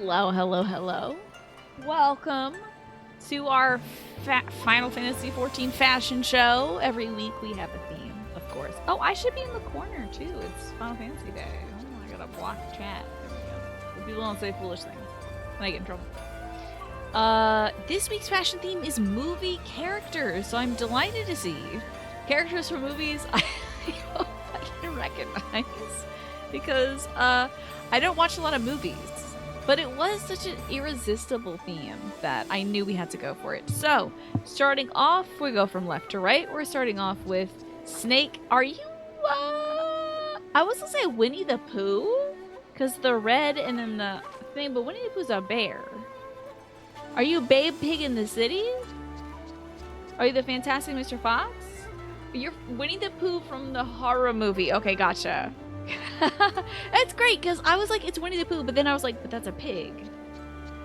Hello, hello, hello. Welcome to our Final Fantasy XIV fashion show. Every week we have a theme, of course. Oh, I should be in the corner too. It's Final Fantasy Day. Oh, I gotta block the chat. There we go. People don't say foolish things. Then I get in trouble. This week's fashion theme is movie characters. So I'm delighted to see characters from movies I hope I can recognize. Because I don't watch a lot of movies. But it was such an irresistible theme that I knew we had to go for it. So, starting off, we go from left to right. We're starting off with Snake. Are you, I was gonna say Winnie the Pooh? Because the red and then the thing, but Winnie the Pooh's a bear. Are you Babe Pig in the City? Are you the Fantastic Mr. Fox? You're Winnie the Pooh from the horror movie. Okay, gotcha. That's great, because I was like, it's Winnie the Pooh, but then I was like, but that's a pig.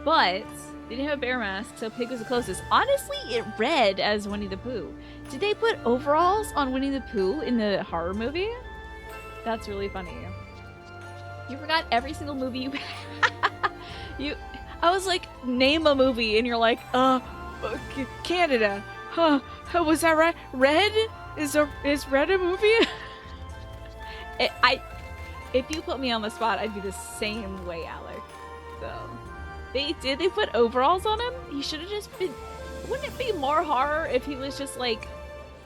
But they didn't have a bear mask, so pig was the closest. Honestly, it read as Winnie the Pooh. Did they put overalls on Winnie the Pooh in the horror movie? That's really funny. You forgot every single movie I was like, name a movie, and you're like, Canada. Huh, was that right? Red? Is Red a movie? If you put me on the spot, I'd be the same way, Alex. So, they put overalls on him? He should have just been. Wouldn't it be more horror if he was just like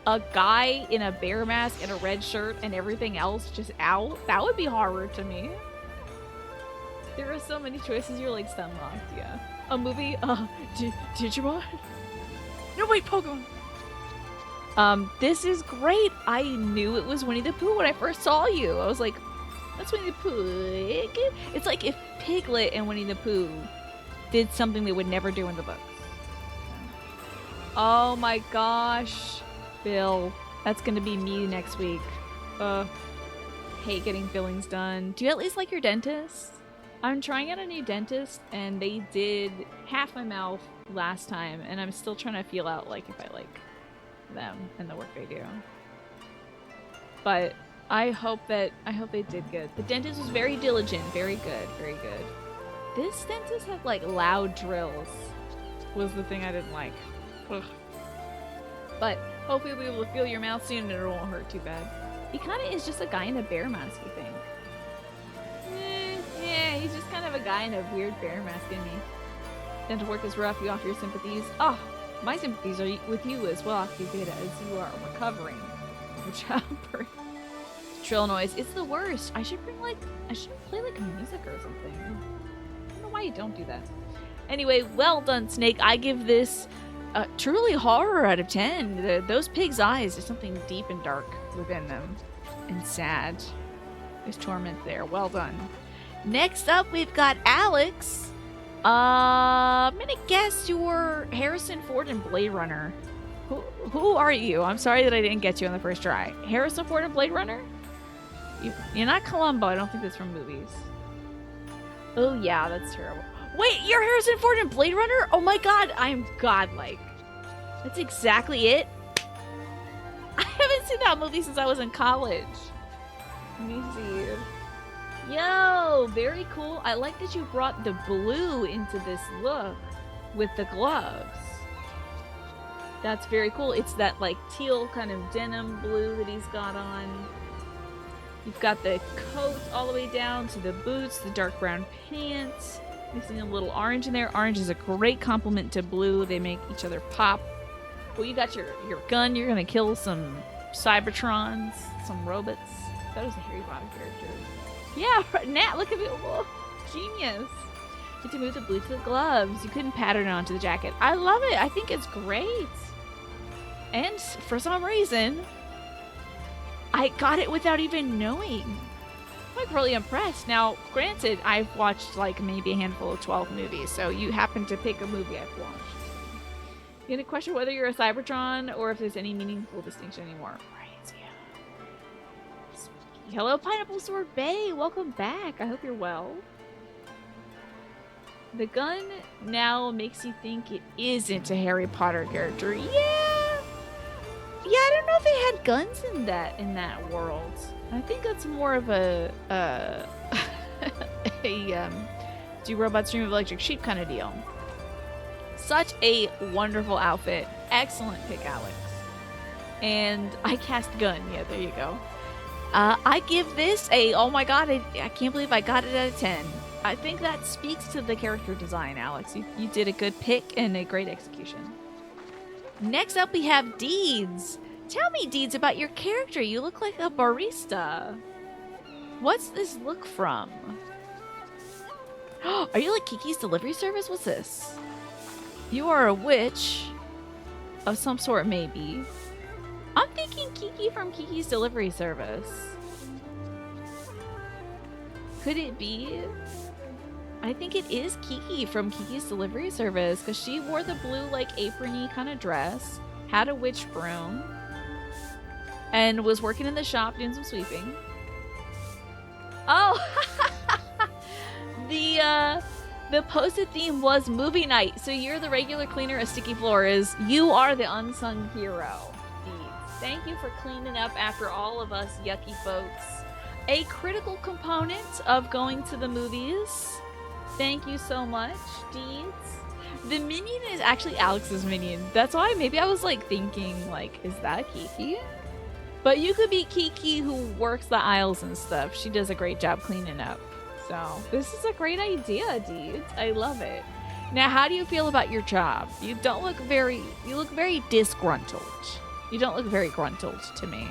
a guy in a bear mask and a red shirt and everything else just out? That would be horror to me. There are so many choices. You're like stun locked. Yeah. A movie. Digimon. No, wait, Pokemon. This is great. I knew it was Winnie the Pooh when I first saw you. I was like, that's Winnie the Pooh. It's like if Piglet and Winnie the Pooh did something they would never do in the books. Oh my gosh, Bill. That's gonna be me next week. Hate getting fillings done. Do you at least like your dentist? I'm trying out a new dentist, and they did half my mouth last time, and I'm still trying to feel out like if I like them and the work they do. But I hope they did good. The dentist was very diligent, very good, very good. This dentist had like loud drills was the thing I didn't like. Ugh. But hopefully we'll be able to feel your mouth soon and it won't hurt too bad. He kind of is just a guy in a bear mask, I think. Yeah, he's just kind of a guy in a weird bear mask in me. Dental work is rough, you offer your sympathies. Oh, my sympathies are with you as well, Akibeta, as you are recovering from childbirth. Trill noise, it's the worst. I should play like music or something. I don't know why you don't do that. Anyway, well done, Snake. I give this truly horror out of 10. Those pigs' eyes, there's something deep and dark within them. And sad. There's torment there. Well done. Next up, we've got Alex. I'm gonna guess you're Harrison Ford and Blade Runner. Who are you? I'm sorry that I didn't get you on the first try. Harrison Ford and Blade Runner? You're not Columbo. I don't think that's from movies. Oh yeah, that's terrible. Wait, you're Harrison Ford and Blade Runner? Oh my god, I'm godlike. That's exactly it. I haven't seen that movie since I was in college. Let me see. Yo, very cool. I like that you brought the blue into this look with the gloves. That's very cool. It's that like teal kind of denim blue that he's got on. You've got the coat all the way down to the boots, the dark brown pants. Mixing a little orange in there. Orange is a great complement to blue. They make each other pop. Well, you got your gun. You're gonna kill some Cybertrons, some robots. That was a Harry Potter character. Yeah, Nat, look at me. Whoa, genius. Get to move the blue to the gloves. You couldn't pattern it onto the jacket. I love it. I think it's great. And for some reason, I got it without even knowing. I'm like really impressed. Now, granted, I've watched like maybe a handful of 12 movies, so you happen to pick a movie I've watched. You gonna question whether you're a Cybertron or if there's any meaningful distinction anymore. Right, yeah. Hello, Pineapple Sword Bay. Welcome back. I hope you're well. The gun now makes you think it isn't a Harry Potter character. Yeah, I don't know if they had guns in that world. I think that's more of a Do robot stream of electric sheep kind of deal. Such a wonderful outfit. Excellent pick, Alex. And I cast gun. Yeah, there you go. I give this a, oh my god, I can't believe I got it at a 10. I think that speaks to the character design, Alex. You did a good pick and a great execution. Next up, we have Deeds. Tell me, Deeds, about your character. You look like a barista. What's this look from? Are you like Kiki's delivery service? What's this? You are a witch of some sort, maybe. I'm thinking Kiki from Kiki's delivery service. Could it be? I think it is Kiki from Kiki's delivery service because she wore the blue, like, apron-y kind of dress, had a witch broom, and was working in the shop doing some sweeping. Oh! The posted theme was movie night, so you're the regular cleaner of sticky floors. You are the unsung hero. Deeds. Thank you for cleaning up after all of us yucky folks. A critical component of going to the movies. Thank you so much, Deeds. The minion is actually Alex's minion. That's why maybe I was like thinking, like, is that Kiki? But you could be Kiki who works the aisles and stuff. She does a great job cleaning up. So this is a great idea, Deeds. I love it. Now, how do you feel about your job? You look very disgruntled. You don't look very gruntled to me.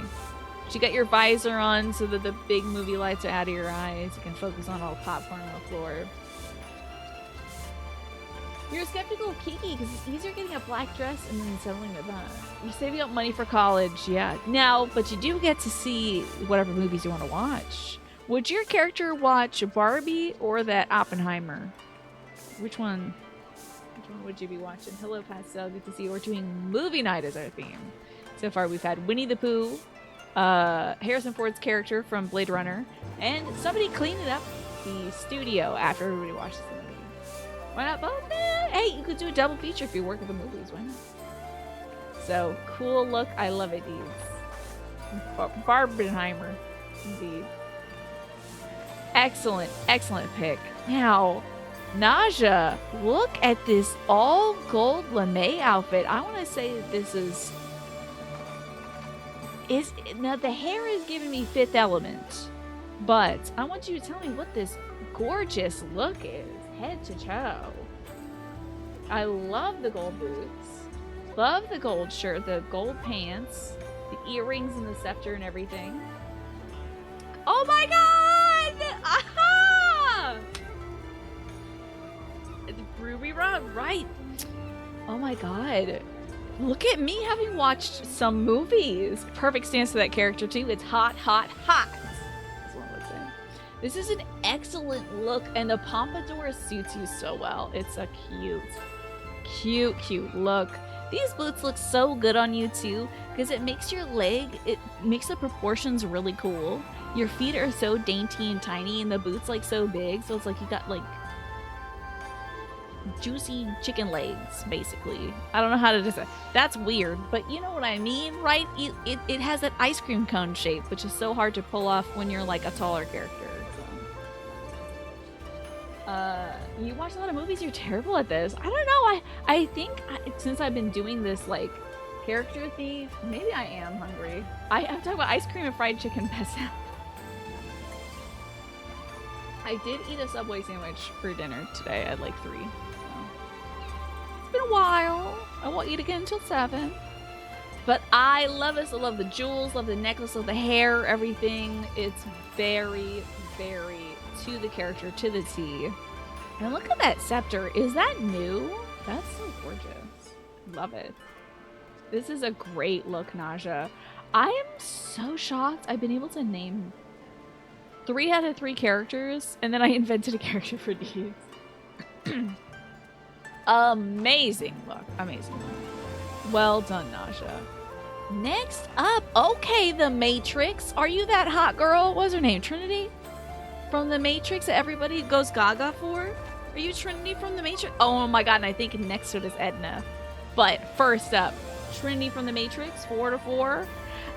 You got your visor on so that the big movie lights are out of your eyes. You can focus on all the popcorn on the floor. You're skeptical of Kiki because it's easier getting a black dress and then settling with that. You're saving up money for college, yeah. Now, but you do get to see whatever movies you want to watch. Would your character watch Barbie or that Oppenheimer? Which one would you be watching? Hello, Pastel. Good to see you. We're doing movie night as our theme. So far, we've had Winnie the Pooh, Harrison Ford's character from Blade Runner, and somebody cleaning up the studio after everybody watches the movie. Why not both? Hey, you could do a double feature if you work at the movies. Why not? So, cool look. I love it, Deeds. Barbenheimer. Indeed. Excellent, excellent pick. Now, Naja, look at this all gold lame outfit. I want to say that this is now the hair is giving me Fifth Element, but I want you to tell me what this gorgeous look is, head to toe. I love the gold boots, love the gold shirt, the gold pants, the earrings and the scepter and everything. Oh my god! Aha! Ruby Rod, right? Oh my god. Look at me having watched some movies. Perfect stance to that character too. It's hot, hot, hot. That's what I would say. This is an excellent look, and the pompadour suits you so well. It's a cute look. These boots look so good on you too, because it makes your leg, it makes the proportions really cool. Your feet are so dainty and tiny, and the boots like so big, so it's like you got like juicy chicken legs, basically. I don't know how to describe. That's weird, but you know what I mean, right? It has that ice cream cone shape, which is so hard to pull off when you're like a taller character. So. You watch a lot of movies. You're terrible at this. I don't know. I think since I've been doing this like character thief, maybe I am hungry. I'm talking about ice cream and fried chicken pesto. I did eat a Subway sandwich for dinner today at like 3. It's been a while. I won't eat again until 7. But I love this. I love the jewels, love the necklace, love the hair, everything. It's very, very to the character, to the T. And look at that scepter. Is that new? That's so gorgeous. Love it. This is a great look, Naja. I am so shocked. I've been able to name 3 out of 3 characters, and then I invented a character for these. Amazing look. Amazing look. Well done, Naja. Next up, okay, The Matrix. Are you that hot girl? What's her name? Trinity? From The Matrix that everybody goes gaga for? Are you Trinity from The Matrix? Oh my god, and I think next to it is Edna. But first up, Trinity from The Matrix, 4 to 4.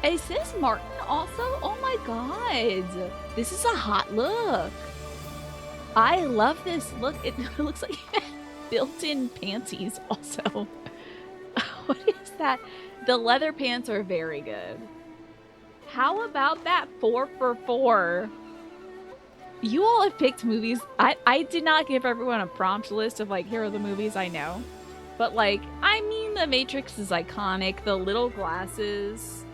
Is this Martin also? Oh my god. This is a hot look. I love this. Look, it looks like built-in panties also. What is that? The leather pants are very good. How about that 4 for 4? You all have picked movies. I did not give everyone a prompt list of like, here are the movies I know. But like, I mean, The Matrix is iconic. The little glasses,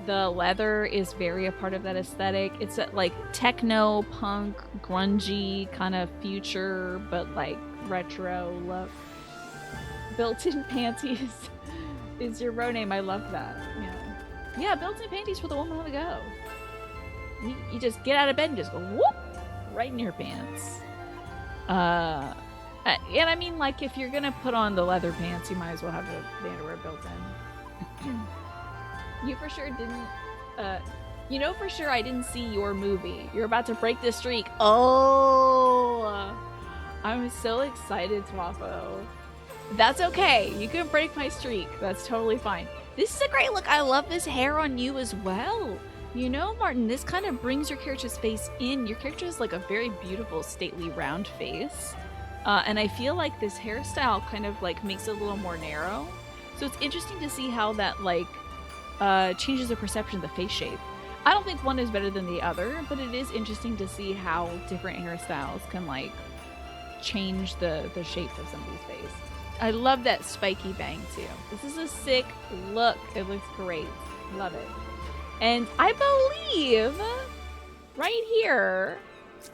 the leather is very a part of that aesthetic. It's like techno, punk, grungy kind of future, but like retro look. Built-in panties is your row name. I love that. Yeah, built-in panties for the woman on the go. You just get out of bed and just go whoop right in your pants. And I mean, like, if you're gonna put on the leather pants, you might as well have the underwear built in. You for sure didn't, you know for sure I didn't see your movie. You're about to break the streak. Oh! I'm so excited, Twafo. That's okay. You can break my streak. That's totally fine. This is a great look. I love this hair on you as well. You know, Martin, this kind of brings your character's face in. Your character has like a very beautiful, stately, round face. And I feel like this hairstyle kind of like makes it a little more narrow. So it's interesting to see how that like changes the perception of the face shape. I don't think one is better than the other, but it is interesting to see how different hairstyles can like change the shape of somebody's face. I love that spiky bang too. This is a sick look. It looks great. Love it. And I believe right here,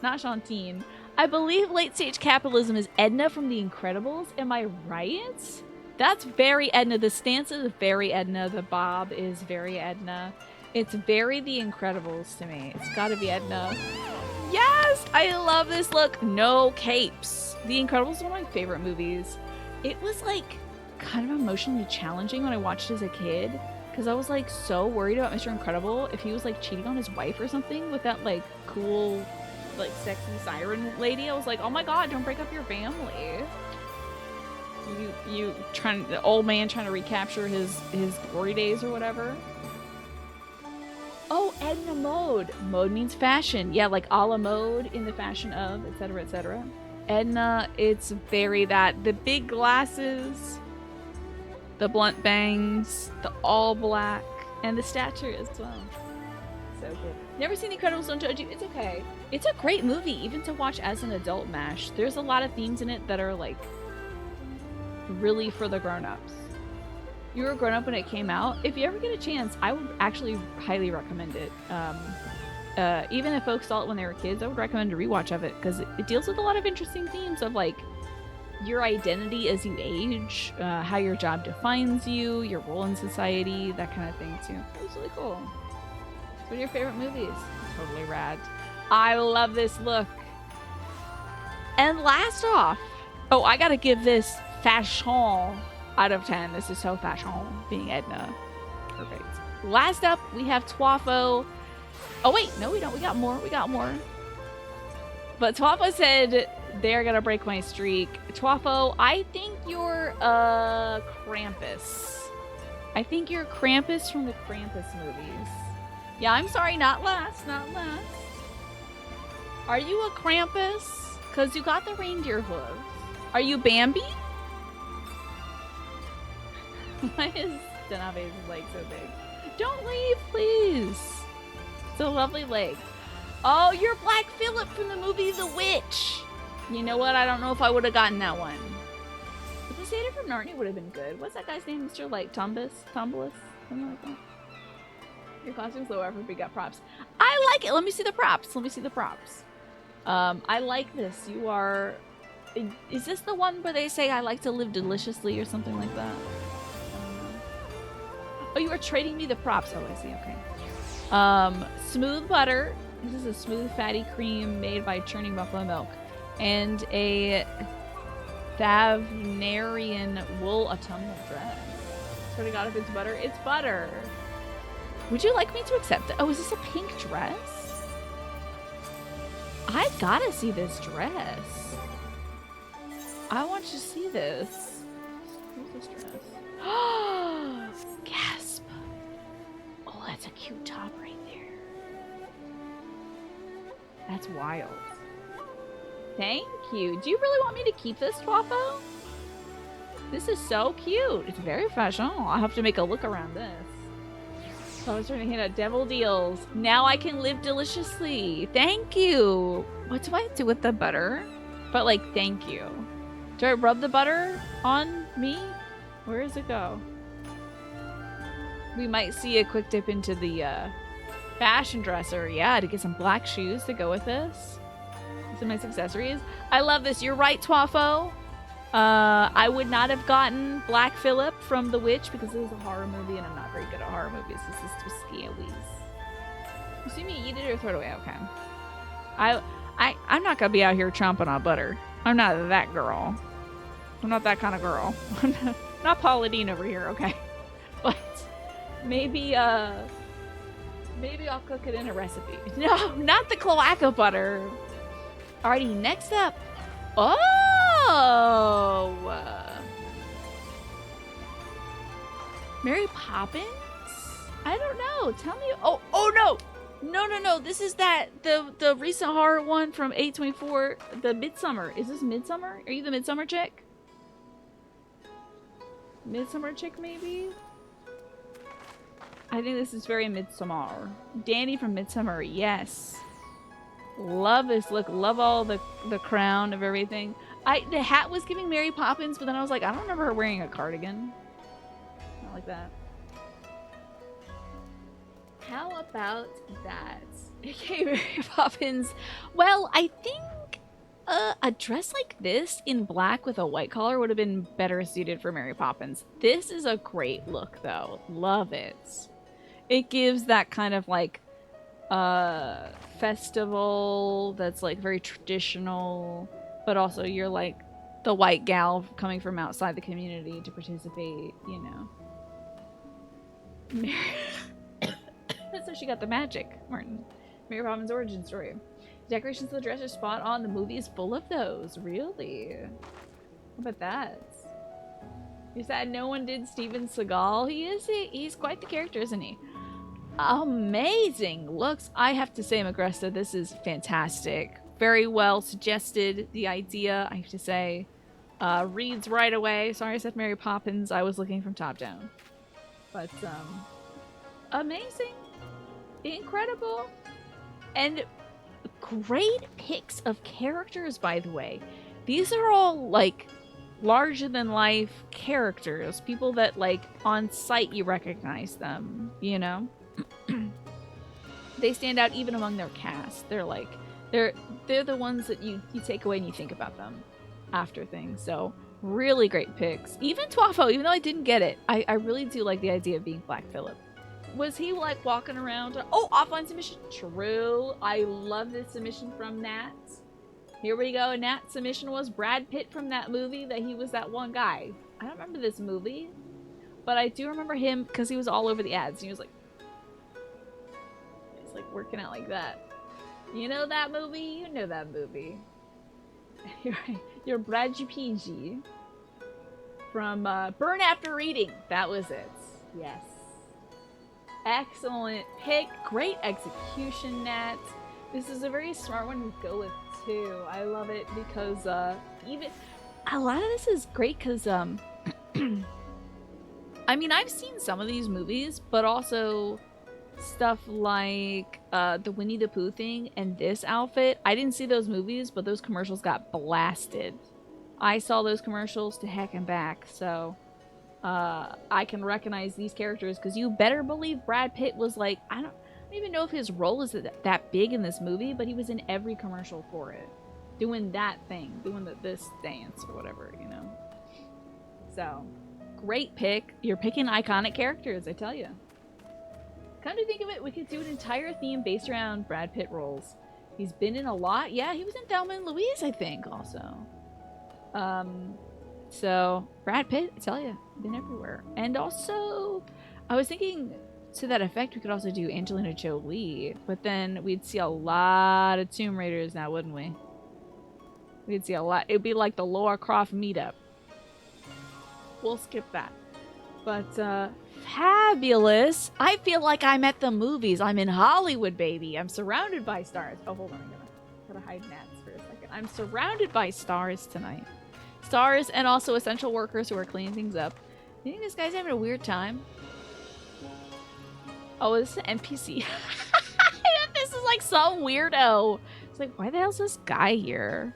not Shantine, I believe late stage capitalism is Edna from The Incredibles. Am I right? That's very Edna. The stance is very Edna. The bob is very Edna. It's very The Incredibles to me. It's gotta be Edna. Yes! I love this look. No capes. The Incredibles is one of my favorite movies. It was like kind of emotionally challenging when I watched it as a kid. Because I was like so worried about Mr. Incredible if he was like cheating on his wife or something with that like cool, like sexy siren lady. I was like, oh my god, don't break up your family. You trying, the old man trying to recapture his glory days or whatever. Oh, Edna mode. Mode means fashion. Yeah, like a la mode, in the fashion of, etc., etc. Edna, it's very that. The big glasses, the blunt bangs, the all black, and the stature as well. So good. Never seen The Incredibles, don't judge you. It's okay. It's a great movie, even to watch as an adult, MASH. There's a lot of themes in it that are like really for the grown-ups. You were a grown-up when it came out. If you ever get a chance, I would actually highly recommend it. Even if folks saw it when they were kids, I would recommend a rewatch of it because it deals with a lot of interesting themes of like your identity as you age, how your job defines you, your role in society, that kind of thing too. It was really cool. It's one of your favorite movies. Totally rad. I love this look. And last off, oh, I gotta give this fashion out of 10. This is so fashion, being Edna. Perfect. Last up, we have Twafo. Oh wait, no we don't. We got more. We got more. But Twafo said they're gonna break my streak. Twafo, I think you're Krampus. I think you're Krampus from the Krampus movies. Yeah, I'm sorry, not last, not last. Are you a Krampus? Because you got the reindeer hooves. Are you Bambi? Why is Denave's leg so big? Don't leave, please. It's a lovely leg. Oh, you're Black Phillip from the movie The Witch. You know what? I don't know if I would have gotten that one. But the Satyr from Narnia would have been good. What's that guy's name? Mr. like Tombus? Something like that. Your costume's low effort, we got props. I like it. Let me see the props. Let me see the props. I like this. You are... Is this the one where they say I like to live deliciously or something like that? Oh, you are trading me the props. Oh, I see. Okay. Smooth butter. This is a smooth fatty cream made by churning buffalo milk. And a Thavnarian wool autumnal dress. Swear to God, if it's butter, it's butter. Would you like me to accept it? Oh, is this a pink dress? I gotta see this dress. I want you to see this. Where's this dress? Gasp. Oh, that's a cute top right there. That's wild. Thank you. Do you really want me to keep this, Twaffo? This is so cute. It's very professional. I'll have to make a look around this. So I was trying to hand out devil deals. Now I can live deliciously. Thank you. What do I do with the butter? But like, thank you. Do I rub the butter on me? Where does it go? We might see a quick dip into the fashion dresser. Yeah, to get some black shoes to go with this. Some nice accessories. I love this. You're right, Twaffo. I would not have gotten Black Phillip from The Witch because this is a horror movie and I'm not very good at horror movies. This is too scary. You see me eat it or throw it away? Okay. I'm not gonna be out here chomping on butter. I'm not that girl. I'm not that kind of girl. I'm not Paula Deen over here, okay? But maybe I'll cook it in a recipe. No, not the cloaca butter. Alrighty, next up. Oh! Mary Poppins? I don't know. Tell me. Oh no! No. This is the recent horror one from A24, the Midsummer. Is this Midsummer? Are you the Midsummer chick? Midsummer chick, maybe? I think this is very Midsummer. Danny from Midsummer, yes. Love this look. Love all the crown of everything. The hat was giving Mary Poppins, but then I was like, I don't remember her wearing a cardigan. Not like that. How about that? Okay, Mary Poppins. Well, I think a dress like this in black with a white collar would have been better suited for Mary Poppins. This is a great look, though. Love it. It gives that kind of like festival that's like very traditional, but also you're like the white gal coming from outside the community to participate, you know. That's how she got the magic, Martin. Mary Poppins' origin story. The decorations of the dress are spot on. The movie is full of those. Really? How about that? You said no one did Steven Seagal? He's quite the character, isn't he? Amazing looks. I have to say, Magresta, this is fantastic. Very well suggested. The idea, I have to say, reads right away. Sorry I said Mary Poppins. I was looking from top down. But, amazing. Incredible. And great picks of characters, by the way. These are all, like, larger-than-life characters. People that, like, on sight you recognize them, you know? They stand out even among their cast. They're like, they're the ones that you take away and you think about them after things. So really great picks. Even Twaffo, even though I didn't get it, I really do like the idea of being Black Phillip. Was he like walking around? Oh, offline submission. True. I love this submission from Nat. Here we go. Nat's submission was Brad Pitt from that movie that he was that one guy. I don't remember this movie, but I do remember him because he was all over the ads. He was like working out like that. You know that movie? You know that movie. You're Brad PG from Burn After Reading. That was it. Yes. Excellent pick. Great execution, Nat. This is a very smart one to go with too. I love it because even a lot of this is great because I mean, I've seen some of these movies, but also stuff like the Winnie the Pooh thing and this outfit. I didn't see those movies, but those commercials got blasted. I saw those commercials to heck and back, so I can recognize these characters because you better believe Brad Pitt was like, I don't even know if his role is that big in this movie, but he was in every commercial for it. Doing that thing, doing this dance or whatever, you know. So, great pick. You're picking iconic characters, I tell you. Come to think of it, we could do an entire theme based around Brad Pitt roles. He's been in a lot. Yeah, he was in Thelma and Louise, I think, also. So, Brad Pitt, I tell you, been everywhere. And also, I was thinking, to that effect, we could also do Angelina Jolie. But then we'd see a lot of Tomb Raiders now, wouldn't we? We'd see a lot. It'd be like the Lara Croft meetup. We'll skip that. But, fabulous. I feel like I'm at the movies. I'm in Hollywood, baby. I'm surrounded by stars. Oh, hold on. I gotta hide Nats for a second. I'm surrounded by stars tonight. Stars and also essential workers who are cleaning things up. You think this guy's having a weird time? Oh, this is an NPC. This is like some weirdo. It's like, why the hell's this guy here?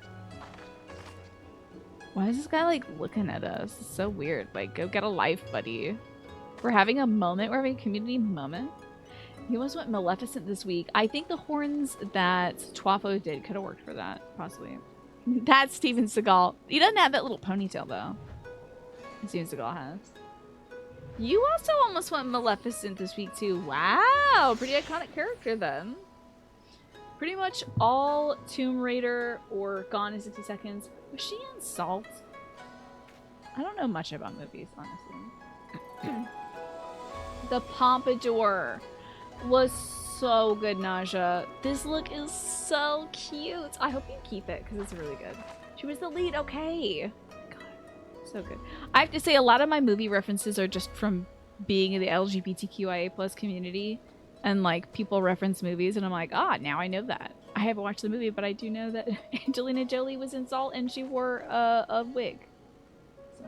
Why is this guy like looking at us? It's so weird. Like, go get a life, buddy. We're having a moment. We're having a community moment. He almost went Maleficent this week. I think the horns that Twafo did could have worked for that, possibly. That's Steven Seagal. He doesn't have that little ponytail, though. Steven Seagal has. You also almost went Maleficent this week, too. Wow! Pretty iconic character, then. Pretty much all Tomb Raider or Gone in 60 Seconds. Was she in Salt? I don't know much about movies, honestly. The Pompadour was so good, Naja. This look is so cute. I hope you keep it because it's really good. She was the lead. Okay. God, so good. I have to say, a lot of my movie references are just from being in the LGBTQIA plus community, and like people reference movies, and I'm like, now I know that. I haven't watched the movie, but I do know that Angelina Jolie was in Salt and she wore a wig. So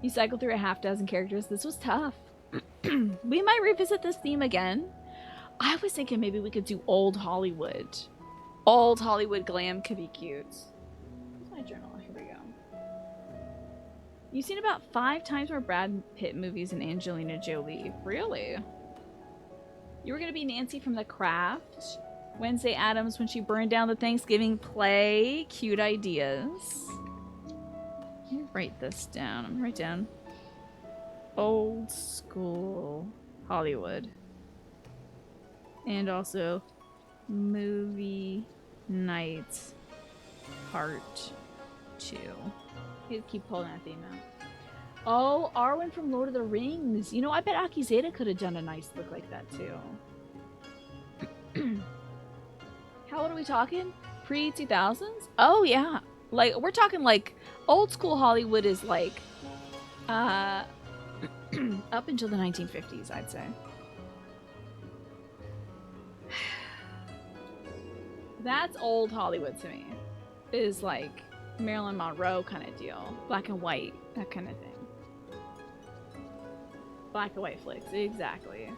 you cycled through a half dozen characters. This was tough. We might revisit this theme again. I was thinking maybe we could do old Hollywood. Old Hollywood glam could be cute. Where's my journal? Here we go. You've seen about 5 times more Brad Pitt movies than Angelina Jolie. Really? You were going to be Nancy from The Craft. Wednesday Addams when she burned down the Thanksgiving play. Cute ideas. Let me write this down. I'm going to write down old school Hollywood. And also movie night part 2. You keep pulling that theme out. Oh, Arwen from Lord of the Rings. You know, I bet Akizeta could have done a nice look like that too. How old are we talking? Pre-2000s? Oh yeah. Like, we're talking like old school Hollywood is like up until the 1950s, I'd say. That's old Hollywood to me. Is like Marilyn Monroe kind of deal. Black and white, that kind of thing. Black and white flicks, exactly.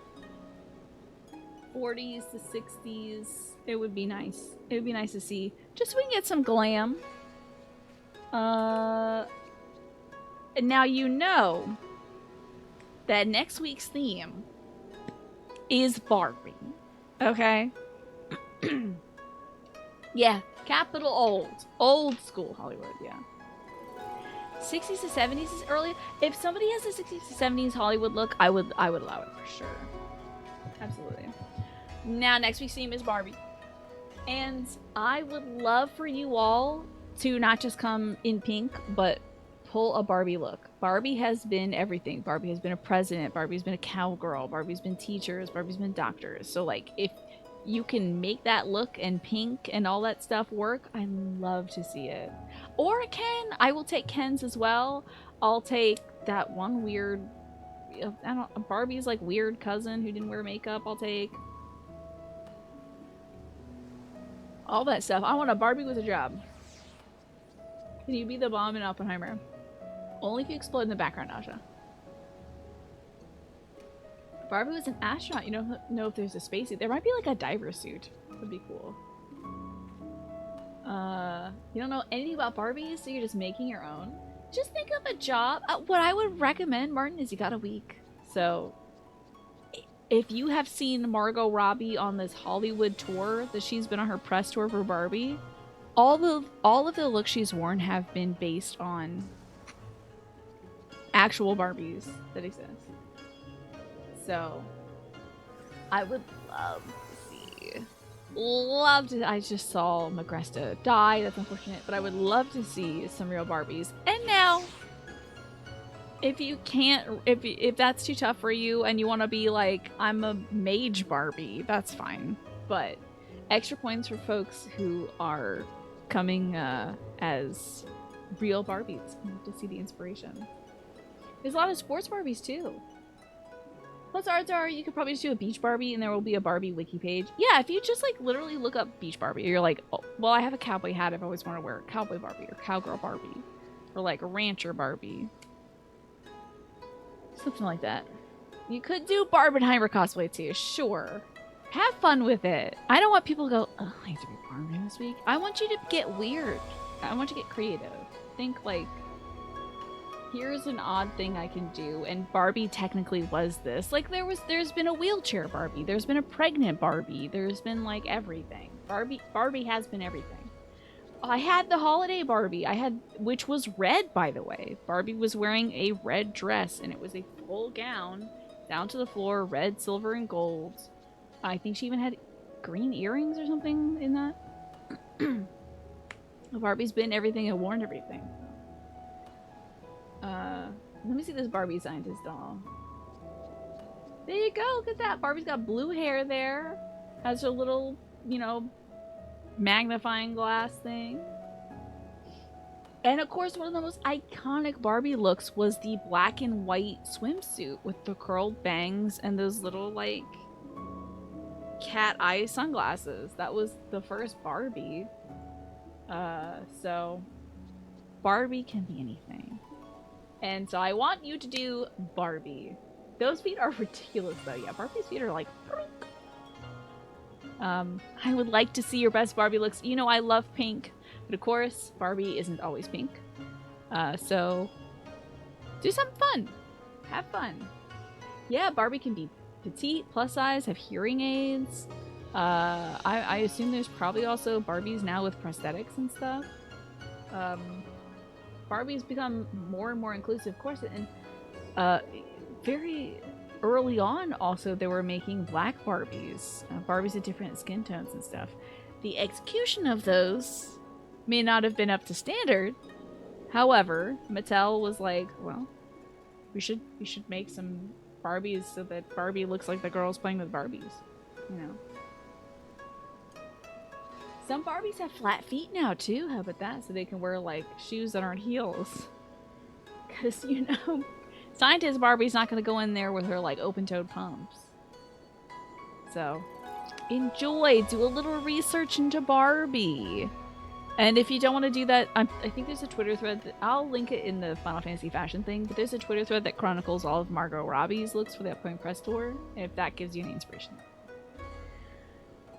40s to 60s. It would be nice. It would be nice to see. Just so we can get some glam. And now you know that next week's theme is Barbie. Okay? Yeah, capital old. Old school Hollywood, yeah. 60s to 70s is early. If somebody has a 60s to 70s Hollywood look, I would allow it for sure. Absolutely. Now, next week's theme is Barbie. And I would love for you all to not just come in pink, but pull a Barbie look. Barbie has been everything. Barbie has been a president. Barbie's been a cowgirl. Barbie's been teachers. Barbie's been doctors. So, like, if you can make that look and pink and all that stuff work, I love to see it. Or a Ken. I will take Ken's as well. I'll take that one weird, Barbie's like weird cousin who didn't wear makeup. I'll take all that stuff. I want a Barbie with a job. Can you be the bomb in Oppenheimer? Only if you explode in the background, Asha. Barbie was an astronaut. You don't know if there's a spacesuit. There might be like a diver suit. That'd be cool. You don't know anything about Barbie, so you're just making your own. Just think of a job. What I would recommend, Martin, is you got a week. So if you have seen Margot Robbie on this Hollywood tour that she's been on her press tour for Barbie, all of the looks she's worn have been based on actual Barbies that exist. So I would love to see. I just saw Magresta die. That's unfortunate, but I would love to see some real Barbies. And now, if you can't, if that's too tough for you and you want to be like, I'm a mage Barbie, that's fine. But extra points for folks who are coming as real Barbies to see the inspiration. There's a lot of sports Barbies too. Plus, odds are you could probably just do a beach Barbie and there will be a Barbie wiki page. Yeah, if you just like literally look up beach Barbie, you're like, oh, well, I have a cowboy hat. I've always wanted to wear a cowboy Barbie or cowgirl Barbie or like a rancher Barbie. Something like that. You could do Barbenheimer cosplay too, sure. Have fun with it. I don't want people to go, oh, I have to be Barbie this week. I want you to get weird. I want you to get creative. Think like, here's an odd thing I can do, and Barbie technically was this. Like there's been a wheelchair Barbie, there's been a pregnant Barbie, there's been like everything. Barbie has been everything. I had the holiday Barbie, which was red, by the way. Barbie was wearing a red dress, and it was a full gown, down to the floor, red, silver, and gold. I think she even had green earrings or something in that. Barbie's been everything and worn everything. Let me see this Barbie scientist doll. There you go, look at that. Barbie's got blue hair there. Has her little, you know, magnifying glass thing. And of course, one of the most iconic Barbie looks was the black and white swimsuit with the curled bangs and those little, like, cat eye sunglasses. That was the first Barbie. So Barbie can be anything. And so I want you to do Barbie. Those feet are ridiculous though. Yeah, Barbie's feet are like... I would like to see your best Barbie looks. You know I love pink, but of course Barbie isn't always pink. So do something fun. Have fun. Yeah, Barbie can be petite, plus size, have hearing aids. I assume there's probably also Barbies now with prosthetics and stuff. Barbie's become more and more inclusive, of course, and very early on also they were making black Barbies. Barbies with different skin tones and stuff. The execution of those may not have been up to standard. However, Mattel was like, well, we should make some Barbies so that Barbie looks like the girls playing with Barbies, you know. Some Barbies have flat feet now too. How about that? So they can wear like shoes that aren't heels. Because, you know, scientist Barbie's not going to go in there with her like open-toed pumps. So enjoy. Do a little research into Barbie. And if you don't want to do that, I think there's a Twitter thread that I'll link it in the Final Fantasy fashion thing, but there's a Twitter thread that chronicles all of Margot Robbie's looks for the upcoming press tour, if that gives you any inspiration.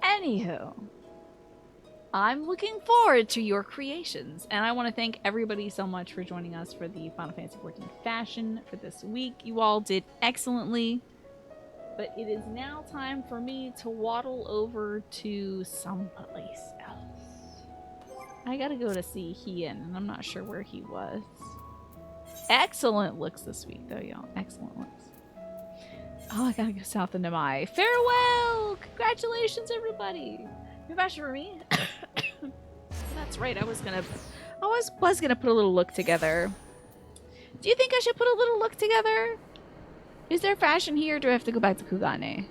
Anywho, I'm looking forward to your creations, and I want to thank everybody so much for joining us for the Final Fantasy XIV fashion for this week. You all did excellently, but it is now time for me to waddle over to someplace else. I gotta go to see Hien, and I'm not sure where he was. Excellent looks this week, though, y'all. Excellent looks. Oh, I gotta go south into Mai. Farewell! Congratulations, everybody! New fashion for me. That's right. I was gonna put a little look together. Do you think I should put a little look together? Is there fashion here, or do I have to go back to Kugane?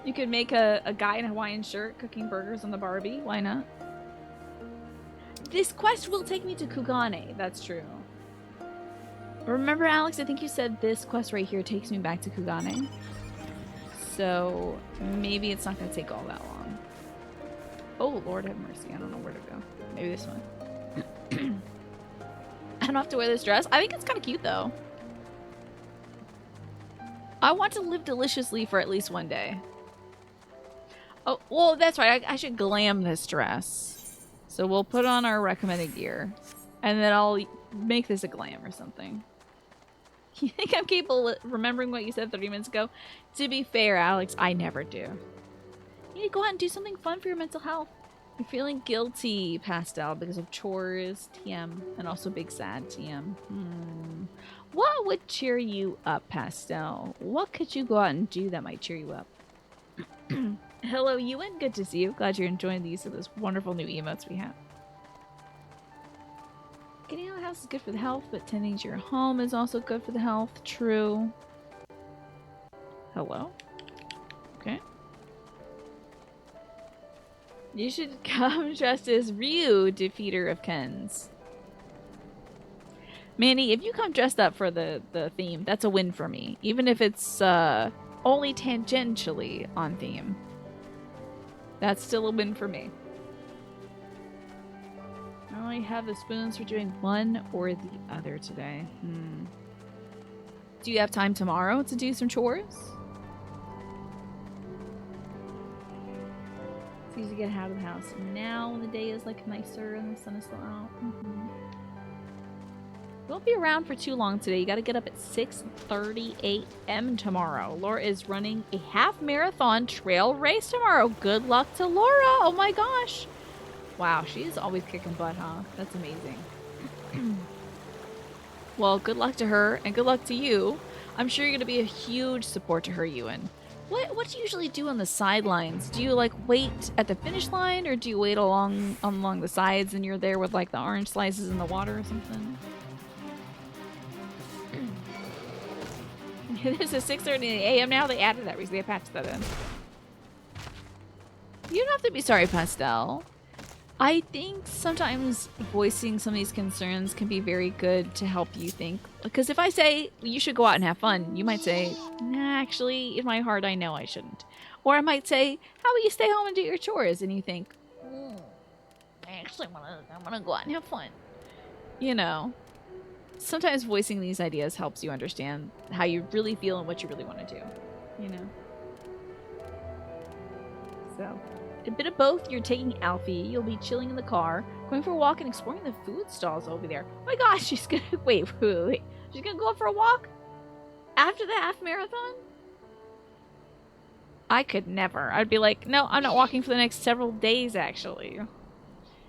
You could make a guy in a Hawaiian shirt cooking burgers on the Barbie. Why not? This quest will take me to Kugane. That's true. Remember, Alex? I think you said this quest right here takes me back to Kugane. So maybe it's not going to take all that long. Oh, Lord have mercy. I don't know where to go. Maybe this one. I don't have to wear this dress. I think it's kind of cute, though. I want to live deliciously for at least one day. Oh, well, that's right. I should glam this dress. So we'll put on our recommended gear. And then I'll make this a glam or something. You think I'm capable of remembering what you said 30 minutes ago? To be fair, Alex, I never do. You need to go out and do something fun for your mental health. You're feeling guilty, Pastel, because of chores, TM, and also big sad TM. What would cheer you up, Pastel? What could you go out and do that might cheer you up? Hello, Ewan. Good to see you. Glad you're enjoying these wonderful new emotes we have. Getting out of the house is good for the health, but tending to your home is also good for the health. True. Hello? Okay. You should come dressed as Ryu, defeater of Kens. Manny, if you come dressed up for the theme, that's a win for me. Even if it's only tangentially on theme. That's still a win for me. I only have the spoons for doing one or the other today. Do you have time tomorrow to do some chores? It's easy to get out of the house now when the day is like nicer and the sun is still out. Won't be around for too long today. You gotta get up at 6:30 a.m. tomorrow. Laura is running a half marathon trail race tomorrow. Good luck to Laura. Oh my gosh. Wow, she's always kicking butt, huh? That's amazing. Well, good luck to her and good luck to you. I'm sure you're gonna be a huge support to her, Ewan. What do you usually do on the sidelines? Do you like wait at the finish line, or do you wait along the sides and you're there with like the orange slices in the water or something? It is a 6:30 a.m. now. They added that recently. They patched that in. You don't have to be sorry, Pastel. I think sometimes voicing some of these concerns can be very good to help you think. Because if I say you should go out and have fun, you might say, nah, actually, in my heart, I know I shouldn't. Or I might say, how about you stay home and do your chores? And you think, I actually want to go out and have fun. You know. Sometimes voicing these ideas helps you understand how you really feel and what you really want to do, you know? So, a bit of both. You're taking Alfie, you'll be chilling in the car, going for a walk and exploring the food stalls over there. Oh my gosh, she's gonna, wait. She's gonna go for a walk? After the half marathon? I could never. I'd be like, no, I'm not walking for the next several days, actually.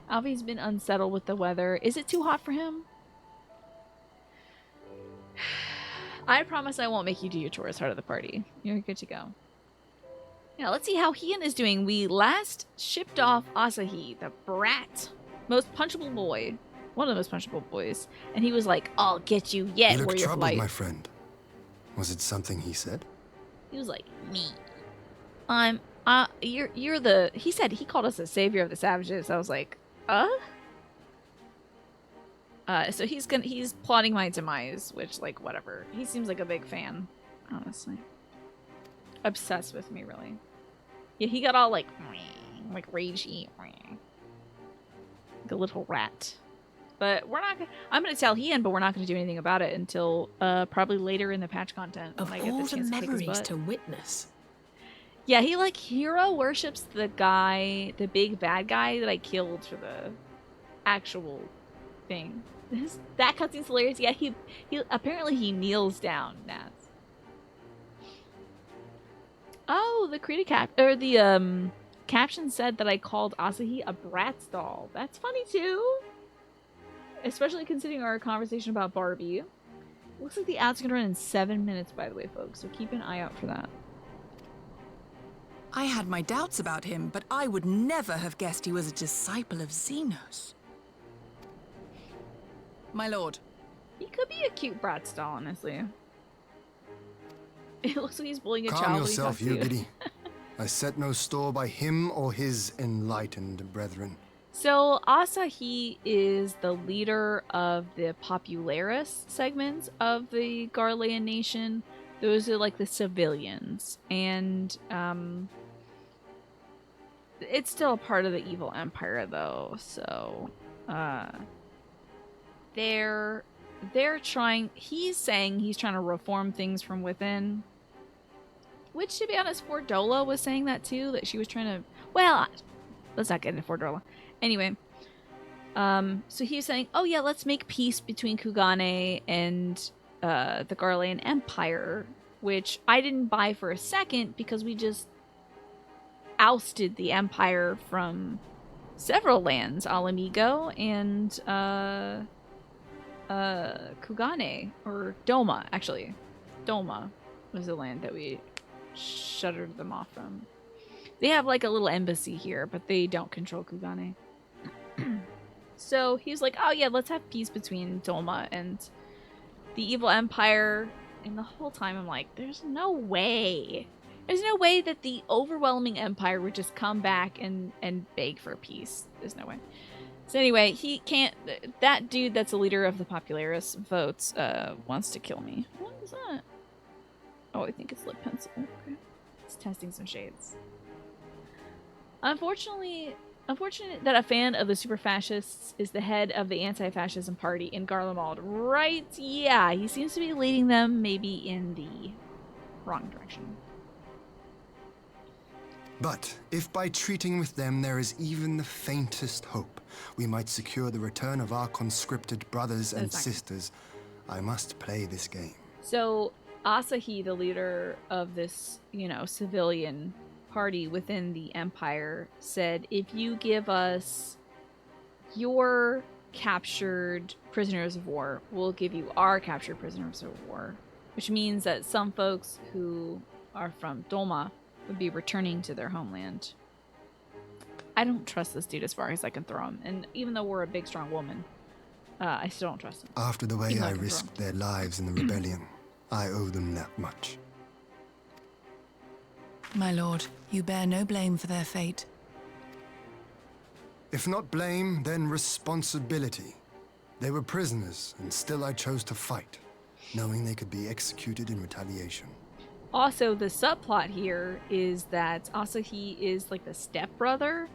Alfie's been unsettled with the weather. Is it too hot for him? I promise I won't make you do your chores part of the party. You're good to go. Now, let's see how Heian is doing. We last shipped off Asahi, the brat. Most punchable boy. One of the most punchable boys. And he was like, I'll get you yet, You look warrior troubled, flight. my friend. Was it something he said? He was like, me. You're the... He called us the savior of the savages. I was like, so he's plotting my demise, which, like, whatever. He seems like a big fan, honestly. Obsessed with me, really. Yeah, he got all, like ragey. Like a little rat. But we're not gonna... I'm gonna tell Heian, but we're not gonna do anything about it until, probably later in the patch content. Of all the memories to witness. Yeah, he, like, hero worships the guy, the big bad guy that I killed for the actual thing. That cutscene's hilarious. Yeah, he apparently he kneels down, Nats. Oh, the caption said that I called Asahi a Bratz doll. That's funny too. Especially considering our conversation about Barbie. Looks like the ads are gonna run in 7 minutes, by the way, folks, so keep an eye out for that. I had my doubts about him, but I would never have guessed he was a disciple of Xenos. My lord. He could be a cute Bratz doll, honestly. It looks like he's bullying a child. Calm yourself, you giddy. I set no store by him or his enlightened brethren. So Asahi is the leader of the Popularis segments of the Garlean nation. Those are like the civilians, and it's still a part of the evil empire, though. So they're trying. He's saying he's trying to reform things from within. Which, to be honest, Fordola was saying that too. That she was trying to. Well, let's not get into Fordola. Anyway, so he was saying, oh yeah, let's make peace between Kugane and the Garlean Empire, which I didn't buy for a second because we just ousted the Empire from several lands, Alamigo and Kugane, or Doma, actually. Doma was the land that we shuttered them off from. They have like a little embassy here, but they don't control Kugane. So he's like, oh yeah, let's have peace between Doma and the evil empire. And the whole time I'm like, there's no way. There's no way that the overwhelming empire would just come back and beg for peace. There's no way. So anyway, he can't. That dude that's the leader of the Popularis votes wants to kill me. What is that? Oh, I think it's lip pencil. Okay. It's testing some shades. Unfortunate that a fan of the super fascists is the head of the anti-fascism party in Garlemald. Right? Yeah, he seems to be leading them maybe in the wrong direction. But if by treating with them there is even the faintest hope, we might secure the return of our conscripted brothers and sisters, I must play this game. So Asahi, the leader of this, civilian party within the Empire, said, if you give us your captured prisoners of war, we'll give you our captured prisoners of war. Which means that some folks who are from Dolma would be returning to their homeland. I don't trust this dude as far as I can throw him. And even though we're a big, strong woman, I still don't trust him. After the way I risked their lives in the rebellion, I owe them that much. My lord, you bear no blame for their fate. If not blame, then responsibility. They were prisoners, and still I chose to fight, knowing they could be executed in retaliation. Also, the subplot here is that Asahi is like the stepbrother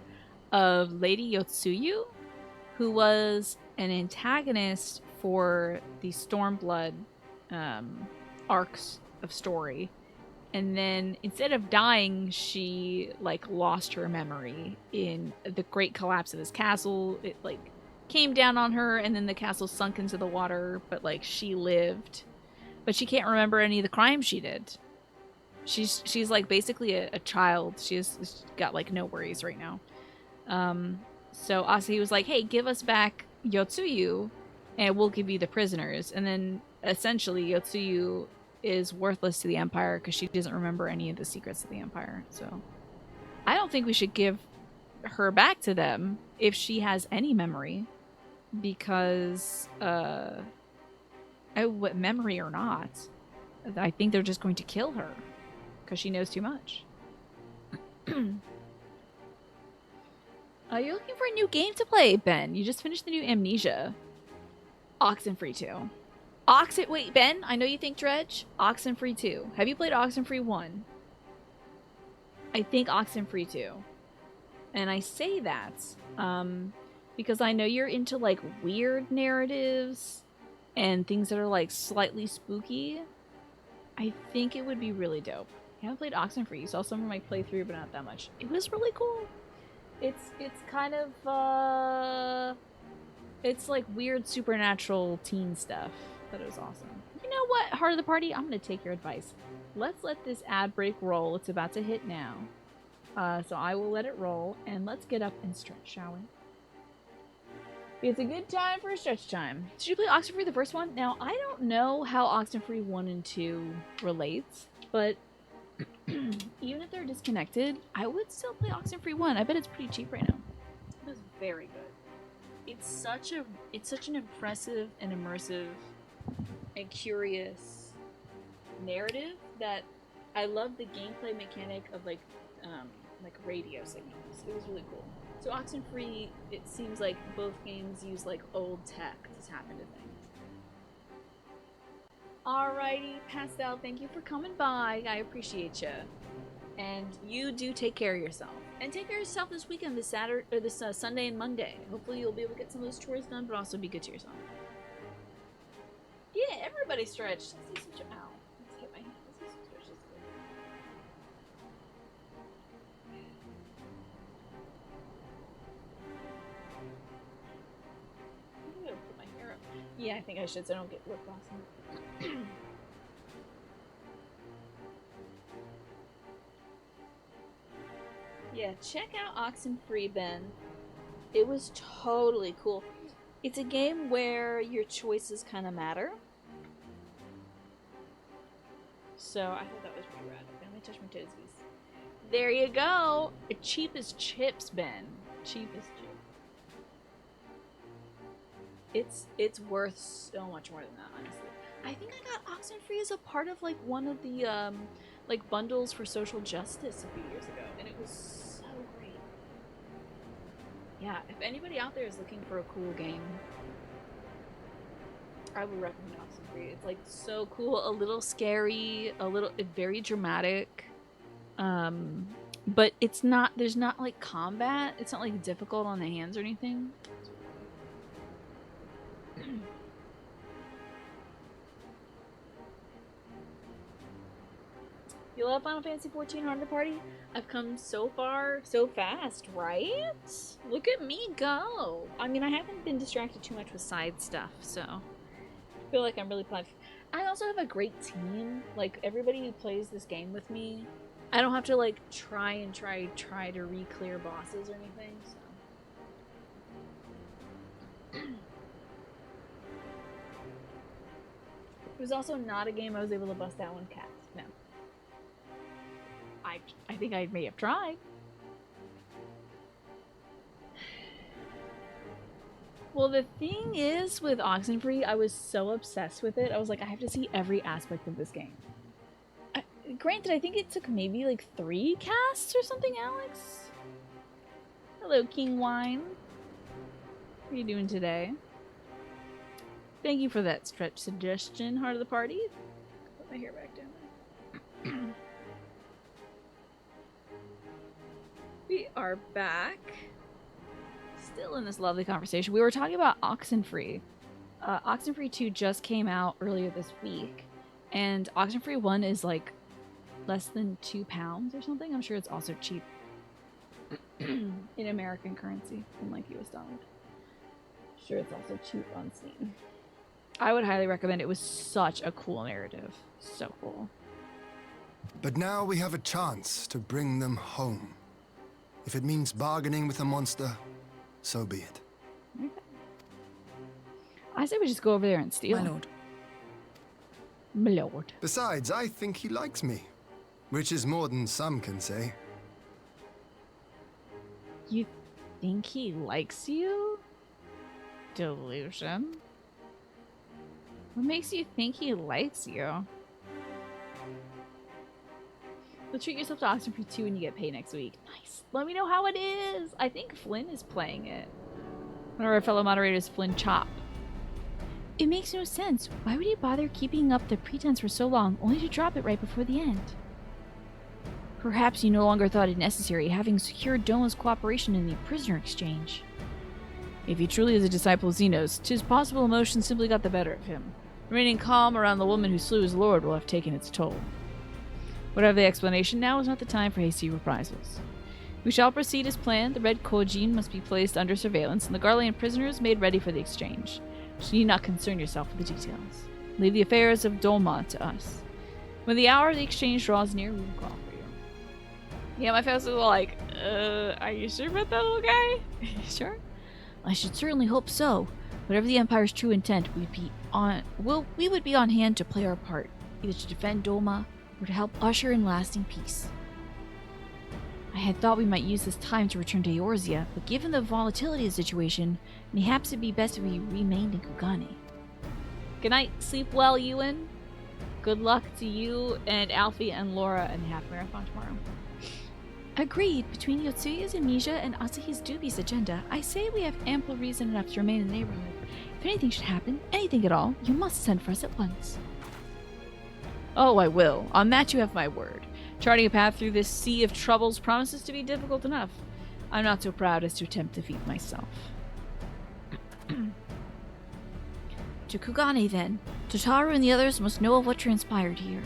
of Lady Yotsuyu, who was an antagonist for the Stormblood arcs of story. And then instead of dying, she lost her memory in the great collapse of his castle. It came down on her, and then the castle sunk into the water, but she lived. But she can't remember any of the crimes she did. She's basically a child. She's got no worries right now. So Asahi was like, hey, give us back Yotsuyu and we'll give you the prisoners. And then essentially Yotsuyu is worthless to the Empire because she doesn't remember any of the secrets of the Empire. So I don't think we should give her back to them if she has any memory, because memory or not, I think they're just going to kill her because she knows too much. You're looking for a new game to play, Ben. You just finished the new Amnesia. Oxenfree 2. Wait, Ben, I know you think Dredge. Oxenfree 2. Have you played Oxenfree 1? I think Oxenfree 2. And I say that because I know you're into weird narratives and things that are slightly spooky. I think it would be really dope. I haven't played Oxenfree. You saw some of my playthrough, but not that much. It was really cool. It's kind of it's weird supernatural teen stuff. But it was awesome. You know what, Heart of the Party? I'm gonna take your advice. Let's let this ad break roll. It's about to hit now. So I will let it roll, and let's get up and stretch, shall we? It's a good time for a stretch time. Did you play Oxenfree the first one? Now, I don't know how Oxenfree 1 and 2 relates, but even if they're disconnected, I would still play Oxenfree 1. I bet it's pretty cheap right now. It was very good. It's such an impressive and immersive and curious narrative that I love the gameplay mechanic of radio signals. It was really cool. So Oxenfree, it seems like both games use old tech to tap into things. Alrighty, Pastel, thank you for coming by. I appreciate you. And you do take care of yourself. And take care of yourself this weekend, this Sunday and Monday. Hopefully you'll be able to get some of those chores done, but also be good to yourself. Yeah, everybody stretch. Let's do some ow. Let's hit my hand. Let's do some stretches. I'm gonna put my hair up. Yeah, I think I should so I don't get lip gloss. Yeah, check out Oxenfree, Ben. It was totally cool. It's a game where your choices kind of matter. So I thought that was pretty rad. Okay, let me touch my toesies. There you go. Cheap as chips, Ben. Cheap as chips. It's worth so much more than that, honestly. I think I got Oxenfree as a part of one of the bundles for social justice a few years ago, and it was so great. Yeah, if anybody out there is looking for a cool game, I would recommend Oxenfree. It's like so cool, a little scary, very dramatic. But it's not, there's not like combat. It's not like difficult on the hands or anything. You love Final Fantasy XIV Heart of the Party? I've come so far so fast, right? Look at me go. I mean, I haven't been distracted too much with side stuff, so I feel like I'm really playing. I also have a great team. Like, everybody who plays this game with me, I don't have to like try to re-clear bosses or anything, so. It was also not a game I was able to bust out one cast. No. I think I may have tried. Well, the thing is with Oxenfree, I was so obsessed with it. I was like, I have to see every aspect of this game. Granted, I think it took maybe like 3 casts or something, Alex? Hello, King Wine. What are you doing today? Thank you for that stretch suggestion, Heart of the Party. Put my hair back down. We are back. Still in this lovely conversation. We were talking about Oxenfree. Oxenfree 2 just came out earlier this week. And Oxenfree 1 is like less than £2 or something. I'm sure it's also cheap in American currency, unlike US dollar. Sure, it's also cheap on Steam. I would highly recommend it. It was such a cool narrative. So cool. But now we have a chance to bring them home. If it means bargaining with a monster, so be it. Okay. I say we just go over there and steal. My him. lord. My lord. Besides, I think he likes me, which is more than some can say. You think he likes you? Delusion. What makes you think he likes you? You'll treat yourself to Oxenfree 2 and you get paid next week. Nice. Let me know how it is. I think Flynn is playing it. One of our fellow moderators, Flynn Chop. It makes no sense. Why would he bother keeping up the pretense for so long, only to drop it right before the end? Perhaps he no longer thought it necessary, having secured Doma's cooperation in the prisoner exchange. If he truly is a disciple of Xenos, 'tis possible emotion simply got the better of him. Remaining calm around the woman who slew his lord will have taken its toll. Whatever the explanation, now is not the time for hasty reprisals. We shall proceed as planned. The Red Kojin must be placed under surveillance, and the Garlean prisoners made ready for the exchange. You need not concern yourself with the details. Leave the affairs of Doma to us. When the hour of the exchange draws near, we will call for you. Yeah, my fans are like, are you sure about that little guy? Are you sure? I should certainly hope so. Whatever the Empire's true intent, we would be on hand to play our part, either to defend Doma or to help usher in lasting peace. I had thought we might use this time to return to Eorzea, but given the volatility of the situation, perhaps it'd be best if we remained in Kugane. Good night, sleep well, Ewan. Good luck to you and Alfie and Laura in the half marathon tomorrow. Agreed. Between Yotsuyu's amnesia and Asahi's dubious agenda, I say we have ample reason enough to remain in the neighborhood. If anything should happen, anything at all, you must send for us at once. Oh, I will. On that you have my word. Charting a path through this sea of troubles promises to be difficult enough. I'm not so proud as to attempt defeat myself. To Kugane, then. Totaro and the others must know of what transpired here.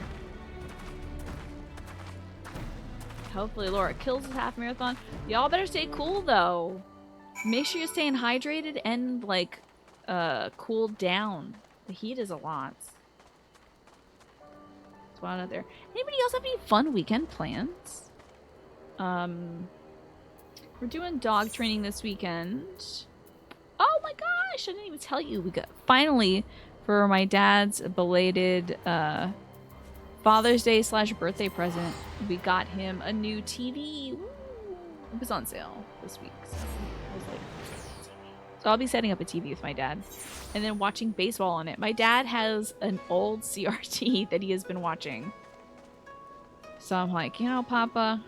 Hopefully Laura kills this half marathon. Y'all better stay cool, though. Make sure you're staying hydrated and, like, cooled down. The heat is a lot. It's wild out there. Anybody else have any fun weekend plans? We're doing dog training this weekend. Oh my gosh! I didn't even tell you. We got finally for my dad's belated Father's Day / birthday present. We got him a new TV. Woo! It was on sale this week. So I was like, so I'll be setting up a TV with my dad and then watching baseball on it. My dad has an old CRT that he has been watching. So I'm like, you know, Papa,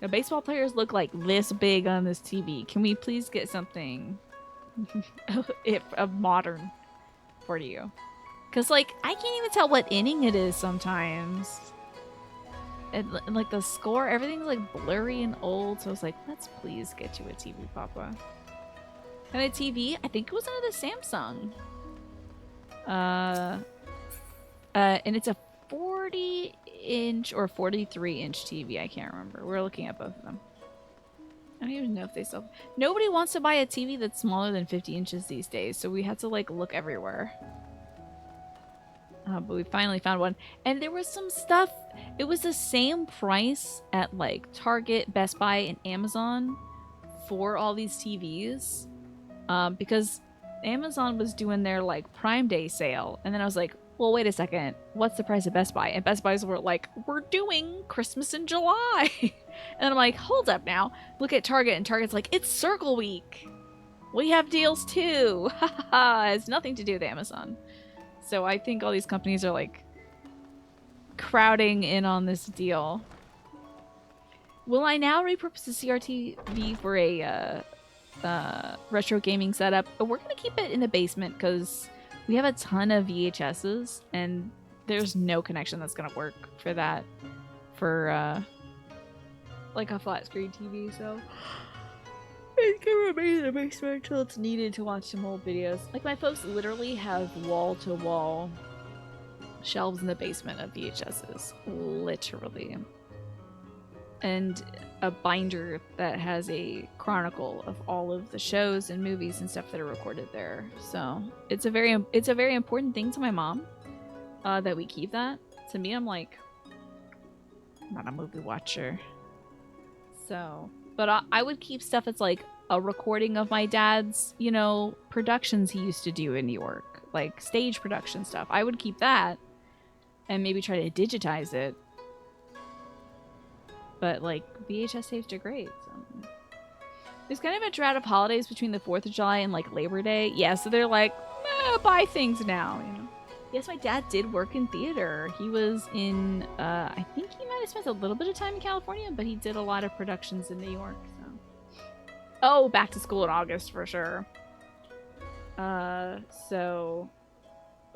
The baseball players look like this big on this TV. Can we please get something if modern for you? Because, like, I can't even tell what inning it is sometimes. And, like, the score, everything's, like, blurry and old. So I was like, let's please get you a TV, Papa. And a TV, I think it was under the Samsung. And it's a 40-inch or 43-inch TV. I can't remember. We're looking at both of them. I don't even know if they sell. Nobody wants to buy a TV that's smaller than 50 inches these days, so we had to like look everywhere. But we finally found one, and there was some stuff. It was the same price at like Target, Best Buy, and Amazon for all these TVs, because Amazon was doing their like Prime Day sale, and then I was like, well, wait a second, what's the price of Best Buy? And Best Buys were like, we're doing Christmas in July. And I'm like, hold up now. Look at Target, and Target's like, it's Circle Week. We have deals too. Ha ha ha. It has nothing to do with Amazon. So I think all these companies are like crowding in on this deal. Will I now repurpose the CRTV for a retro gaming setup? But we're going to keep it in the basement because we have a ton of VHSs, and there's no connection that's going to work for that, for like a flat screen TV, so it's going to remain in the basement until it's needed to watch some old videos. Like, my folks literally have wall-to-wall shelves in the basement of VHSs. Literally. And a binder that has a chronicle of all of the shows and movies and stuff that are recorded there. So it's a very important thing to my mom, that we keep that. To me, I'm like, I'm not a movie watcher. So, but I would keep stuff that's like a recording of my dad's, you know, productions he used to do in New York, like stage production stuff. I would keep that and maybe try to digitize it. But, like, VHS tapes are great. So. There's kind of a drought of holidays between the 4th of July and, like, Labor Day. Yeah, so they're like, buy things now, you know. Yes, my dad did work in theater. He was in, I think he might have spent a little bit of time in California, but he did a lot of productions in New York, so. Oh, back to school in August, for sure. So...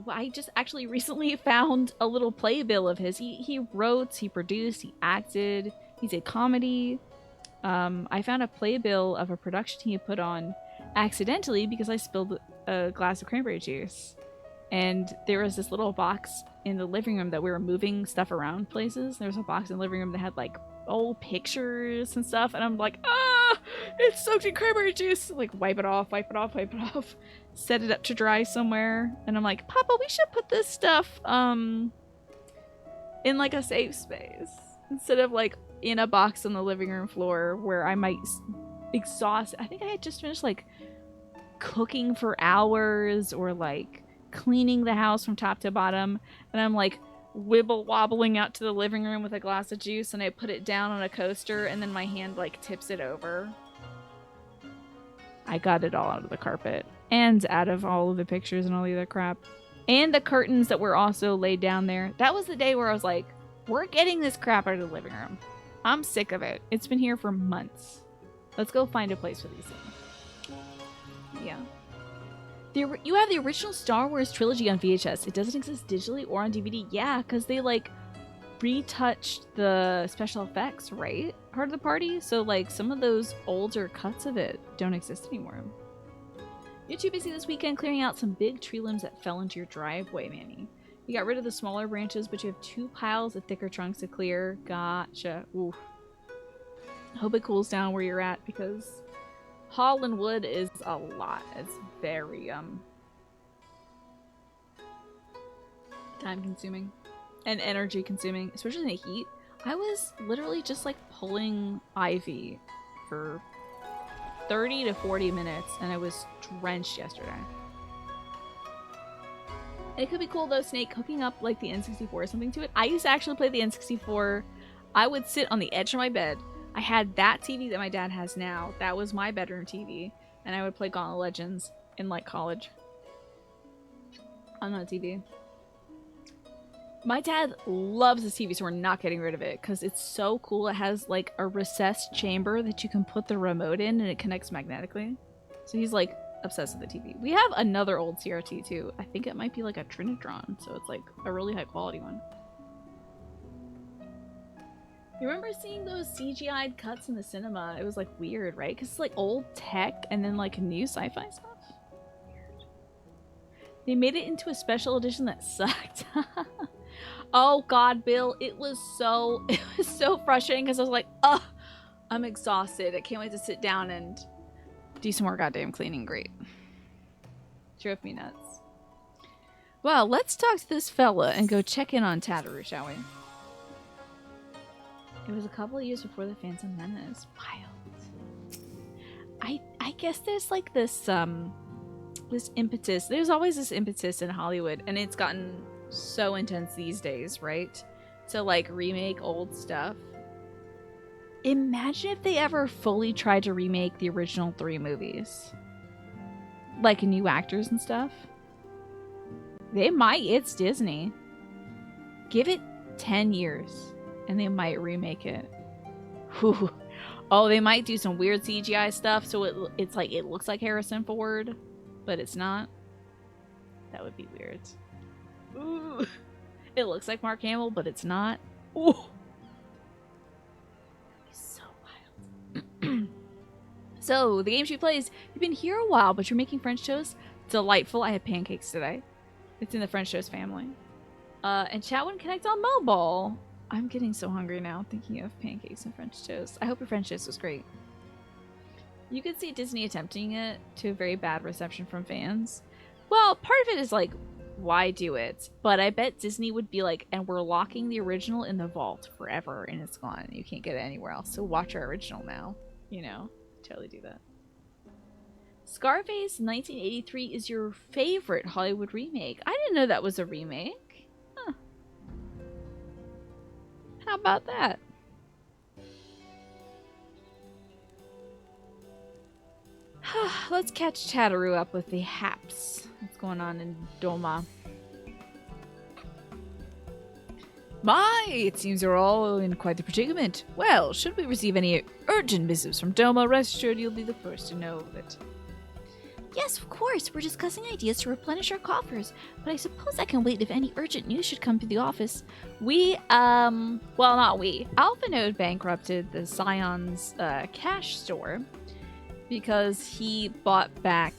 Well, I just actually recently found a little playbill of his. He wrote, he produced, he acted, he did comedy. I found a playbill of a production he had put on accidentally because I spilled a glass of cranberry juice. And there was this little box in the living room that we were moving stuff around places. There was a box in the living room that had like old pictures and stuff. And I'm like, it's soaked in cranberry juice. Like, wipe it off, wipe it off, wipe it off. Set it up to dry somewhere. And I'm like, Papa, we should put this stuff in like a safe space instead of like in a box on the living room floor where I might exhaust. I think I had just finished like cooking for hours or like cleaning the house from top to bottom, and I'm like wibble wobbling out to the living room with a glass of juice, and I put it down on a coaster, and then my hand like tips it over. I got it all out of the carpet and out of all of the pictures and all the other crap, and the curtains that were also laid down there. That was the day where I was like, we're getting this crap out of the living room. I'm sick of it. It's been here for months. Let's go find a place for these things. Yeah. You have the original Star Wars trilogy on VHS. It doesn't exist digitally or on DVD. Yeah, because they, like, retouched the special effects, right? Part of the party. So, like, some of those older cuts of it don't exist anymore. You're too busy this weekend clearing out some big tree limbs that fell into your driveway, Manny. You got rid of the smaller branches, but you have 2 piles of thicker trunks to clear. Gotcha. Oof. Hope it cools down where you're at, because hauling wood is a lot. It's very, time consuming and energy consuming, especially in the heat. I was literally just like pulling ivy for 30 to 40 minutes, and I was drenched yesterday. It could be cool though, Snake, hooking up like the N64 or something to it. I used to actually play the N64. I would sit on the edge of my bed. I had that TV that my dad has now. That was my bedroom TV. And I would play Gauntlet Legends in like college on that TV. My dad loves this TV, so we're not getting rid of it because it's so cool. It has like a recessed chamber that you can put the remote in and it connects magnetically. So he's like obsessed with the TV. We have another old CRT too. I think it might be like a Trinitron, so it's like a really high quality one. You remember seeing those CGI'd cuts in the cinema? It was like weird, right? Because it's like old tech and then like new sci-fi stuff. Weird. They made it into a special edition that sucked. Oh god, Bill, it was so frustrating because I was like, ugh, I'm exhausted. I can't wait to sit down and do some more goddamn cleaning. Great. Drove me nuts. Well, let's talk to this fella and go check in on Tataru, shall we? It was a couple of years before the Phantom Menace. Wild. I guess there's like this this impetus. There's always this impetus in Hollywood, and it's gotten so intense these days, right? To like remake old stuff. Imagine if they ever fully tried to remake the original 3 movies. Like new actors and stuff. They might. It's Disney. Give it 10 years and they might remake it. Whew. Oh, they might do some weird CGI stuff so it's like it looks like Harrison Ford, but it's not. That would be weird. Ooh. It looks like Mark Hamill, but it's not. Ooh. That'd be so wild. So, the game she plays, you've been here a while, but you're making French toast? Delightful. I had pancakes today. It's in the French toast family. And chat wouldn't connect on mobile. I'm getting so hungry now thinking of pancakes and French toast. I hope your French toast was great. You could see Disney attempting it to a very bad reception from fans. Well, part of it is like, why do it? But I bet Disney would be like, and we're locking the original in the vault forever and it's gone. You can't get it anywhere else. So watch our original now. You know, totally do that. Scarface 1983 is your favorite Hollywood remake. I didn't know that was a remake. Huh. How about that? Let's catch Tataru up with the haps. What's going on in Doma? My, it seems you're all in quite the predicament. Well, should we receive any urgent missives from Doma, rest assured you'll be the first to know of it. Yes, of course. We're discussing ideas to replenish our coffers, but I suppose I can wait if any urgent news should come to the office. Well, not we. Alphanode bankrupted the Scion's cash store because he bought back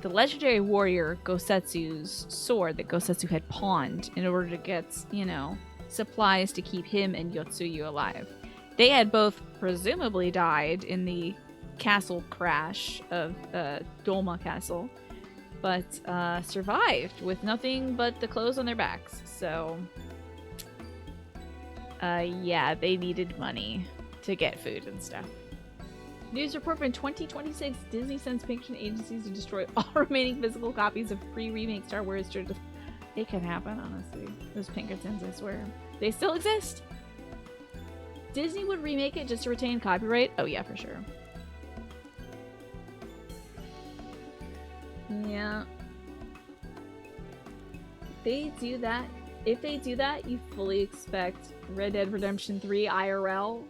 the legendary warrior Gosetsu's sword that Gosetsu had pawned in order to get, you know, supplies to keep him and Yotsuyu alive. They had both presumably died in the castle crash of Doma Castle, but survived with nothing but the clothes on their backs. So, yeah, they needed money to get food and stuff. News report from 2026, Disney sends Pinkerton agencies to destroy all remaining physical copies of pre-remake Star Wars. It can happen, honestly. Those Pinkertons, I swear. They still exist? Disney would remake it just to retain copyright? Oh yeah, for sure. Yeah. They do that. If they do that, you fully expect Red Dead Redemption 3 IRL.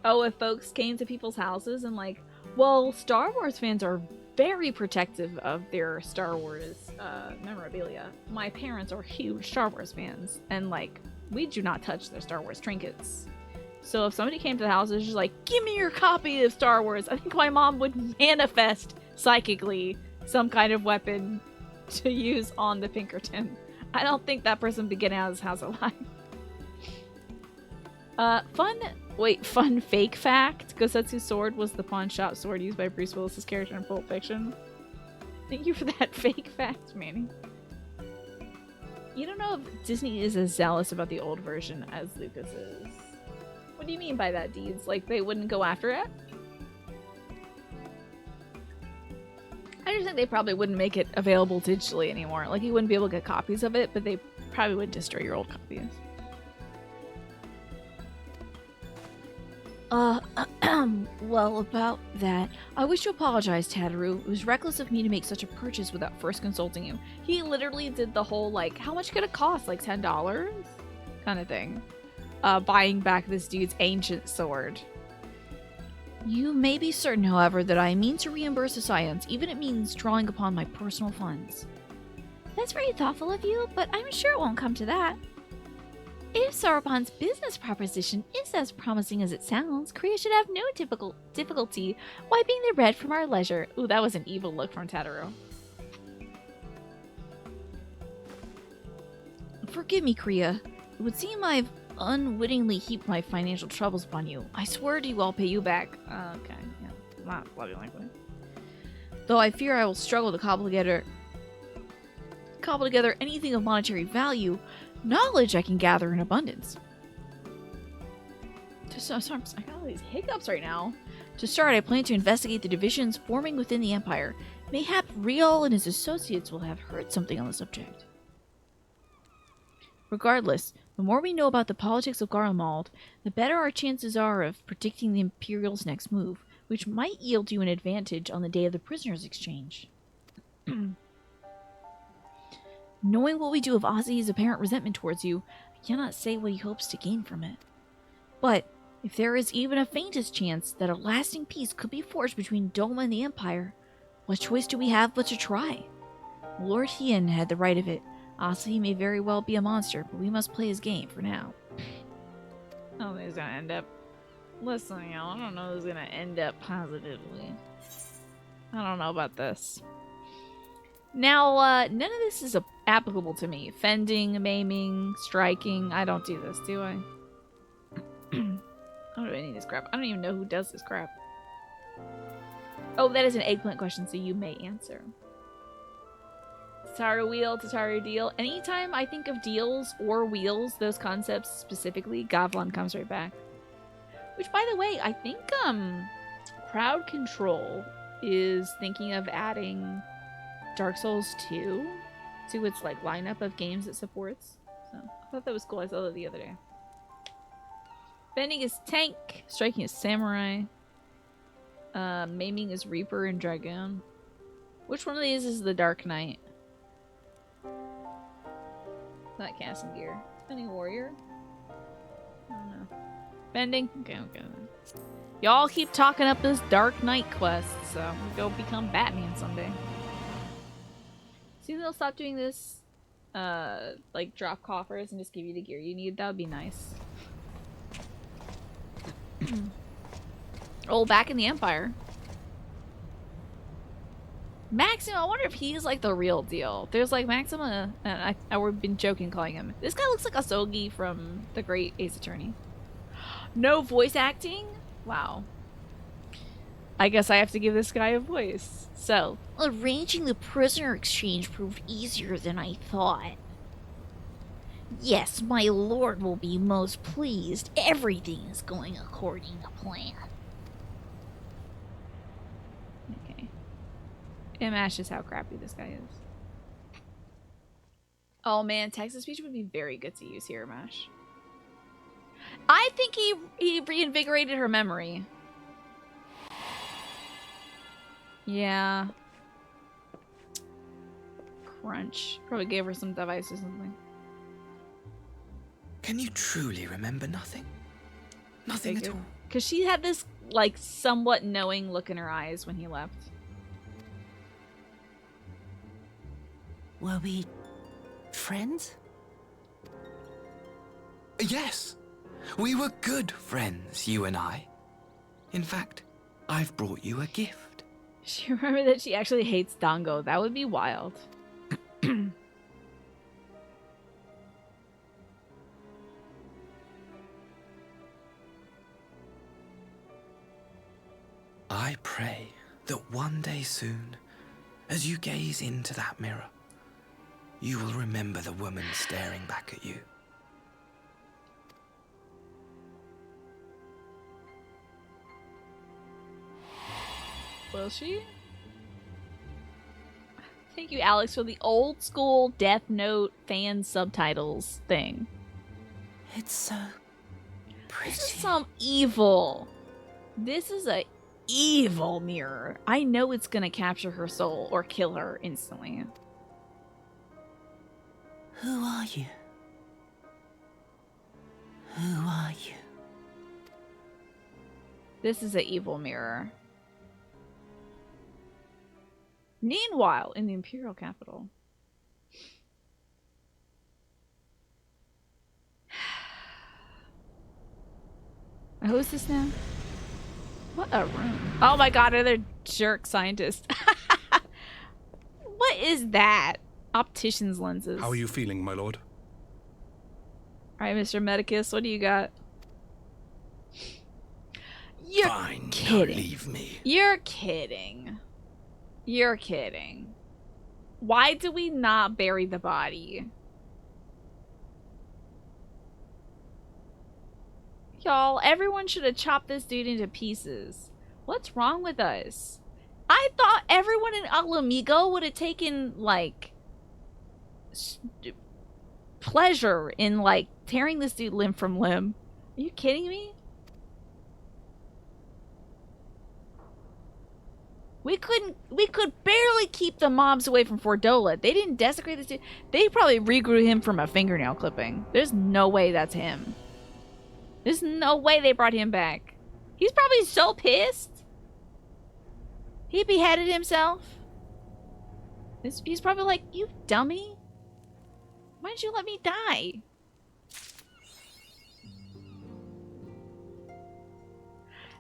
Oh, if folks came to people's houses and like, well, Star Wars fans are very protective of their Star Wars memorabilia. My parents are huge Star Wars fans, and like, we do not touch their Star Wars trinkets. So if somebody came to the house and was just like, give me your copy of Star Wars, I think my mom would manifest psychically some kind of weapon to use on the Pinkerton. I don't think that person would get out of his house alive. Fun fake fact. Gosetsu's sword was the pawn shop sword used by Bruce Willis's character in Pulp Fiction. Thank you for that fake fact, Manny. You don't know if Disney is as zealous about the old version as Lucas is. What do you mean by that, Deeds? Like, they wouldn't go after it? I just think they probably wouldn't make it available digitally anymore. Like, you wouldn't be able to get copies of it, but they probably would destroy your old copies. Well, about that, I wish to apologize, Tataru. It was reckless of me to make such a purchase without first consulting you. He literally did the whole, like, how much could it cost? Like, $10? Kind of thing. Buying back this dude's ancient sword. You may be certain, however, that I mean to reimburse the Scions, even if it means drawing upon my personal funds. That's very thoughtful of you, but I'm sure it won't come to that. If Sauron's business proposition is as promising as it sounds, Korea should have no difficulty wiping the red from our leisure. Ooh, that was an evil look from Tataru. Forgive me, Korea. It would seem I've unwittingly heaped my financial troubles upon you. I swear to you I'll pay you back. Okay, yeah, not bloody likely. Though I fear I will struggle to cobble together anything of monetary value, knowledge I can gather in abundance. I got all these hiccups right now. To start, I plan to investigate the divisions forming within the Empire. Mayhap Riol and his associates will have heard something on the subject. Regardless, the more we know about the politics of Garlemald, the better our chances are of predicting the Imperial's next move, which might yield you an advantage on the day of the prisoners' exchange. Knowing what we do of Ozzy's apparent resentment towards you, I cannot say what he hopes to gain from it. But if there is even a faintest chance that a lasting peace could be forged between Doma and the Empire, what choice do we have but to try? Lord Hien had the right of it. Ozzy may very well be a monster, but we must play his game for now. I don't think it's gonna end up... Listen, y'all, I don't know if it's gonna end up positively. I don't know about this. Now, none of this is applicable to me. Fending, maiming, striking. I don't do this, do I? I don't do any of this crap. I don't even know who does this crap. Oh, that is an eggplant question, so you may answer. Tataru wheel, Tataru deal. Anytime I think of deals or wheels, those concepts specifically, Gavlan comes right back. Which, by the way, I think, Crowd Control is thinking of adding Dark Souls 2 to its like lineup of games it supports. So I thought that was cool. I saw that the other day. Bending is tank, striking is samurai, maiming is reaper and dragoon. Which one of these is the Dark Knight? Not casting gear. Bending warrior? I don't know. Bending? Okay. Y'all keep talking up this Dark Knight quest, so we go become Batman someday. See, they'll stop doing this, like drop coffers and just give you the gear you need. That would be nice. Oh, back in the Empire. Maxima, I wonder if he's like the real deal. There's like Maxima, and we've been joking calling him. This guy looks like Asogi from The Great Ace Attorney. No voice acting? Wow. I guess I have to give this guy a voice. So, arranging the prisoner exchange proved easier than I thought. Yes, my lord will be most pleased. Everything is going according to plan. Okay. It matches how crappy this guy is. Oh man, text-to-speech would be very good to use here, Mash. I think he reinvigorated her memory. Yeah. Crunch. Probably gave her some device or something. Can you truly remember nothing? Nothing at all? Because she had this, like, somewhat knowing look in her eyes when he left. Were we friends? Yes. We were good friends, you and I. In fact, I've brought you a gift. She remembered that she actually hates Dango. That would be wild. I pray that one day soon, as you gaze into that mirror, you will remember the woman staring back at you. Will she? Thank you, Alex, for the old school Death Note fan subtitles thing. It's so pretty. This is some evil. This is a evil mirror. I know it's gonna capture her soul or kill her instantly. Who are you? Who are you? This is an evil mirror. Meanwhile, in the Imperial capital. Who is this now? What a room. Oh my god, another jerk scientist. What is that? Optician's lenses. How are you feeling, my lord? Alright, Mr. Medicus, what do you got? You're Fine, kidding. leave me. You're kidding. You're kidding. Why do we not bury the body? Y'all, everyone should have chopped this dude into pieces. What's wrong with us? I thought everyone in Alamigo would have taken, like, pleasure in, like, tearing this dude limb from limb. Are you kidding me? We could barely keep the mobs away from Fordola. They didn't desecrate this dude. They probably regrew him from a fingernail clipping. There's no way that's him. There's no way they brought him back. He's probably so pissed. He beheaded himself. He's probably like, you dummy. Why didn't you let me die?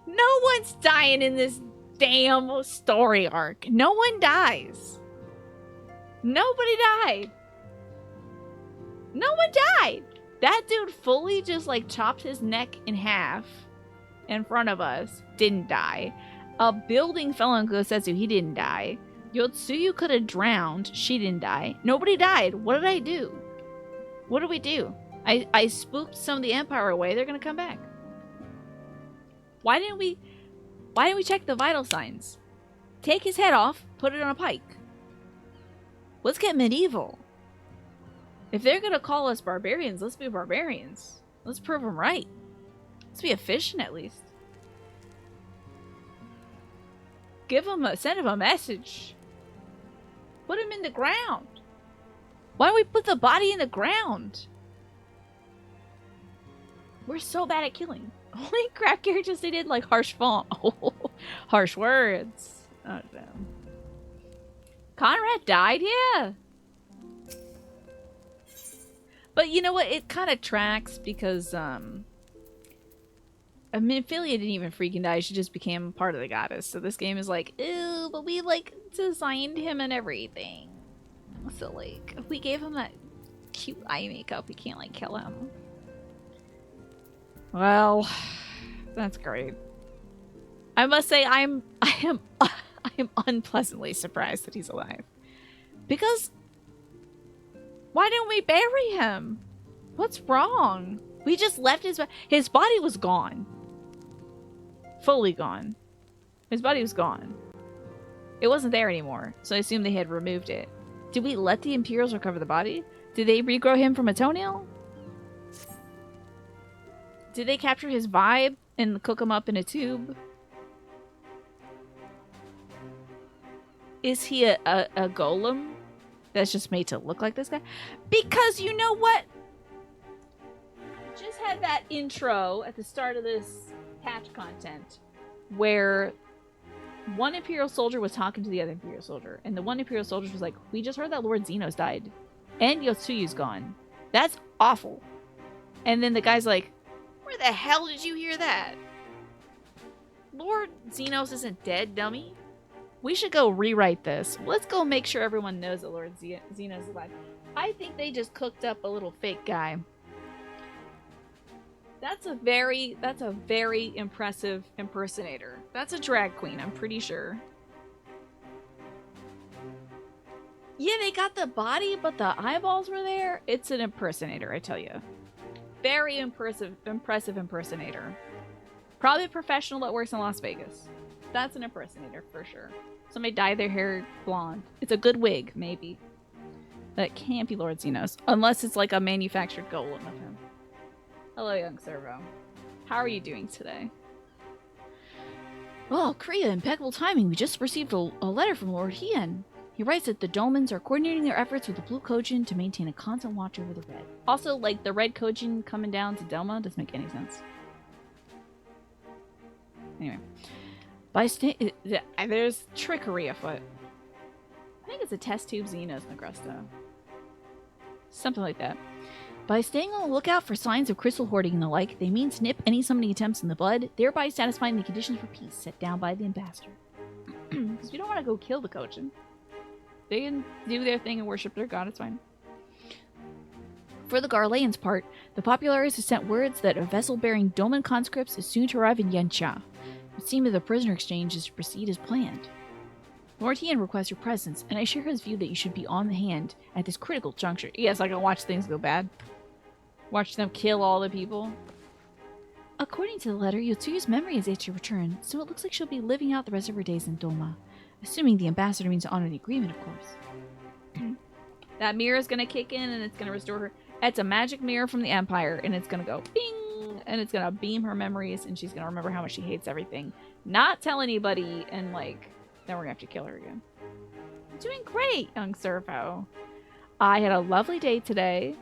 No one's dying in this damn story arc. No one dies. Nobody died. No one died. That dude fully just like chopped his neck in half in front of us. Didn't die. A building fell on Gosetsu. He didn't die. Tsuyu could have drowned. She didn't die. Nobody died. What did I do? What did we do? I spooked some of the Empire away. They're gonna come back. Why didn't we check the vital signs? Take his head off, put it on a pike. Let's get medieval. If they're gonna call us barbarians, let's be barbarians. Let's prove them right. Let's be efficient at least. Send him a message. Put him in the ground. Why don't we put the body in the ground? We're so bad at killing. Holy crap, characters they did like harsh font. Oh, harsh words. Oh damn. Conrad died, yeah. But you know what? It kind of tracks because I mean, Ophelia didn't even freaking die. She just became part of the goddess. So this game is like, ew, but we like designed him and everything. So like, if we gave him that cute eye makeup, we can't like kill him. Well, that's great. I must say I am unpleasantly surprised that he's alive. Because why didn't we bury him? What's wrong? We just left his body was gone. Fully gone. His body was gone. It wasn't there anymore, so I assumed they had removed it. Did we let the Imperials recover the body? Did they regrow him from a toenail? Did they capture his vibe and cook him up in a tube? Is he a golem that's just made to look like this guy? Because you know what? Just had that intro at the start of this patch content where one Imperial soldier was talking to the other Imperial soldier, and the one Imperial soldier was like, we just heard that Lord Xenos died and Yotsuyu's gone. That's awful. And then the guy's like, where the hell did you hear that? Lord Xenos isn't dead, dummy. We should go rewrite this. Let's go make sure everyone knows that Lord Xenos is alive. I think they just cooked up a little fake guy. That's a very impressive impersonator. That's a drag queen, I'm pretty sure. Yeah, they got the body, but the eyeballs were there. It's an impersonator, I tell you. Very impressive impersonator. Probably a professional that works in Las Vegas. That's an impersonator for sure. Somebody dyed their hair blonde. It's a good wig, maybe. That can't be Lord Xenos. Unless it's like a manufactured golem of him. Hello, young Servo. How are you doing today? Oh, Kriya, impeccable timing. We just received a letter from Lord Hien. He writes that the Dolmens are coordinating their efforts with the Blue Kojin to maintain a constant watch over the Red. Also, like, the Red Kojin coming down to Delma doesn't make any sense. Anyway. There's trickery afoot. I think it's a test tube Xenos Negresta. Something like that. By staying on the lookout for signs of crystal hoarding and the like, they mean to nip any summoning attempts in the bud, thereby satisfying the conditions for peace set down by the ambassador. Because we don't want to go kill the Kojin. They can do their thing and worship their god, it's fine. For the Garlean's part, the populares have sent words that a vessel bearing Dolmen conscripts is soon to arrive in Yanxia. It would seem that the prisoner exchange is to proceed as planned. Lord Hien requests your presence, and I share his view that you should be on the hand at this critical juncture. Yes, I can watch things go bad. Watch them kill all the people. According to the letter, Yotsuyu's memory is yet to return, so it looks like she'll be living out the rest of her days in Dolma. Assuming the ambassador means to honor the agreement, of course. That mirror is going to kick in and it's going to restore her. It's a magic mirror from the Empire, and it's going to go bing, and it's going to beam her memories, and she's going to remember how much she hates everything. Not tell anybody, and like, then we're going to have to kill her again. I'm doing great, young Servo. I had a lovely day today.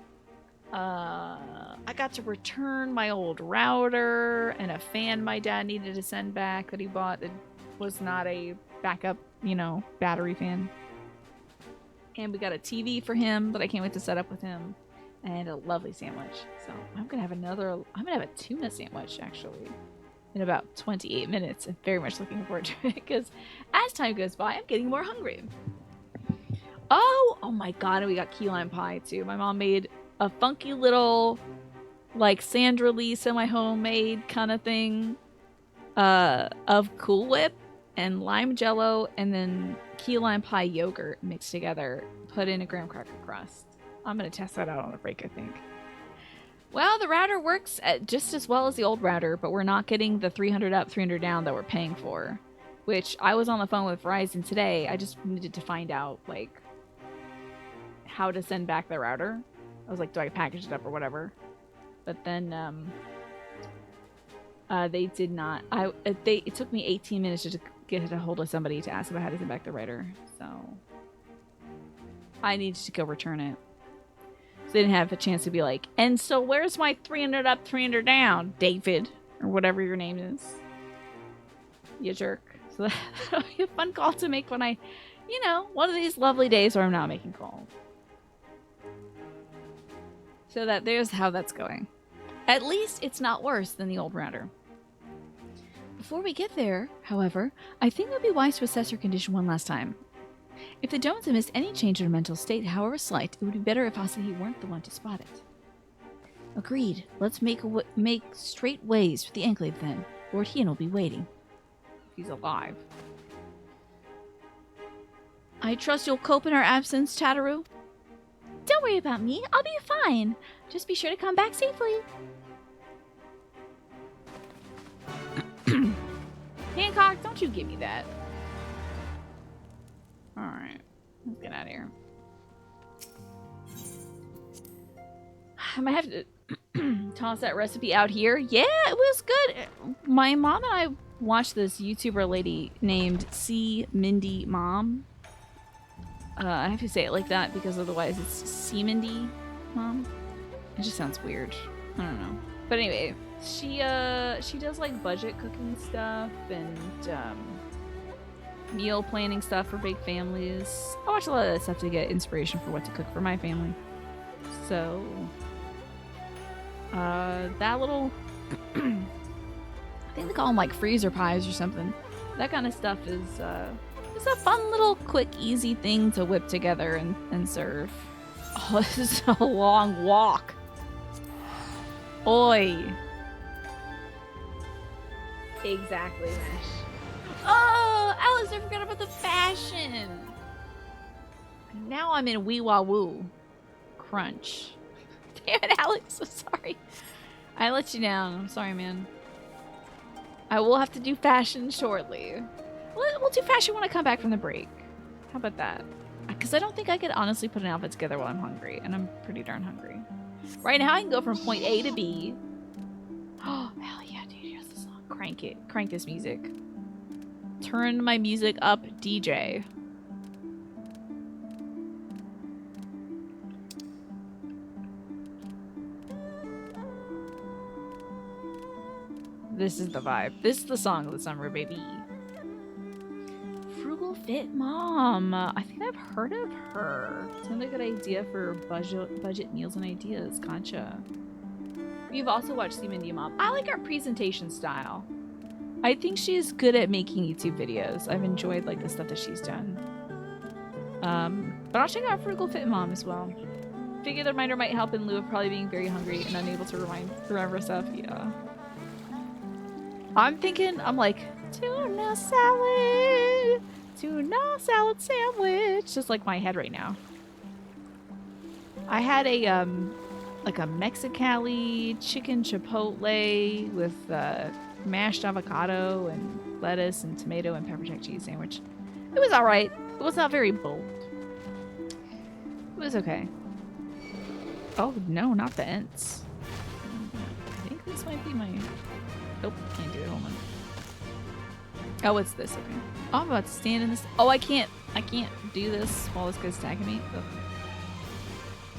I got to return my old router and a fan my dad needed to send back that he bought that was not a backup, you know, battery fan. And we got a TV for him that I can't wait to set up with him. And a lovely sandwich. So I'm gonna have a tuna sandwich actually in about 28 minutes. I'm very much looking forward to it because as time goes by, I'm getting more hungry. Oh my god, and we got key lime pie too. My mom made a funky little, like, Sandra Lee semi-homemade kind of thing of Cool Whip and lime jello and then key lime pie yogurt mixed together, put in a graham cracker crust. I'm going to test that out on the break, I think. Well, the router works just as well as the old router, but we're not getting the 300 up, 300 down that we're paying for, which I was on the phone with Verizon today. I just needed to find out, like, how to send back the router. I was like, do I package it up or whatever? But then they did not. It took me 18 minutes to get a hold of somebody to ask about how to send back the router. So I needed to go return it. So they didn't have a chance to be like, and so where's my 300 up, 300 down, David? Or whatever your name is. You jerk. So that'll be a fun call to make when I, you know, one of these lovely days where I'm not making calls. So there's how that's going. At least it's not worse than the old router. Before we get there, however, I think it would be wise to assess her condition one last time. If the Jones have missed any change in her mental state, however slight, it would be better if Asahi weren't the one to spot it. Agreed. Let's make straight ways for the Enclave then. Lord Hien will be waiting. He's alive. I trust you'll cope in our absence, Tataru? Don't worry about me. I'll be fine. Just be sure to come back safely. Hancock, don't you give me that. Alright. Let's get out of here. I might have to toss that recipe out here. Yeah, it was good. My mom and I watched this YouTuber lady named C. Mindy Mom. I have to say it like that because otherwise it's C-Mindy Mom. It just sounds weird. I don't know. But anyway, she does like budget cooking stuff and meal planning stuff for big families. I watch a lot of that stuff to get inspiration for what to cook for my family. So that little I think they call them like freezer pies or something. That kind of stuff is it's a fun little quick easy thing to whip together and serve. Oh, this is a long walk. Oi. Exactly, Mesh. Oh, Alex, I forgot about the fashion. Now I'm in Wee Wah Woo. Crunch. Damn it, Alex. I'm sorry. I let you down. I'm sorry, man. I will have to do fashion shortly. We'll do fashion when I come back from the break. How about that? Because I don't think I could honestly put an outfit together while I'm hungry. And I'm pretty darn hungry. Right now I can go from point A to B. Oh, hell yeah, dude. Here's the song. Crank it. Crank this music. Turn my music up, DJ. This is the vibe. This is the song of the summer, baby. Frugal Fit Mom. I think I've heard of her. Sounds like a good idea for budget meals and ideas. Gotcha. We've also watched Seaman D Mom. I like her presentation style. I think she's good at making YouTube videos. I've enjoyed like the stuff that she's done. But I'll check out Frugal Fit Mom as well. Figure the reminder might help in lieu of probably being very hungry and unable to remember stuff. Yeah. I'm thinking, I'm like, tuna salad sandwich. Just like my head right now. I had a like a Mexicali chicken chipotle with mashed avocado and lettuce and tomato and pepper jack cheese sandwich. It was all right. It was not very bold. It was okay. Oh no, not the ents. I think this might be my. Nope, can't do it. Hold on. Oh, it's this. Okay. Oh, I'm about to stand in this. Oh, I can't do this while this guy's tagging me. Ugh.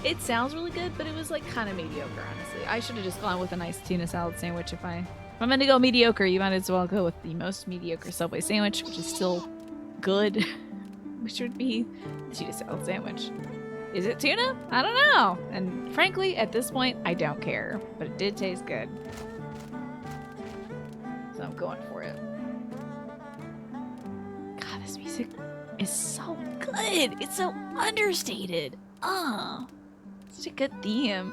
It sounds really good, but it was like kind of mediocre, honestly. I should have just gone with a nice tuna salad sandwich. If I'm gonna go mediocre, you might as well go with the most mediocre Subway sandwich, which is still good, which would be the tuna salad sandwich. Is it tuna? I don't know. And frankly, at this point, I don't care. But it did taste good. So I'm going for it. God, this music is so good. It's so understated. Such a good theme.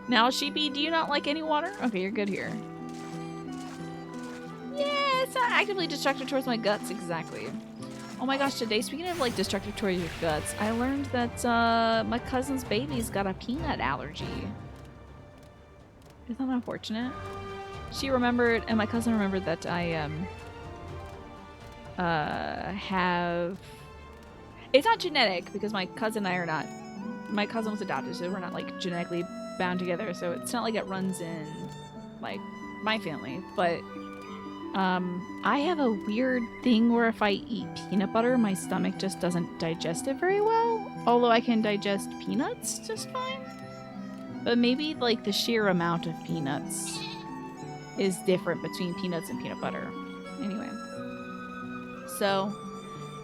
Now, Sheepy, do you not like any water? Okay, you're good here. Yeah, it's not actively destructive towards my guts. Exactly. Oh my gosh, today, speaking of like destructive towards your guts, I learned that my cousin's baby's got a peanut allergy. Isn't that unfortunate? She remembered, and my cousin remembered that I have. It's not genetic because my cousin and I are not. My cousin was adopted, so we're not like genetically bound together. So it's not like it runs in like my family, but. I have a weird thing where if I eat peanut butter, my stomach just doesn't digest it very well. Although I can digest peanuts just fine. But maybe like the sheer amount of peanuts is different between peanuts and peanut butter. Anyway. So,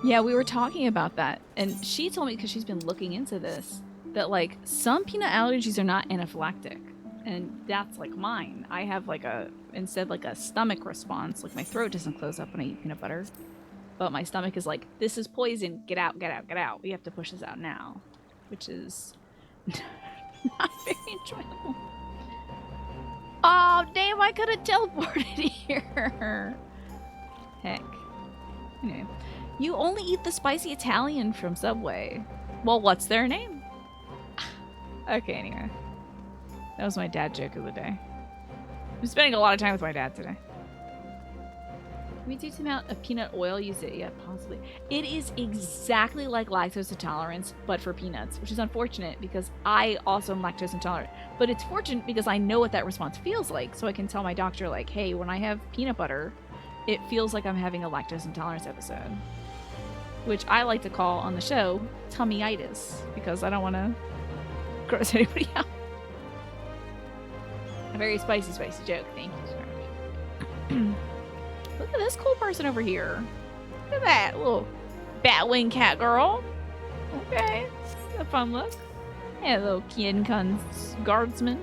yeah, we were talking about that. And she told me, because she's been looking into this, that like some peanut allergies are not anaphylactic. And that's like mine. I have like instead like a stomach response. Like my throat doesn't close up when I eat peanut butter. But my stomach is like, this is poison. Get out, get out, get out. We have to push this out now. Which is not very enjoyable. Oh, damn, I could have teleported here. Heck. Anyway. You only eat the spicy Italian from Subway. Well, what's their name? Okay, anyway. That was my dad joke of the day. I'm spending a lot of time with my dad today. Reduce the amount of peanut oil used it. Yeah, possibly. It is exactly like lactose intolerance, but for peanuts, which is unfortunate because I also am lactose intolerant. But it's fortunate because I know what that response feels like, so I can tell my doctor, like, hey, when I have peanut butter, it feels like I'm having a lactose intolerance episode. Which I like to call on the show tummyitis, because I don't want to gross anybody out. A very spicy joke. Thank you, sir. Look at this cool person over here. Look at that little Batwing cat girl. Okay. A fun look. Yeah, little Kien-kun's guardsman.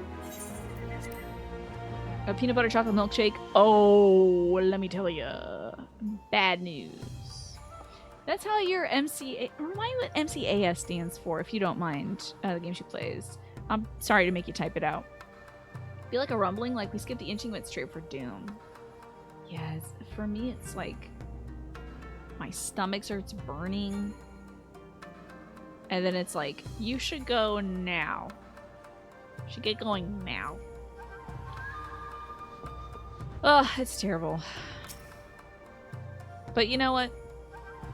A peanut butter chocolate milkshake. Oh, let me tell you. Bad news. That's how your MCA... Remind me what MCAS stands for, if you don't mind, the game she plays. I'm sorry to make you type it out. Feel like a rumbling, like we skipped the inching, went straight for doom. Yes, for me it's like my stomach starts burning, and then it's like you should go now. You should get going now. Ugh, it's terrible. But you know what?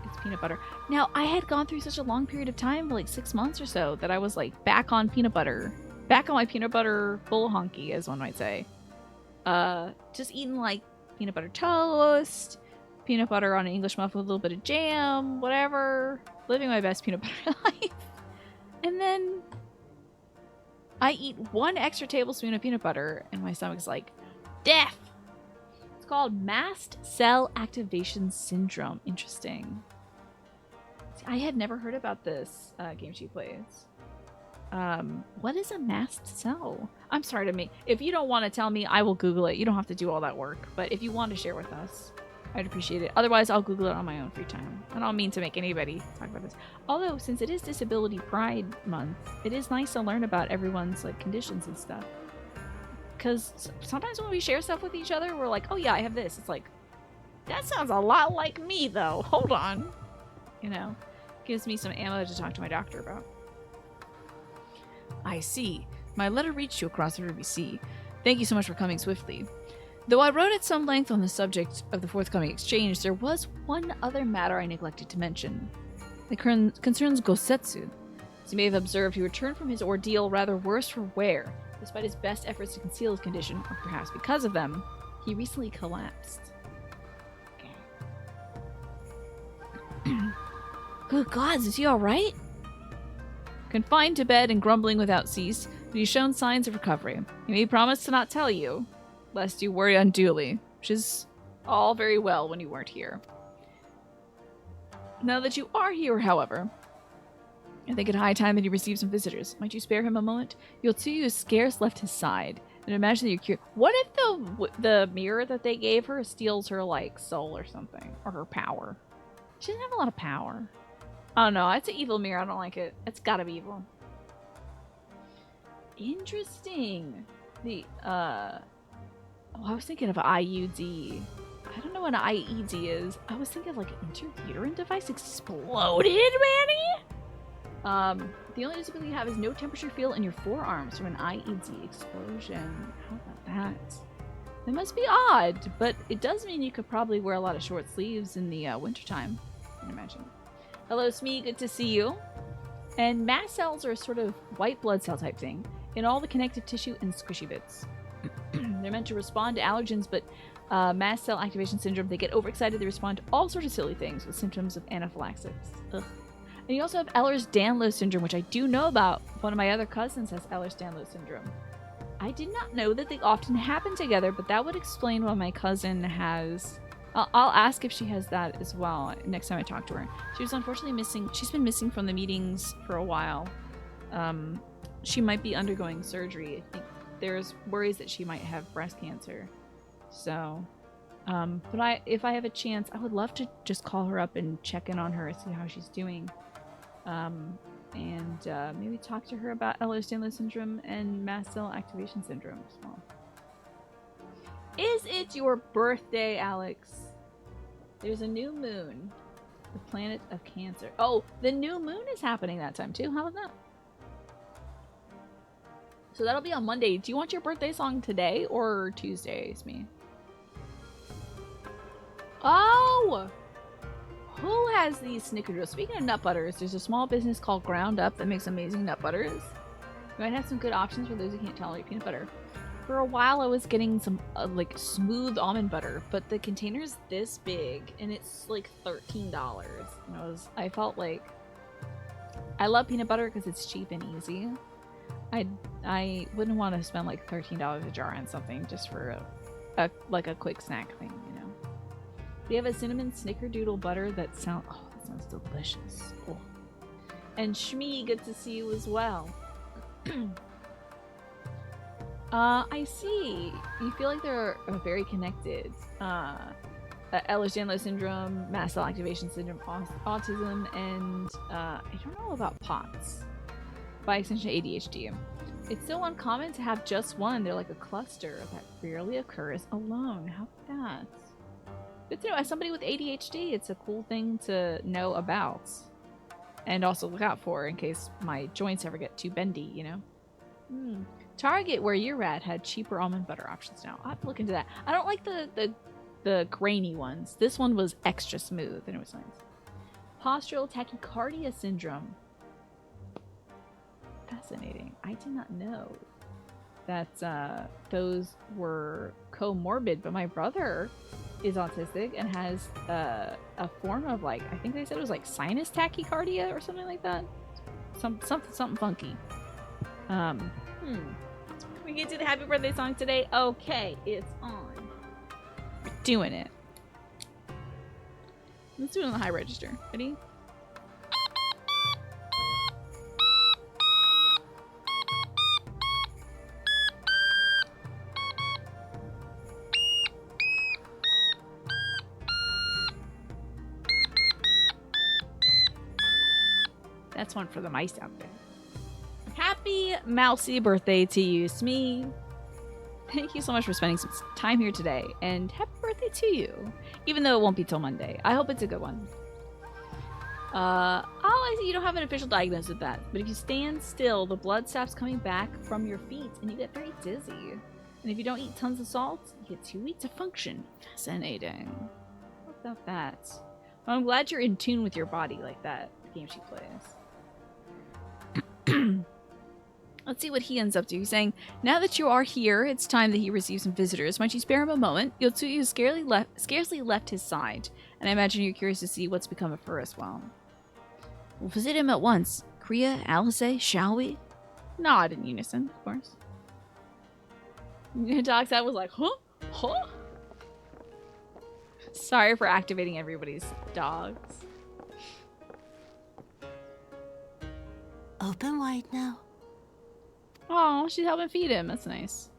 It's peanut butter. Now I had gone through such a long period of time, like 6 months or so, that I was like back on peanut butter. Back on my peanut butter full honky, as one might say. Just eating like peanut butter toast, peanut butter on an English muffin with a little bit of jam, whatever. Living my best peanut butter life. And then I eat 1 extra tablespoon of peanut butter and my stomach's like, death! It's called mast cell activation syndrome. Interesting. See, I had never heard about this game she plays. What is a mast cell? I'm sorry to me. If you don't want to tell me, I will Google it. You don't have to do all that work. But if you want to share with us, I'd appreciate it. Otherwise, I'll Google it on my own free time. I don't mean to make anybody talk about this. Although, since it is Disability Pride Month, it is nice to learn about everyone's like conditions and stuff. Because sometimes when we share stuff with each other, we're like, oh yeah, I have this. It's like, that sounds a lot like me though. Hold on. You know, gives me some ammo to talk to my doctor about. I see. My letter reached you across the Ruby Sea. Thank you so much for coming swiftly. Though I wrote at some length on the subject of the forthcoming exchange, there was one other matter I neglected to mention. It concerns Gosetsu. As you may have observed, he returned from his ordeal rather worse for wear. Despite his best efforts to conceal his condition, or perhaps because of them, he recently collapsed. Okay. Good gods, is he alright? Confined to bed and grumbling without cease, but he's shown signs of recovery. He made promise to not tell you, lest you worry unduly, which is all very well when you weren't here. Now that you are here, however, I think it high time that he receive some visitors. Might you spare him a moment? Your Tsuyu has scarce left his side, and imagine that you're curious. What if the mirror that they gave her steals her, like, soul or something? Or her power? She doesn't have a lot of power. I don't know. It's an evil mirror. I don't like it. It's gotta be evil. Interesting. The, oh, I was thinking of an IUD. I don't know what an IED is. I was thinking of, like, an intrauterine device exploded, Manny? The only disability you have is no temperature feel in your forearms from an IED explosion. How about that? That must be odd, but it does mean you could probably wear a lot of short sleeves in the wintertime, I can imagine. Hello, Smee, good to see you. And mast cells are a sort of white blood cell type thing in all the connective tissue and squishy bits. They're meant to respond to allergens, but mast cell activation syndrome, they get overexcited, they respond to all sorts of silly things with symptoms of anaphylaxis. Ugh. And you also have Ehlers-Danlos syndrome, which I do know about. One of my other cousins has Ehlers-Danlos syndrome. I did not know that they often happen together, but that would explain why my cousin has... I'll ask if she has that as well next time I talk to her. She was unfortunately missing. She's been missing from the meetings for a while. She might be undergoing surgery. I think there's worries that she might have breast cancer. So, but if I have a chance, I would love to just call her up and check in on her, see how she's doing. And maybe talk to her about Ehlers-Danlos syndrome and mast cell activation syndrome as well. Is it your birthday, Alex? There's a new moon. The planet of Cancer. Oh, the new moon is happening that time too. How about that? So that'll be on Monday. Do you want your birthday song today or Tuesday, Smee? Oh! Who has these snickerdoodles? Speaking of nut butters, there's a small business called Ground Up that makes amazing nut butters. You might have some good options for those who can't tolerate peanut butter. For a while, I was getting some like smooth almond butter, but the container's this big and it's like $13. And I felt like I love peanut butter because it's cheap and easy. I wouldn't want to spend like $13 a jar on something just for a quick snack thing, you know. We have a cinnamon snickerdoodle butter that sounds delicious. Oh. And Shmee, good to see you as well. I see. You feel like they're very connected. Ehlers-Danlos syndrome, mast cell activation syndrome, autism, and I don't know about POTS. By extension, ADHD. It's so uncommon to have just one. They're like a cluster that rarely occurs alone. How about that? Good to know. As somebody with ADHD, it's a cool thing to know about. And also look out for in case my joints ever get too bendy, you know? Target, where you're at, had cheaper almond butter options now. I'll have to look into that. I don't like the grainy ones. This one was extra smooth and it was nice. Postural tachycardia syndrome. Fascinating. I did not know that those were comorbid, but my brother is autistic and has a form of, like, I think they said it was like sinus tachycardia or something like that. Something funky. We get to the happy birthday song today. Okay, it's on. We're doing it. Let's do it on the high register. Ready? That's one for the mice out there. Happy mousy birthday to you, Smee. Thank you so much for spending some time here today, and happy birthday to you. Even though it won't be till Monday. I hope it's a good one. I see you don't have an official diagnosis of that, but if you stand still, the blood stops coming back from your feet, and you get very dizzy. And if you don't eat tons of salt, you get too weak to function. Fascinating. What about that? Well, I'm glad you're in tune with your body like that. The game she plays. Let's see what he ends up to. He's saying, now that you are here, it's time that he receives some visitors. Might you spare him a moment? Tsuyu scarcely left his side, and I imagine you're curious to see what's become of her as well. We'll visit him at once. Kriya, Alice, shall we? Nod in unison, of course. Dog's head was like, huh? Huh? Sorry for activating everybody's dogs. Open wide now. Oh, she's helping feed him. That's nice.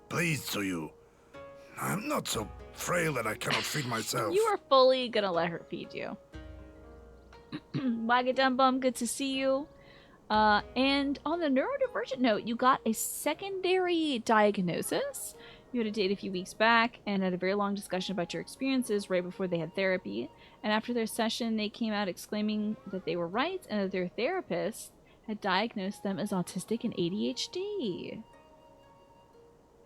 Please, Tsuyu. I'm not so frail that I cannot feed myself. You are fully gonna let her feed you. Wagadumbum, good to see you. And on the neurodivergent note, you got a secondary diagnosis. You had a date a few weeks back and had a very long discussion about your experiences right before they had therapy. And after their session, they came out exclaiming that they were right and that their therapist had diagnosed them as autistic and ADHD.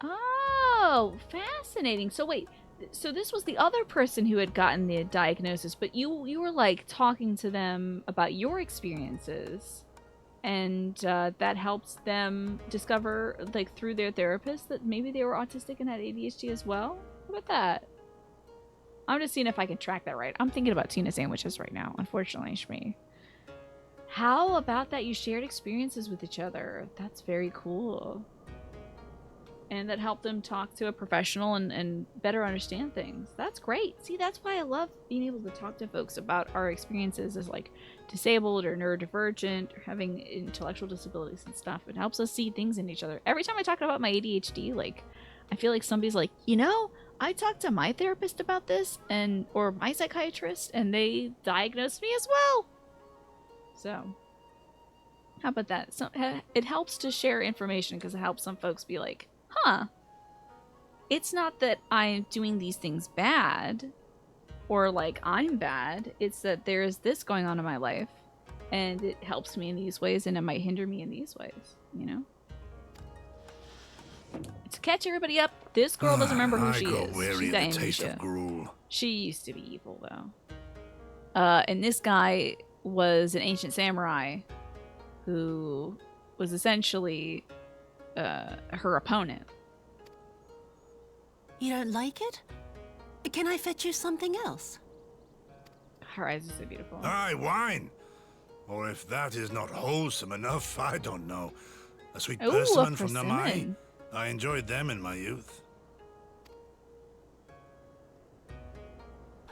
Oh, fascinating. So wait, so this was the other person who had gotten the diagnosis, but you were like talking to them about your experiences, and that helps them discover, like, through their therapist, that maybe they were autistic and had ADHD as well? How about that? I'm just seeing if I can track that right. I'm thinking about tuna sandwiches right now, unfortunately, Shmi. How about that you shared experiences with each other? That's very cool. And that helped them talk to a professional and better understand things. That's great. See, that's why I love being able to talk to folks about our experiences as, like, disabled or neurodivergent or having intellectual disabilities and stuff. It helps us see things in each other. Every time I talk about my ADHD, like, I feel like somebody's like, you know, I talked to my therapist about this, or my psychiatrist, and they diagnosed me as well. So, how about that? So, it helps to share information because it helps some folks be like, huh, it's not that I'm doing these things bad or like I'm bad. It's that there's this going on in my life and it helps me in these ways and it might hinder me in these ways, you know? To catch everybody up, this girl doesn't remember who she is. She's got amnesia. She used to be evil, though. And this guy was an ancient samurai who was essentially her opponent. You don't like it? Can I fetch you something else? Her eyes are so beautiful. Aye, wine. Or if that is not wholesome enough, I don't know. A sweet persimmon from Namai. I enjoyed them in my youth.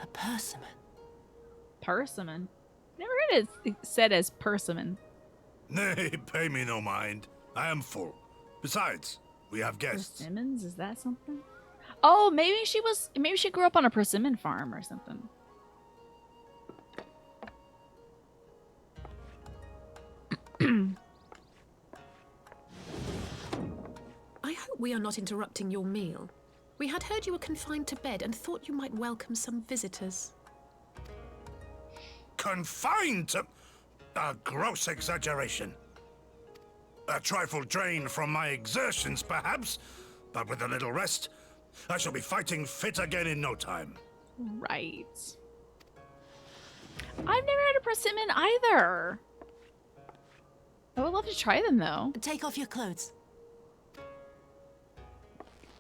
A persimmon. Persimmon? Never heard it said as persimmon. Nay, pay me no mind. I am full. Besides, we have guests. Persimmons? Is that something? Oh, maybe she grew up on a persimmon farm or something. I hope we are not interrupting your meal. We had heard you were confined to bed and thought you might welcome some visitors. Confined to... a gross exaggeration. A trifle drained from my exertions, perhaps, but with a little rest, I shall be fighting fit again in no time. Right. I've never had a persimmon either. I would love to try them, though. Take off your clothes.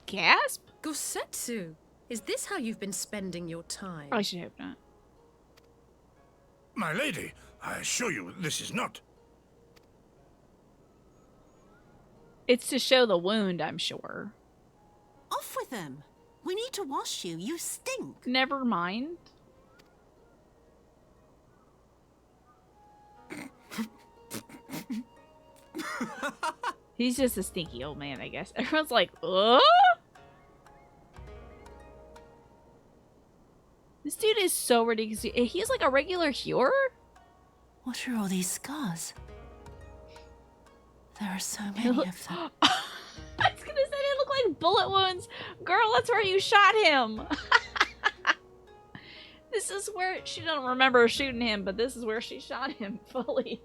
Gasp? Gosetsu, is this how you've been spending your time? I should hope not. My lady, I assure you this is not. It's to show the wound, I'm sure. Off with them. We need to wash you. You stink. Never mind. He's just a stinky old man, I guess. Everyone's like, oh? This dude is so ridiculous. He's like a regular healer? What are all these scars? There are so many of them. I was gonna say they look like bullet wounds. Girl, that's where you shot him. This is where she don't remember shooting him, but this is where she shot him fully.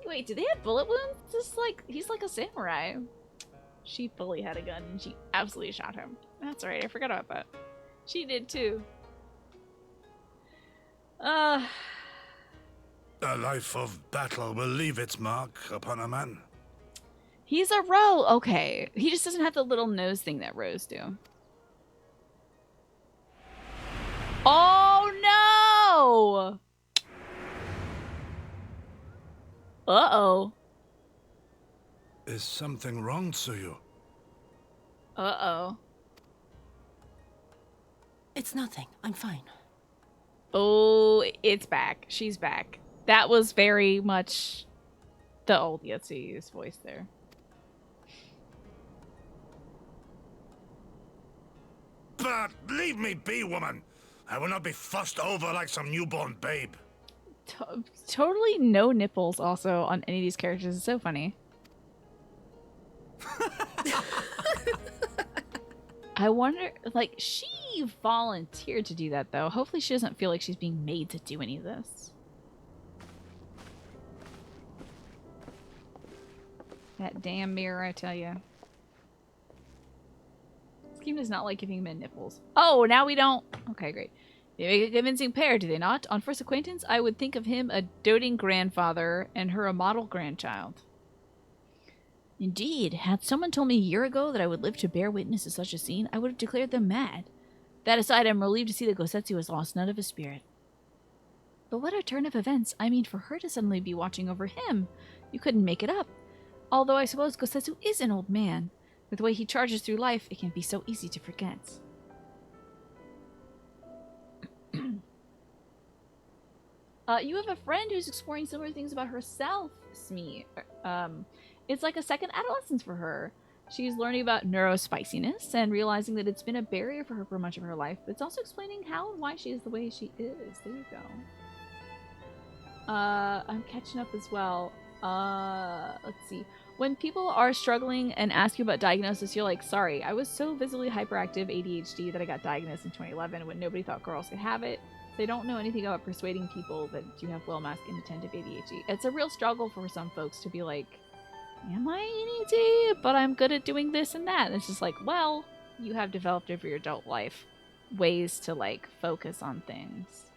Wait, do they have bullet wounds? Just like he's like a samurai. She fully had a gun and she absolutely shot him. That's right, I forgot about that. She did too. A life of battle will leave its mark upon a man. He's a roe. Okay. He just doesn't have the little nose thing that roes do. Oh no! Uh-oh. Is something wrong, Tsuyu? Uh-oh. It's nothing. I'm fine. Oh, it's back. She's back. That was very much the old Yatsuyu's voice there. But leave me be, woman. I will not be fussed over like some newborn babe. Totally no nipples also on any of these characters. It's so funny. I wonder, like, she volunteered to do that, though. Hopefully she doesn't feel like she's being made to do any of this. That damn mirror, I tell you. This game does not like giving men nipples. Oh, now we don't. Okay, great. They make a convincing pair, do they not? On first acquaintance, I would think of him a doting grandfather and her a model grandchild. Indeed, had someone told me a year ago that I would live to bear witness to such a scene, I would have declared them mad. That aside, I'm relieved to see that Gosetsu has lost none of his spirit. But what a turn of events. I mean, for her to suddenly be watching over him. You couldn't make it up. Although I suppose Gosetsu is an old man. With the way he charges through life, it can be so easy to forget. You have a friend who's exploring similar things about herself, Smee. It's like a second adolescence for her. She's learning about neurospiciness and realizing that it's been a barrier for her for much of her life, but it's also explaining how and why she is the way she is. There you go. I'm catching up as well. Let's see. When people are struggling and ask you about diagnosis, you're like, sorry, I was so visibly hyperactive ADHD that I got diagnosed in 2011 when nobody thought girls could have it. They don't know anything about persuading people that you have well-masked inattentive ADHD. It's a real struggle for some folks to be like, am I ADHD? But I'm good at doing this and that. And it's just like, well, you have developed over your adult life ways to like focus on things.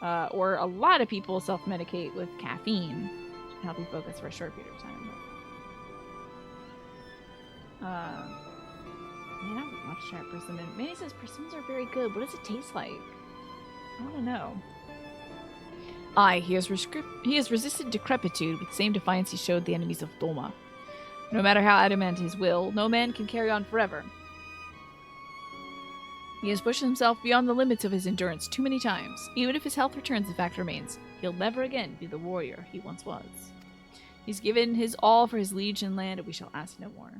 Or a lot of people self-medicate with caffeine to help you focus for a short period of time. Man, I would love to try a persimmon. Manny says persimmons are very good. What does it taste like? I don't know. Aye, he has resisted decrepitude with the same defiance he showed the enemies of Doma. No matter how adamant his will, no man can carry on forever. He has pushed himself beyond the limits of his endurance too many times. Even if his health returns, the fact remains, he'll never again be the warrior he once was. He's given his all for his liege and land, and we shall ask no more.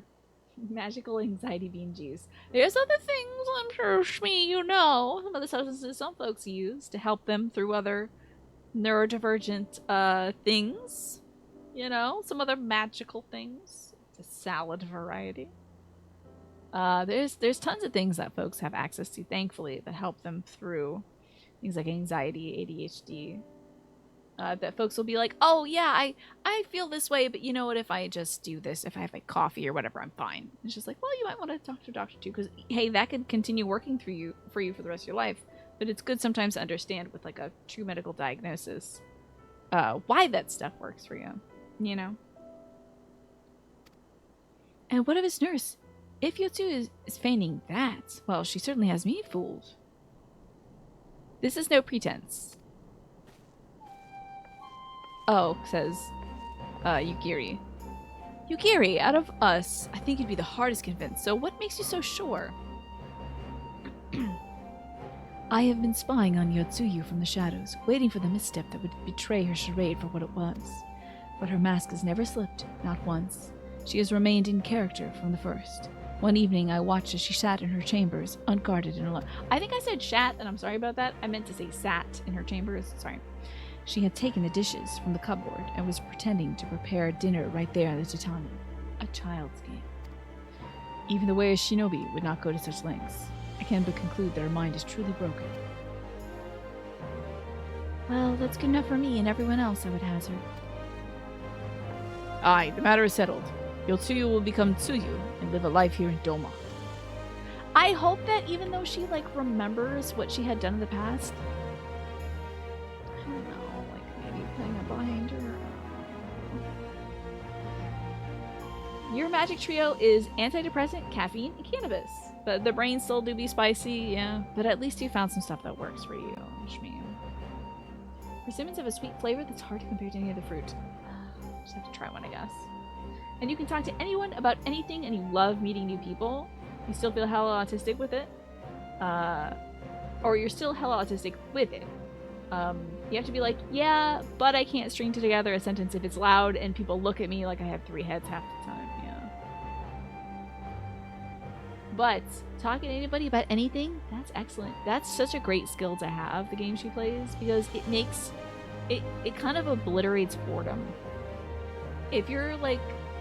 Magical anxiety bean juice. There's other things, I'm sure, Shmi, you know. Some other substances some folks use to help them through other neurodivergent things. You know, some other magical things. It's a salad variety. There's tons of things that folks have access to, thankfully, that help them through things like anxiety, ADHD. That folks will be like, oh yeah, I feel this way, but you know what, if I just do this, if I have like coffee or whatever, I'm fine. It's just like, well, you might want to talk to a doctor too, because hey, that could continue working for you for the rest of your life. But it's good sometimes to understand with like a true medical diagnosis why that stuff works for you, you know? And what of his nurse? If Yotsu is feigning that, well, she certainly has me fooled. This is no pretense. Oh, says Yukiri. Yukiri, out of us, I think you'd be the hardest convinced, so what makes you so sure? I have been spying on Tsuyu from the shadows, waiting for the misstep that would betray her charade for what it was. But her mask has never slipped, not once. She has remained in character from the first. One evening I watched as she sat in her chambers, unguarded and alone. I think I said shat, and I'm sorry about that. I meant to say sat in her chambers. Sorry. She had taken the dishes from the cupboard and was pretending to prepare dinner right there on the tatami. A child's game. Even the way a shinobi would not go to such lengths. I can but conclude that her mind is truly broken. Well, that's good enough for me and everyone else, I would hazard. Aye, the matter is settled. Tsuyu will become Tsuyu and live a life here in Doma. I hope that even though she, remembers what she had done in the past, I don't know, maybe putting it behind her. Your magic trio is antidepressant, caffeine, and cannabis. The brains still do be spicy, yeah, but at least you found some stuff that works for you, Shmi. Persimmons have a sweet flavor that's hard to compare to any other fruit. Just have to try one, I guess. And you can talk to anyone about anything, and you love meeting new people. You still feel hella autistic with it. Or you're still hella autistic with it. You have to be like, yeah, but I can't string together a sentence if it's loud and people look at me like I have 3 heads half the time, yeah. But talking to anybody about anything, that's excellent. That's such a great skill to have, the game she plays, because it makes, it kind of obliterates boredom. If you're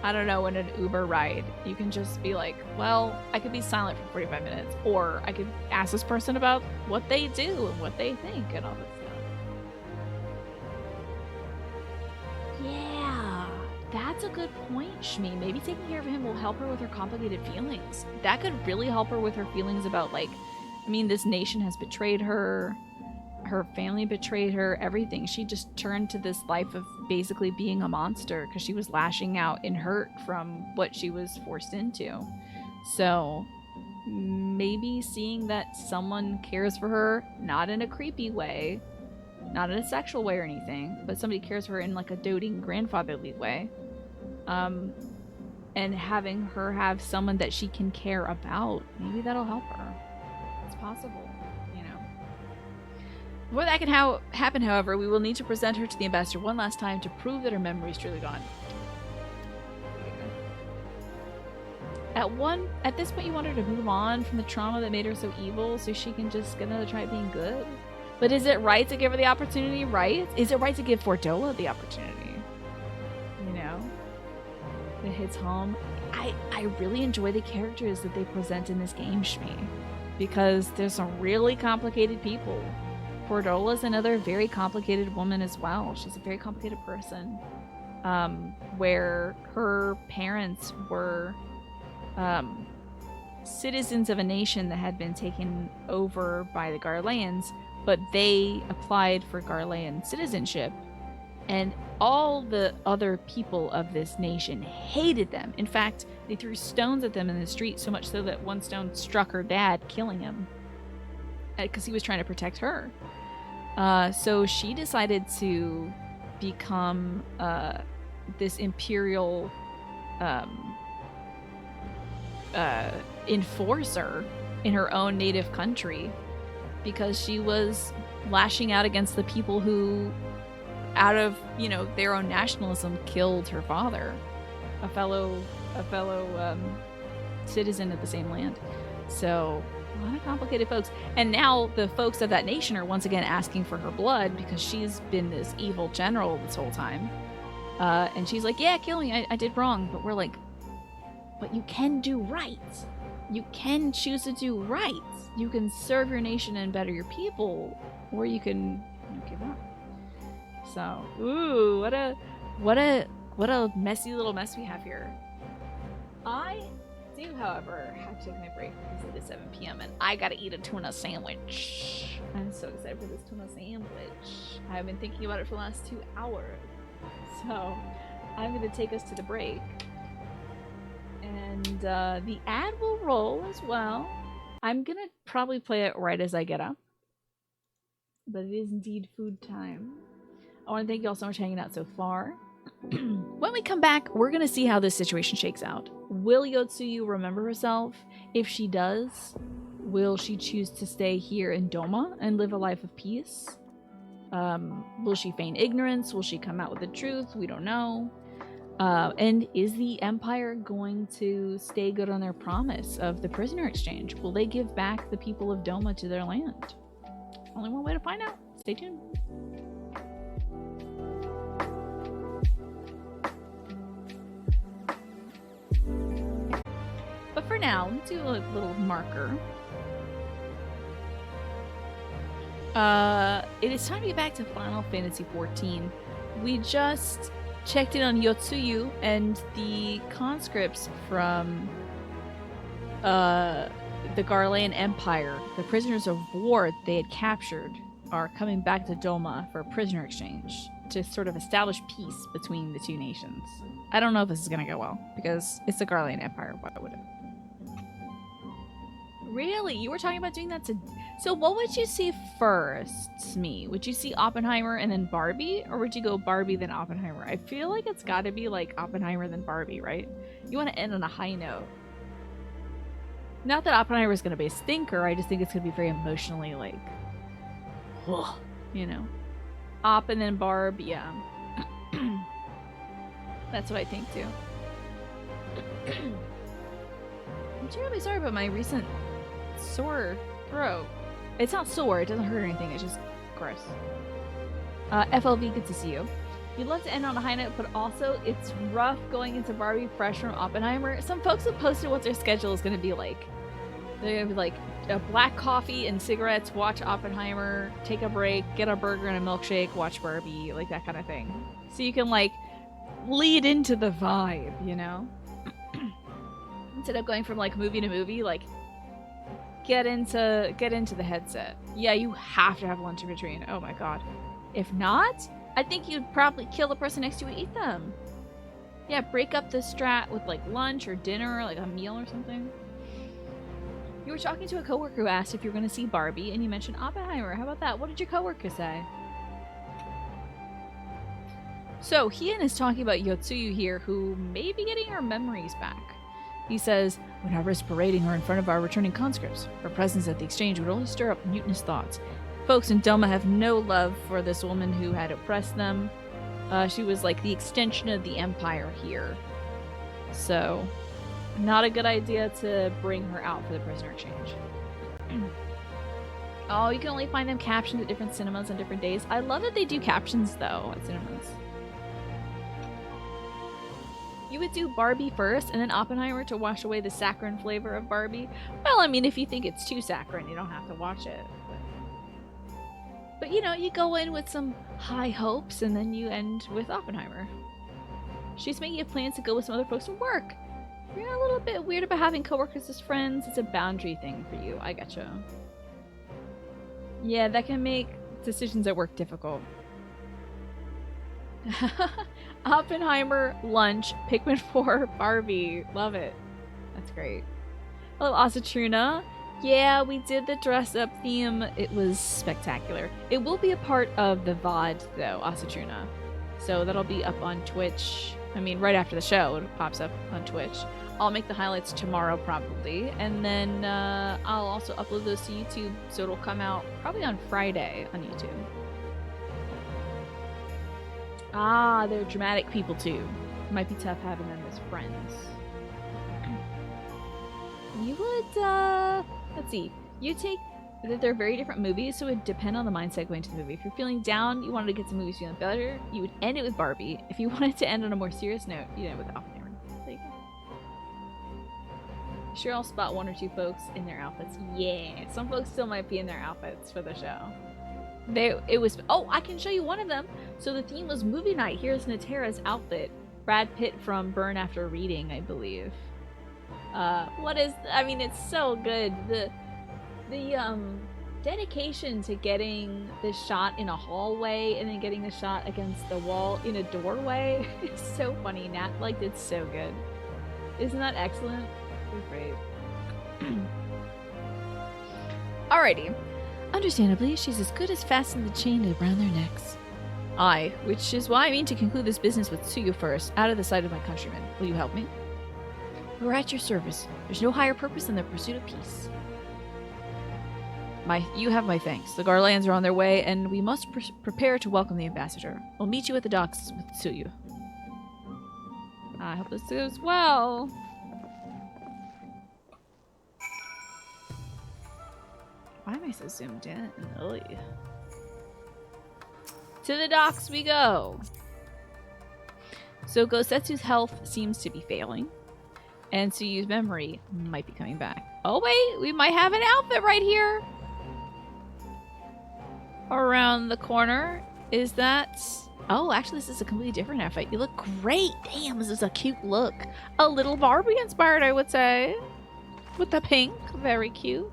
I don't know, in an Uber ride, you can just be like, well, I could be silent for 45 minutes, or I could ask this person about what they do and what they think and all this stuff. Yeah, that's a good point, Shmi. Maybe taking care of him will help her with her complicated feelings. That could really help her with her feelings about, this nation has betrayed her. Her family betrayed her, everything. She just turned to this life of basically being a monster because she was lashing out in hurt from what she was forced into. So maybe seeing that someone cares for her, not in a creepy way, not in a sexual way or anything, but somebody cares for her in a doting grandfatherly way, and having her have someone that she can care about, maybe that'll help her. It's possible. Before that can happen, however, we will need to present her to the ambassador one last time to prove that her memory is truly gone. At this point, you want her to move on from the trauma that made her so evil so she can just get another try at being good? But is it right to give her the opportunity, right? Is it right to give Fordola the opportunity? It hits home. I really enjoy the characters that they present in this game, Shmi, because there's some really complicated people. Fordola's another very complicated woman as well. She's a very complicated person, where her parents were citizens of a nation that had been taken over by the Garleans, but they applied for Garlean citizenship, and all the other people of this nation hated them. In fact, they threw stones at them in the street, so much so that one stone struck her dad, killing him, because he was trying to protect her. So she decided to become this imperial enforcer in her own native country, because she was lashing out against the people who, out of their own nationalism, killed her father, a fellow citizen of the same land. So a lot of complicated folks. And now the folks of that nation are once again asking for her blood because she's been this evil general this whole time. And she's like, yeah, kill me. I did wrong. But we're like, but you can do right. You can choose to do right. You can serve your nation and better your people, or you can give up. So, ooh, what a messy little mess we have here. I do, however, have to take my break because it is 7 p.m. and I gotta eat a tuna sandwich. I'm so excited for this tuna sandwich. I've been thinking about it for the last 2 hours. So I'm gonna take us to the break. And And the ad will roll as well. I'm gonna probably play it right as I get up. But it is indeed food time. I want to thank you all so much for hanging out so far. When we come back, we're going to see how this situation shakes out. Will Tsuyu remember herself? If she does, will she choose to stay here in Doma and live a life of peace? Will she feign ignorance? Will she come out with the truth? We don't know. And is the Empire going to stay good on their promise of the prisoner exchange? Will they give back the people of Doma to their land? Only one way to find out. Stay tuned. But for now, let's do a little marker. It is time to get back to Final Fantasy XIV. We just checked in on Tsuyu, and the conscripts from the Garlean Empire, the prisoners of war they had captured, are coming back to Doma for a prisoner exchange to sort of establish peace between the two nations. I don't know if this is going to go well, because it's the Garlean Empire. Why would it? Really? You were talking about doing that to... So what would you see first, Smee? Would you see Oppenheimer and then Barbie? Or would you go Barbie then Oppenheimer? I feel like it's got to be like Oppenheimer then Barbie, right? You want to end on a high note. Not that Oppenheimer is going to be a stinker, I just think it's going to be very emotionally like... Ugh, you know? Op and then Barb, yeah. That's what I think too. I'm terribly sorry about my recent sore throat. It's not sore, it doesn't hurt or anything, it's just gross. FLV, good to see you. You'd love to end on a high note, but also it's rough going into Barbie fresh from Oppenheimer. Some folks have posted what their schedule is going to be like. They're going to be like a black coffee and cigarettes, watch Oppenheimer, take a break, get a burger and a milkshake, watch Barbie, like that kind of thing. So you can like lead into the vibe, you know? Instead of going from like movie to movie, like get into the headset. Yeah, you have to have lunch in between. Oh my god. If not, I think you'd probably kill the person next to you and eat them. Yeah, break up the strat with like lunch or dinner or like a meal or something. You were talking to a coworker who asked if you were going to see Barbie and you mentioned Oppenheimer. How about that? What did your coworker say? So Hien is talking about Tsuyu here, who may be getting her memories back. He says, when I risked parading her in front of our returning conscripts, her presence at the exchange would only stir up mutinous thoughts. Folks in Doma have no love for this woman who had oppressed them. She was like the extension of the Empire here. So, not a good idea to bring her out for the prisoner exchange. Oh, you can only find them captioned at different cinemas on different days. I love that they do captions, though, at cinemas. You would do Barbie first and then Oppenheimer to wash away the saccharine flavor of Barbie? Well, I mean, if you think it's too saccharine, you don't have to watch it. But you know, you go in with some high hopes and then you end with Oppenheimer. She's making plans to go with some other folks from work. You're a little bit weird about having coworkers as friends. It's a boundary thing for you. I gotcha. Yeah, that can make decisions at work difficult. Oppenheimer, lunch, Pikmin 4, Barbie. Love it. That's great. Hello, Asatruna. Yeah, we did the dress-up theme. It was spectacular. It will be a part of the VOD, though, Asatruna. So that'll be up on Twitch. I mean, right after the show, it pops up on Twitch. I'll make the highlights tomorrow, probably. And then I'll also upload those to YouTube, so it'll come out probably on Friday on YouTube. Ah, they're dramatic people, too. Might be tough having them as friends. You would, let's see. You take... They're very different movies, so it would depend on the mindset going to the movie. If you're feeling down, you wanted to get some movies feeling better, you would end it with Barbie. If you wanted to end on a more serious note, you'd end with Oppenheimer. There you go. Sure, I'll spot one or two folks in their outfits. Yeah, some folks still might be in their outfits for the show. Oh, I can show you one of them. So the theme was movie night. Here's Natera's outfit. Brad Pitt from Burn After Reading, I believe. I mean, it's so good. The dedication to getting this shot in a hallway and then getting the shot against the wall in a doorway is so funny. Nat did so good. Isn't that excellent? Great. Alrighty. Understandably, she's as good as fastened the chain around their necks. Aye, which is why I mean to conclude this business with Tsuyu first, out of the sight of my countrymen. Will you help me? We're at your service. There's no higher purpose than the pursuit of peace. You have my thanks. The Garlands are on their way, and we must prepare to welcome the ambassador. We'll meet you at the docks with Tsuyu. I hope this goes well. Why am I so zoomed in? Oy. To the docks we go. So Gosetsu's health seems to be failing, and Tsuyu's memory might be coming back. Oh wait, we might have an outfit right here. Around the corner. Is that... Oh, actually this is a completely different outfit. You look great. Damn, this is a cute look. A little Barbie inspired, I would say. With the pink. Very cute.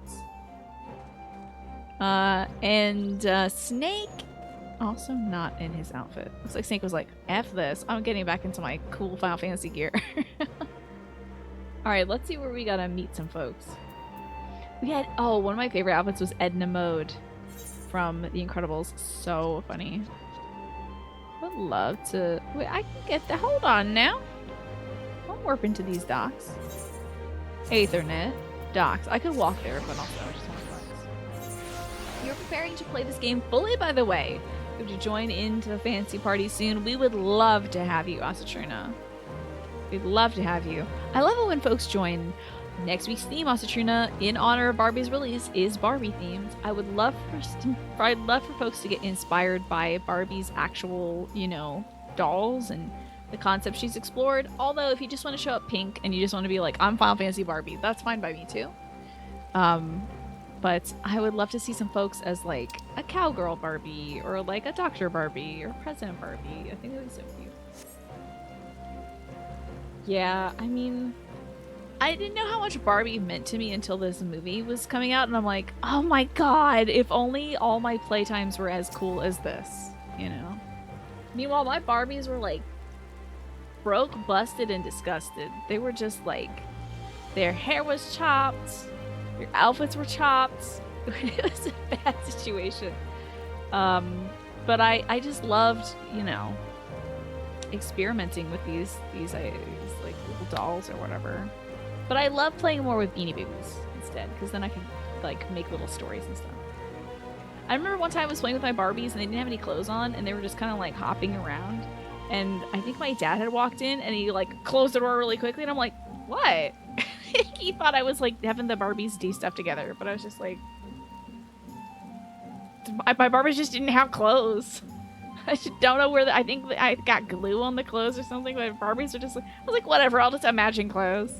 Snake also not in his outfit. Looks like Snake was like, F this. I'm getting back into my cool Final Fantasy gear. Alright, let's see where we gotta meet some folks. We had... Oh, one of my favorite outfits was Edna Mode from The Incredibles. So funny. Would love to... Wait, I can get the... Hold on now. I'll warp into these docks. Aethernet. Docks. I could walk there, but also I just want docks. You're preparing to play this game fully, by the way. If you join into the fancy party soon, we would love to have you, Asatruna. We'd love to have you. I love it when folks join. Next week's theme, Asatruna, in honor of Barbie's release, is Barbie themed. I'd love for folks to get inspired by Barbie's actual, you know, dolls and the concepts she's explored. Although, if you just want to show up pink and you just want to be like, I'm Final Fantasy Barbie, that's fine by me too. But I would love to see some folks as like a cowgirl Barbie or like a Dr. Barbie or President Barbie. I think that would be so cute. Yeah, I mean, I didn't know how much Barbie meant to me until this movie was coming out, and I'm like, oh my god, if only all my playtimes were as cool as this, you know? Meanwhile, my Barbies were like broke, busted, and disgusted. They were just like, their hair was chopped, their outfits were chopped. It was a bad situation. But I just loved, you know, experimenting with these like little dolls or whatever. But I love playing more with Beanie Babies instead, because then I can like make little stories and stuff. I remember one time I was playing with my Barbies and they didn't have any clothes on and they were just kind of like hopping around. And I think my dad had walked in and he like closed the door really quickly and I'm like, what? He thought I was like having the Barbies do stuff together, but I was just like, my Barbies just didn't have clothes. I just don't know where I think I got glue on the clothes or something, but Barbies are just like, I was like, whatever, I'll just imagine clothes.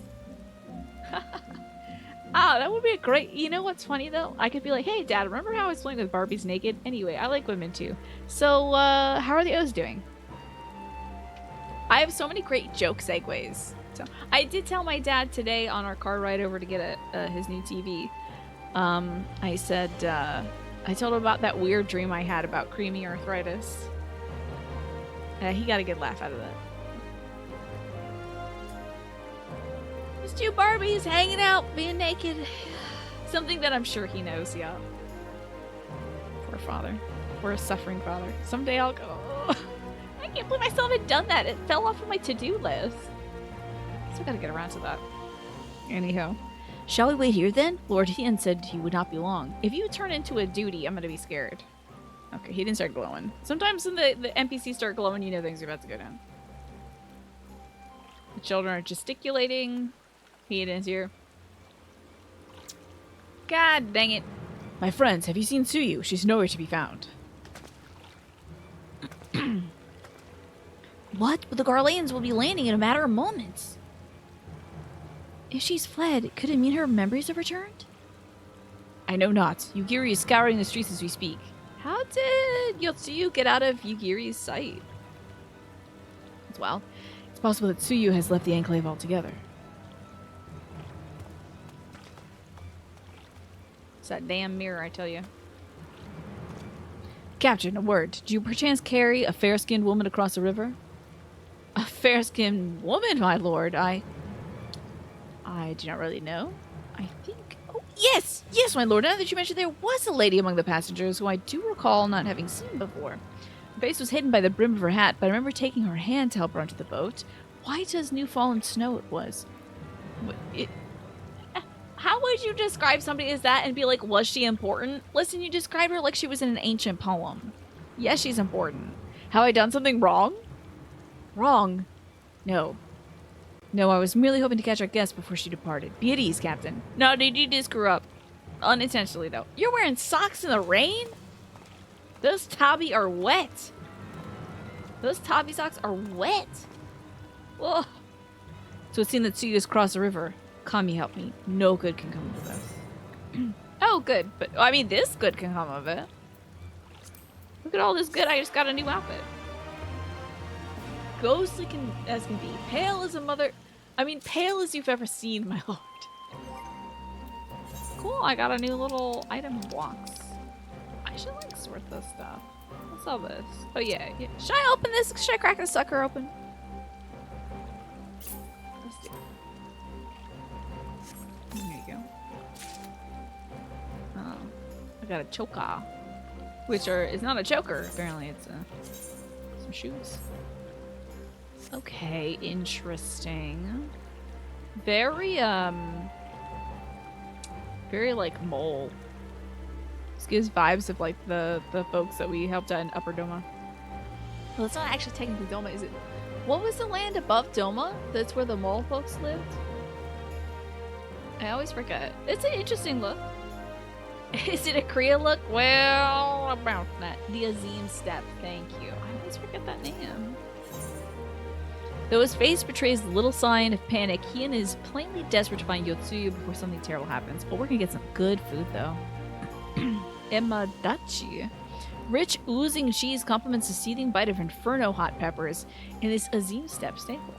That would be a great... You know what's funny, though? I could be like, hey, Dad, remember how I was playing with Barbies naked? Anyway, I like women, too. So, how are the O's doing? I have so many great joke segues. So, I did tell my dad today on our car ride over to get his new TV. I said, I told him about that weird dream I had about creamy arthritis. He got a good laugh out of that. There's two Barbies hanging out, being naked. Something that I'm sure he knows, yeah. Poor father. Poor suffering father. Someday I'll go, oh, I can't believe I still haven't done that. It fell off of my to-do list. Still gotta get around to that. Anyhow. Shall we wait here then? Lord Ian said he would not be long. If you turn into a duty, I'm gonna be scared. Okay, he didn't start glowing. Sometimes when the NPCs start glowing, you know things are about to go down. The children are gesticulating. Hayden's here. God dang it. My friends, have you seen Tsuyu? She's nowhere to be found. What? But the Garlands will be landing in a matter of moments. If she's fled, could it mean her memories have returned? I know not. Yugiri is scouring the streets as we speak. How did Tsuyu get out of Yugiri's sight? Well, it's possible that Tsuyu has left the Enclave altogether. It's that damn mirror, I tell you. Captain, a word. Did you perchance carry a fair-skinned woman across the river? A fair-skinned woman, my lord? I do not really know. I think... Oh, yes! Yes, my lord. Now that you mentioned there was a lady among the passengers who I do recall not having seen before. Her face was hidden by the brim of her hat, but I remember taking her hand to help her onto the boat. White as new fallen snow it was. How would you describe somebody as that and be like, was she important? Listen, you described her like she was in an ancient poem. Yes, she's important. Have I done something wrong? Wrong. No. No, I was merely hoping to catch our guest before she departed. Be at ease, Captain. No, dude, you did screw up. Unintentionally, though. You're wearing socks in the rain? Those Tabi are wet. Those Tabi socks are wet. Whoa. So it seemed that Tsuyu has crossed the river. Kami help me. No good can come of this. Oh, good. But, I mean, this good can come of it. Look at all this good. I just got a new outfit. Ghostly as can be. Pale as a mother. I mean, pale as you've ever seen, my lord. Cool. I got a new little item box. I should, like, sort this stuff. What's all this? Oh, yeah. Should I open this? Should I crack this sucker open? Let's do it. There you go. Oh. I got a choker. Which is not a choker. Apparently, it's some shoes. Okay, interesting. Very, very, like, mole. This gives vibes of, like, the folks that we helped out in Upper Doma. Well, it's not actually technically Doma, is it? What was the land above Doma? That's where the mole folks lived? I always forget. It's an interesting look. Is it a Korea look? Well, about that. The Azim Step, thank you. I always forget that name. Though his face betrays little sign of panic, he is plainly desperate to find Yotsuyu before something terrible happens. But we're gonna get some good food, though. Emadachi. Rich, oozing cheese complements a seething bite of inferno hot peppers in this Azim Step staple.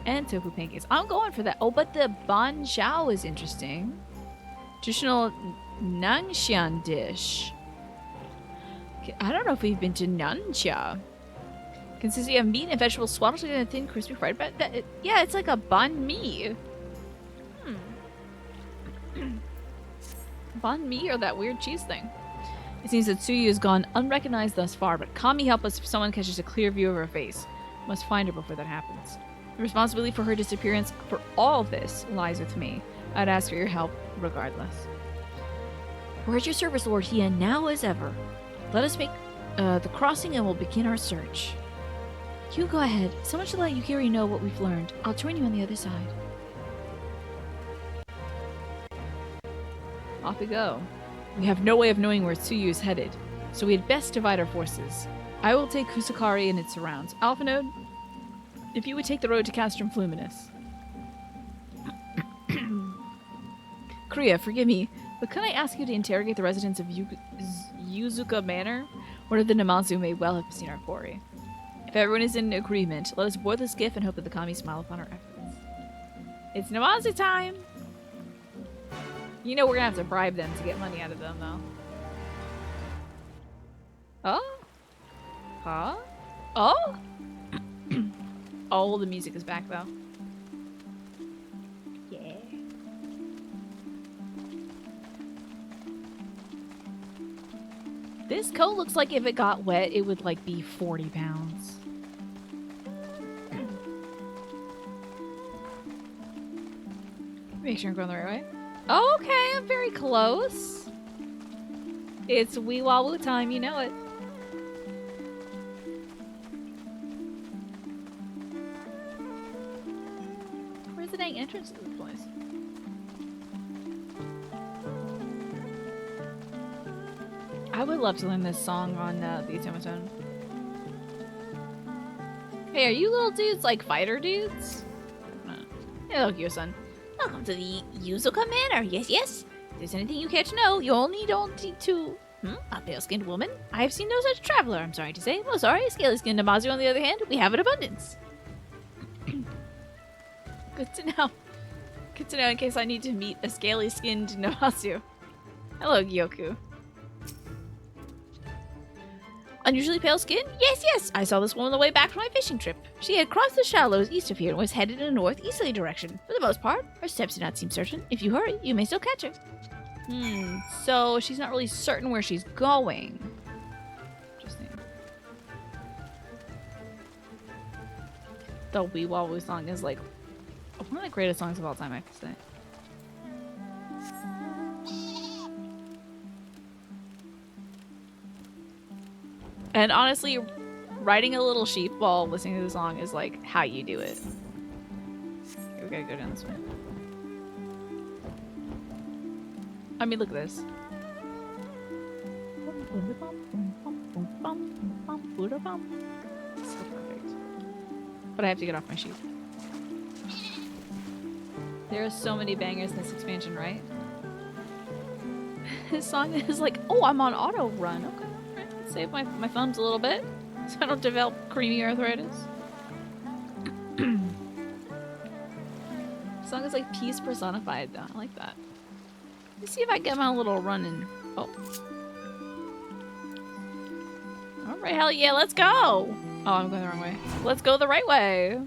And tofu pancakes. I'm going for that. Oh, but the banjiao is interesting. Traditional Nangshan dish. Okay, I don't know if we've been to Nanxia. Consisting of meat and vegetables swaddled in a thin, crispy fried bread. Yeah, it's like a banh mi. Banh mi or that weird cheese thing. It seems that Tsuyu has gone unrecognized thus far, but Kami help us if someone catches a clear view of her face. Must find her before that happens. The responsibility for her disappearance for all this lies with me. I'd ask for your help regardless. We're at your service, Lord Hien, now as ever. Let us make the crossing and we'll begin our search. You go ahead. Someone should let Yukiri know what we've learned. I'll join you on the other side. Off we go. We have no way of knowing where Tsuyu is headed, so we had best divide our forces. I will take Kusakari and its surrounds. Alphanode, if you would take the road to Castrum Fluminus. Kriya, forgive me, but can I ask you to interrogate the residents of Yuzuka Manor? One of the Namazu may well have seen our quarry. If everyone is in agreement, let us board the skiff and hope that the Kami smile upon our efforts. It's Namazu time! You know we're gonna have to bribe them to get money out of them, though. Oh? Huh? Oh? Oh, the music is back, though. Yeah. This coat looks like if it got wet, it would, like, be 40 pounds. Make sure I'm going the right way. Oh, okay, I'm very close. It's wee wah woo time, you know it. Where's the dang entrance to this place? I would love to learn this song on the automaton. Hey, are you little dudes like fighter dudes? Hello, Gyo-san. Welcome to the Yuzuka Manor. Yes, yes. If there's anything you care to know, you only don't need to... A pale-skinned woman? I have seen no such traveler, I'm sorry to say. Oh, sorry. Scaly-skinned Namazu, on the other hand, we have in abundance. Good to know. Good to know in case I need to meet a scaly-skinned Namazu. Hello, Gyoku. unusually pale skin? Yes, yes. I saw this one on the way back from my fishing trip. She had crossed the shallows east of here and was headed in a northeasterly direction. For the most part, her steps do not seem certain. If you hurry, you may still catch her. So she's not really certain where she's going. Interesting. The Wee Wah Woo song is like one of the greatest songs of all time, I have to say. And honestly, riding a little sheep while listening to the song is like how you do it. Okay, we gotta go down this way. I mean, look at this. So perfect. But I have to get off my sheep. There are so many bangers in this expansion, right? This song is like, oh, I'm on auto run. Okay. Save my thumbs a little bit so I don't develop creamy arthritis. The song is like peace personified though. I like that. Let me see if I get my little run in. Oh. Alright, hell yeah, let's go! Oh, I'm going the wrong way. Let's go the right way!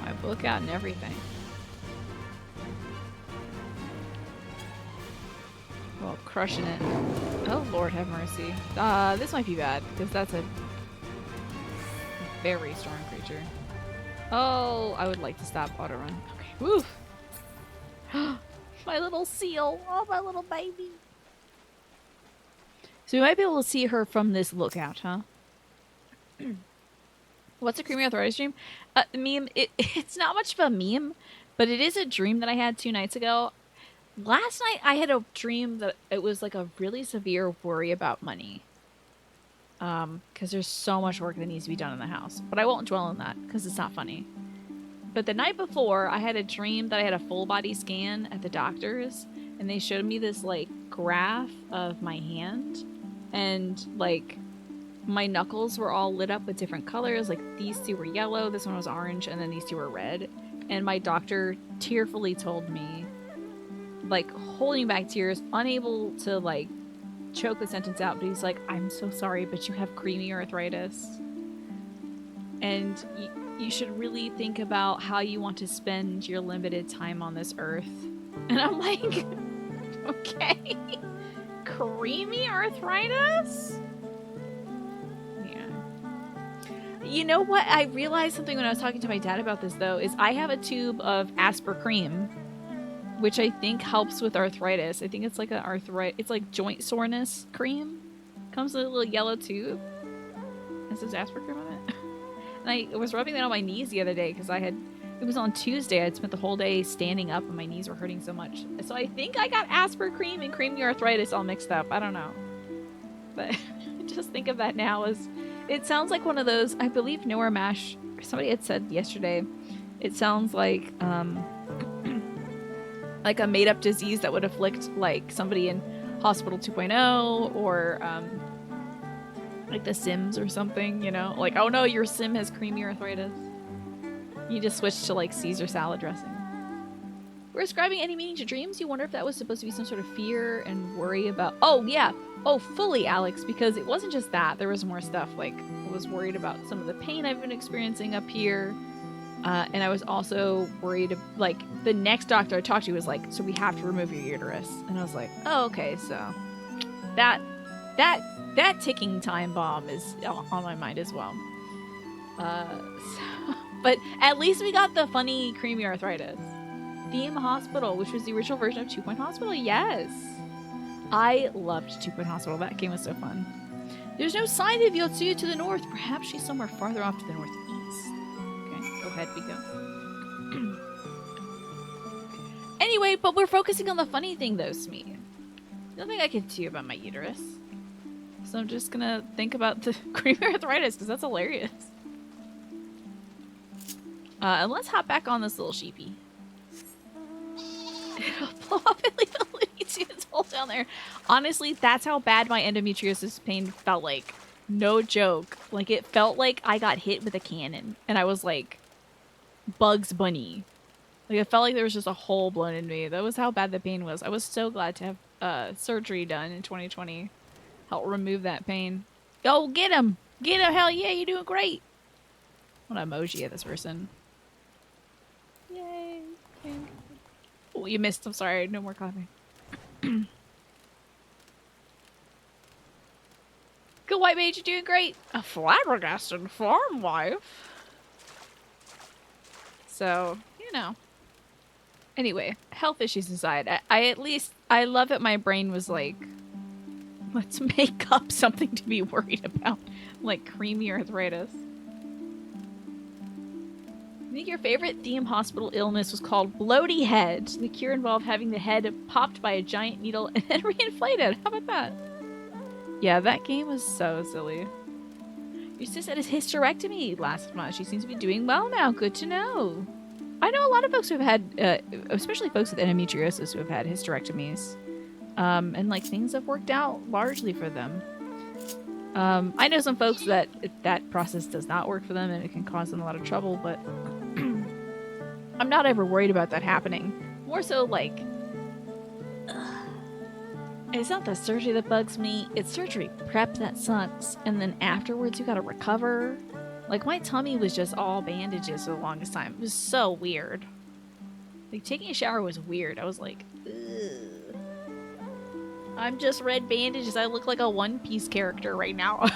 My book out and everything. Well, crushing it. Oh, Lord have mercy. This might be bad, because that's a very strong creature. Oh, I would like to stop auto run. Okay, woo! My little seal! Oh, my little baby! So we might be able to see her from this lookout, huh? What's a creamy arthritis dream? Meme, it's not much of a meme, but it is a dream that I had 2 nights ago. Last night, I had a dream that it was like a really severe worry about money. Because there's so much work that needs to be done in the house. But I won't dwell on that, because it's not funny. But the night before, I had a dream that I had a full body scan at the doctor's. And they showed me this, like, graph of my hand. And, like, my knuckles were all lit up with different colors. Like, these 2 were yellow, this one was orange, and then these 2 were red. And my doctor tearfully told me, like, holding back tears, unable to, like, choke the sentence out, but he's like, I'm so sorry, but you have creamy arthritis. And you should really think about how you want to spend your limited time on this earth. And I'm like, okay. Creamy arthritis? Yeah. You know what? I realized something when I was talking to my dad about this, though, is I have a tube of Asper cream, which I think helps with arthritis. I think it's like it's like joint soreness cream. Comes with a little yellow tube. It says Asper cream on it. And I was rubbing that on my knees the other day because it was on Tuesday. I'd spent the whole day standing up and my knees were hurting so much. So I think I got Asper cream and creamy arthritis all mixed up. I don't know. But just think of that now as, it sounds like one of those, I believe Nowhere Mash, somebody had said yesterday, it sounds like, like a made-up disease that would afflict, like, somebody in Hospital 2.0 or, like The Sims or something, you know? Like, oh no, your Sim has creamy arthritis. You just switch to, like, Caesar salad dressing. We're ascribing any meaning to dreams? You wonder if that was supposed to be some sort of fear and worry about... Oh, yeah. Oh, fully, Alex, because it wasn't just that. There was more stuff. Like, I was worried about some of the pain I've been experiencing up here. And I was also worried, like, the next doctor I talked to was like, so we have to remove your uterus. And I was like, oh, okay, so that ticking time bomb is on my mind as well. But at least we got the funny creamy arthritis. Theme Hospital, which was the original version of 2 Point Hospital. Yes. I loved 2 Point Hospital. That game was so fun. There's no sign of Yotsuyu to the north. Perhaps she's somewhere farther off to the northeast. Okay, go ahead, Biko. Anyway, but we're focusing on the funny thing, though, Smee. Nothing I can do about my uterus. So I'm just gonna think about the creamy arthritis, because that's hilarious. And let's hop back on this little sheepy. It'll blow up and leave a Looney Tunes hole down there. Honestly, that's how bad my endometriosis pain felt like. No joke. Like, it felt like I got hit with a cannon. And I was like, Bugs Bunny. Like, it felt like there was just a hole blown in me. That was how bad the pain was. I was so glad to have surgery done in 2020. Help remove that pain. Go get him! Get him! Hell yeah, you're doing great! What emoji of this person? Yay! Oh, you missed. I'm sorry. No more coffee. Good white mage, you're doing great. A flabbergasted farm wife. So, you know. Anyway, health issues aside, I love that my brain was like, let's make up something to be worried about. Like creamy arthritis. I think your favorite theme hospital illness was called Bloaty Head. The cure involved having the head popped by a giant needle and then reinflated. How about that? Yeah, that game was so silly. Your sis had a hysterectomy last month. She seems to be doing well now. Good to know. I know a lot of folks who have had, especially folks with endometriosis who have had hysterectomies. And like things have worked out largely for them. I know some folks that that process does not work for them and it can cause them a lot of trouble, but I'm not ever worried about that happening. More so like, it's not the surgery that bugs me, it's surgery prep that sucks, and then afterwards you gotta recover. Like, my tummy was just all bandages for the longest time. It was so weird. Like, taking a shower was weird. I was like, ugh. I'm just red bandages. I look like a One Piece character right now.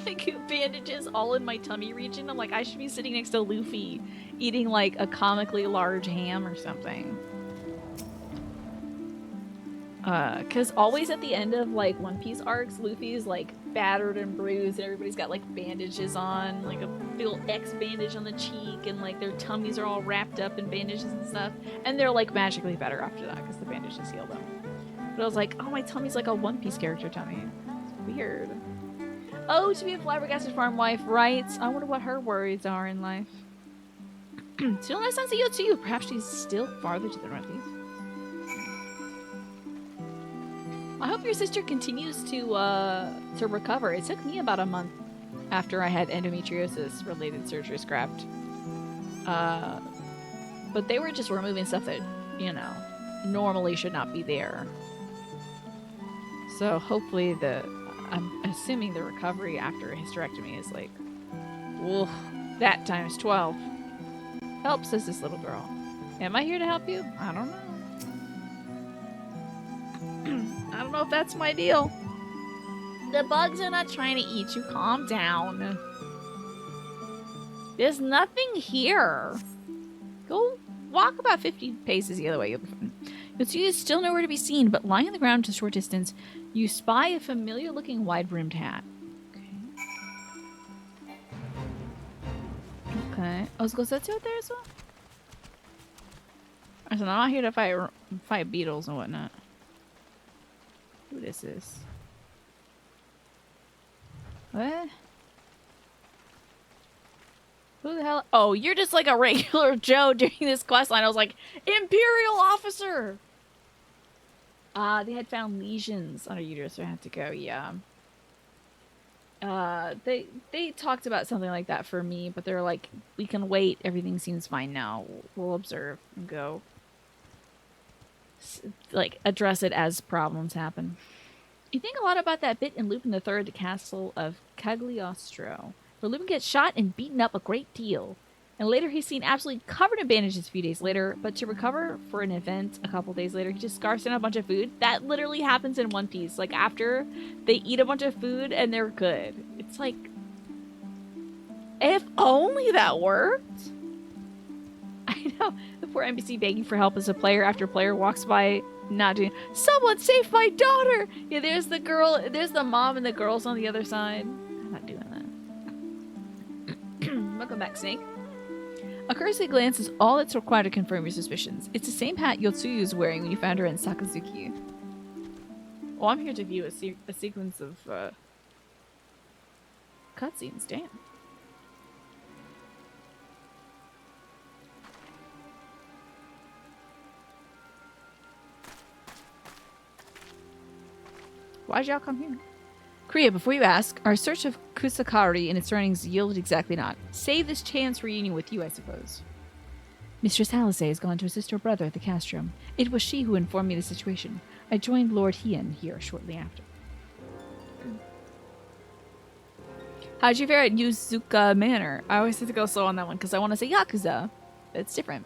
Like, bandages all in my tummy region. I'm like, I should be sitting next to Luffy eating, like, a comically large ham or something. Because always at the end of, like, One Piece arcs, Luffy's, like, battered and bruised, and everybody's got, like, bandages on, like, a little X bandage on the cheek, and, like, their tummies are all wrapped up in bandages and stuff, and they're, like, magically better after that, because the bandages heal them. But I was like, oh, my tummy's like a One Piece character tummy. It's weird. Oh, to be a flabbergasted farm wife, right? I wonder what her worries are in life. Still nice sense of you too. Perhaps she's still farther to the northeast. I hope your sister continues to recover. It took me about a month after I had endometriosis related surgery scrapped. But they were just removing stuff that, you know, normally should not be there. So hopefully I'm assuming the recovery after a hysterectomy is like, woof, that times 12. Help, says this little girl. Am I here to help you? I don't know. I don't know if that's my deal. The bugs are not trying to eat you. Calm down. There's nothing here. Go walk about 50 paces the other way. You'll be fine. Tsuyu is still nowhere to be seen, but lying on the ground to a short distance, you spy a familiar-looking wide-brimmed hat. Okay. Oh, is Gosetsu out there as well? I said, I'm not here to fight beetles and whatnot. Who is this? What? Who the hell? Oh, you're just like a regular Joe during this quest line. I was like, Imperial Officer! They had found lesions on her uterus, so I had to go, yeah. They talked about something like that for me, but they're like, we can wait, everything seems fine now. We'll observe and go. Like, address it as problems happen. You think a lot about that bit in Lupin III at the castle of Cagliostro, where Lupin gets shot and beaten up a great deal. And later he's seen absolutely covered in bandages a few days later, but to recover for an event a couple days later, he just scarfs down a bunch of food. That literally happens in One Piece. Like, after they eat a bunch of food and they're good. It's like, if only that worked. I know, the poor NPC begging for help as a player after player walks by, not doing, someone save my daughter! Yeah, there's the girl, there's the mom and the girls on the other side. I'm not doing that. Welcome back, Snake. A cursory glance is all that's required to confirm your suspicions. It's the same hat Yotsuyu is wearing when you found her in Sakazuki. Oh, I'm here to view a sequence of cutscenes, damn. Why'd y'all come here? Kriya, before you ask, our search of Kusakari and its surroundings yielded exactly not. Save this chance reunion with you, I suppose. Mistress Hallisey has gone to assist her brother at the castrum. It was she who informed me of the situation. I joined Lord Hien here shortly after. How'd you fare at Yuzuka Manor? I always have to go slow on that one because I want to say Yakuza. It's different.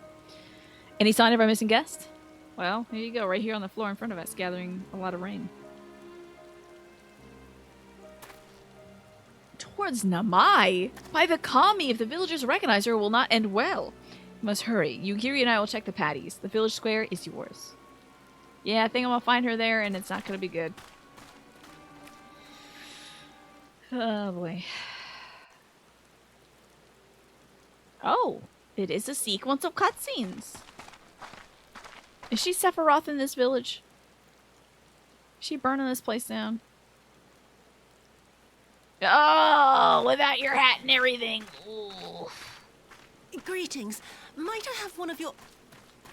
Any sign of our missing guest? Well, here you go, right here on the floor in front of us, gathering a lot of rain. Towards Namai? By the kami, if the villagers recognize her, it will not end well. You must hurry. Yugiri and I will check the patties. The village square is yours. Yeah, I think I'm gonna find her there, and it's not gonna be good. Oh, boy. Oh, it is a sequence of cutscenes. Is she Sephiroth in this village? Is she burning this place down? Oh, without your hat and everything. Ooh. Greetings. Might I have one of your...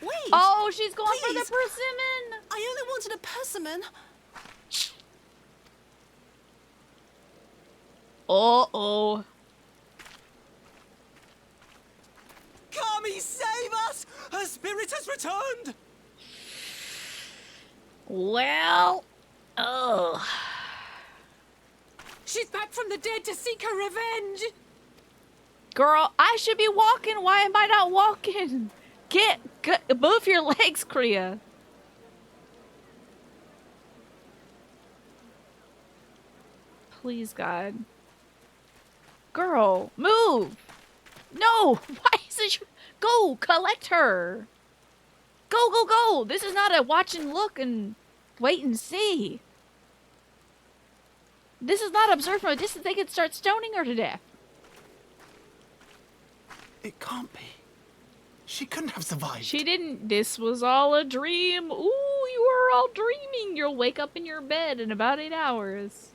Wait! Oh, she's going for the please. persimmon! I only wanted a persimmon. Uh-oh. Kami, save us! Her spirit has returned! Well... Oh. She's back from the dead to seek her revenge! Girl, I should be walking. Why am I not walking? Get move your legs, Kriya. Please, God. Girl, move. No, why is it? Go, collect her. Go, go, go. This is not a watch and look and wait and see. This is not observe mode. This is they could start stoning her to death. It can't be. She couldn't have survived. She didn't. This was all a dream. Ooh, you were all dreaming. You'll wake up in your bed in about 8 hours.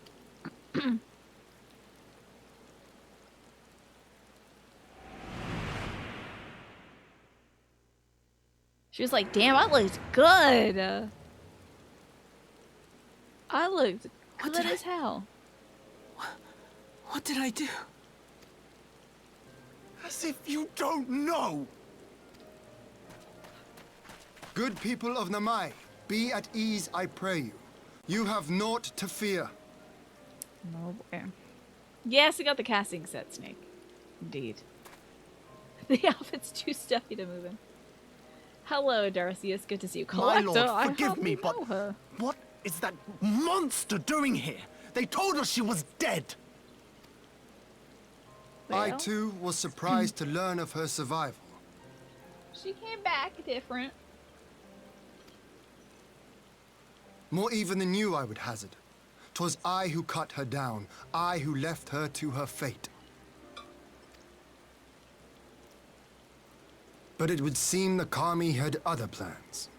She was like, damn, I looked good. I looked good as hell. What did I do? As if you don't know! Good people of Namai, be at ease, I pray you. You have naught to fear. No way. Yes, I got the casting set, Snake. Indeed. The outfit's too stuffy to move in. Hello, Darcy. It's good to see you. My Collector, lord, forgive I me, hardly but know her. what is that monster doing here? They told us she was dead. I Well, too was surprised to learn of her survival. she came back different. More even than you, I would hazard. 'Twas I who cut her down, I who left her to her fate. But it would seem the Kami had other plans.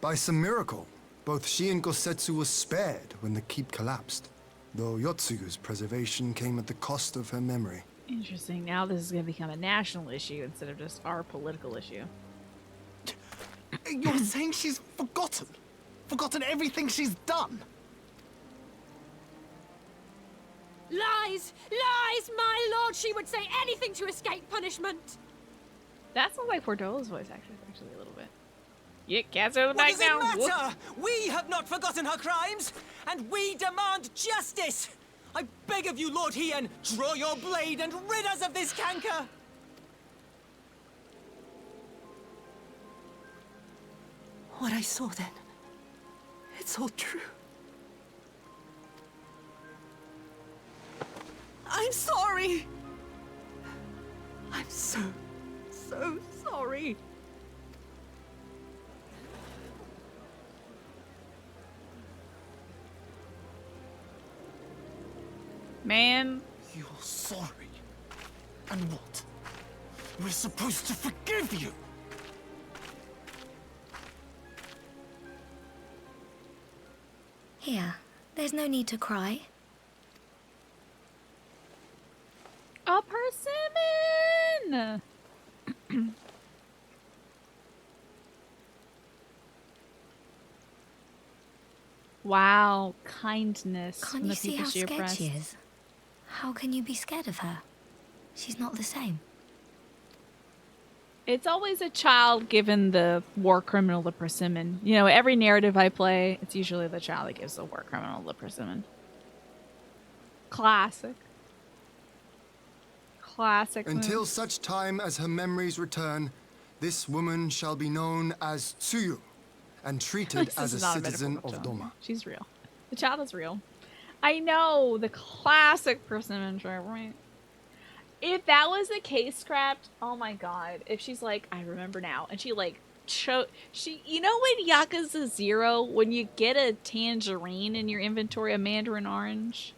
By some miracle, both she and Gosetsu were spared when the keep collapsed, though Yotsuyu's preservation came at the cost of her memory. Interesting. Now this is going to become a national issue instead of just our political issue. You're saying she's forgotten? Forgotten everything she's done? Lies! Lies! My lord, she would say anything to escape punishment! That sounds like Portola's voice, actually a little bit. Yeah, cats are the What back does now. it matter? We have not forgotten her crimes, and we demand justice! I beg of you, Lord Hien, draw your blade and rid us of this canker! What I saw then, it's all true. I'm sorry. I'm so sorry. Man, You're sorry. And what? We're supposed to forgive you! Here, there's no need to cry. a persimmon! Wow, kindness from Can't the you see people how she scared oppressed. she is? How can you be scared of her? She's not the same. It's always a child given the war criminal the persimmon. You know, every narrative I play, it's usually the child that gives the war criminal the persimmon. Classic. Classic Until move. such time as her memories return, this woman shall be known as Tsuyu and treated This as a is not citizen metaphor, of John. Doma. She's real. The child is real. I know, the classic persimmon trap, right? If that was the case, Scrapped, oh my god. If she's like, I remember now, and she like you know when Yakuza 0, when you get a tangerine in your inventory, a mandarin orange,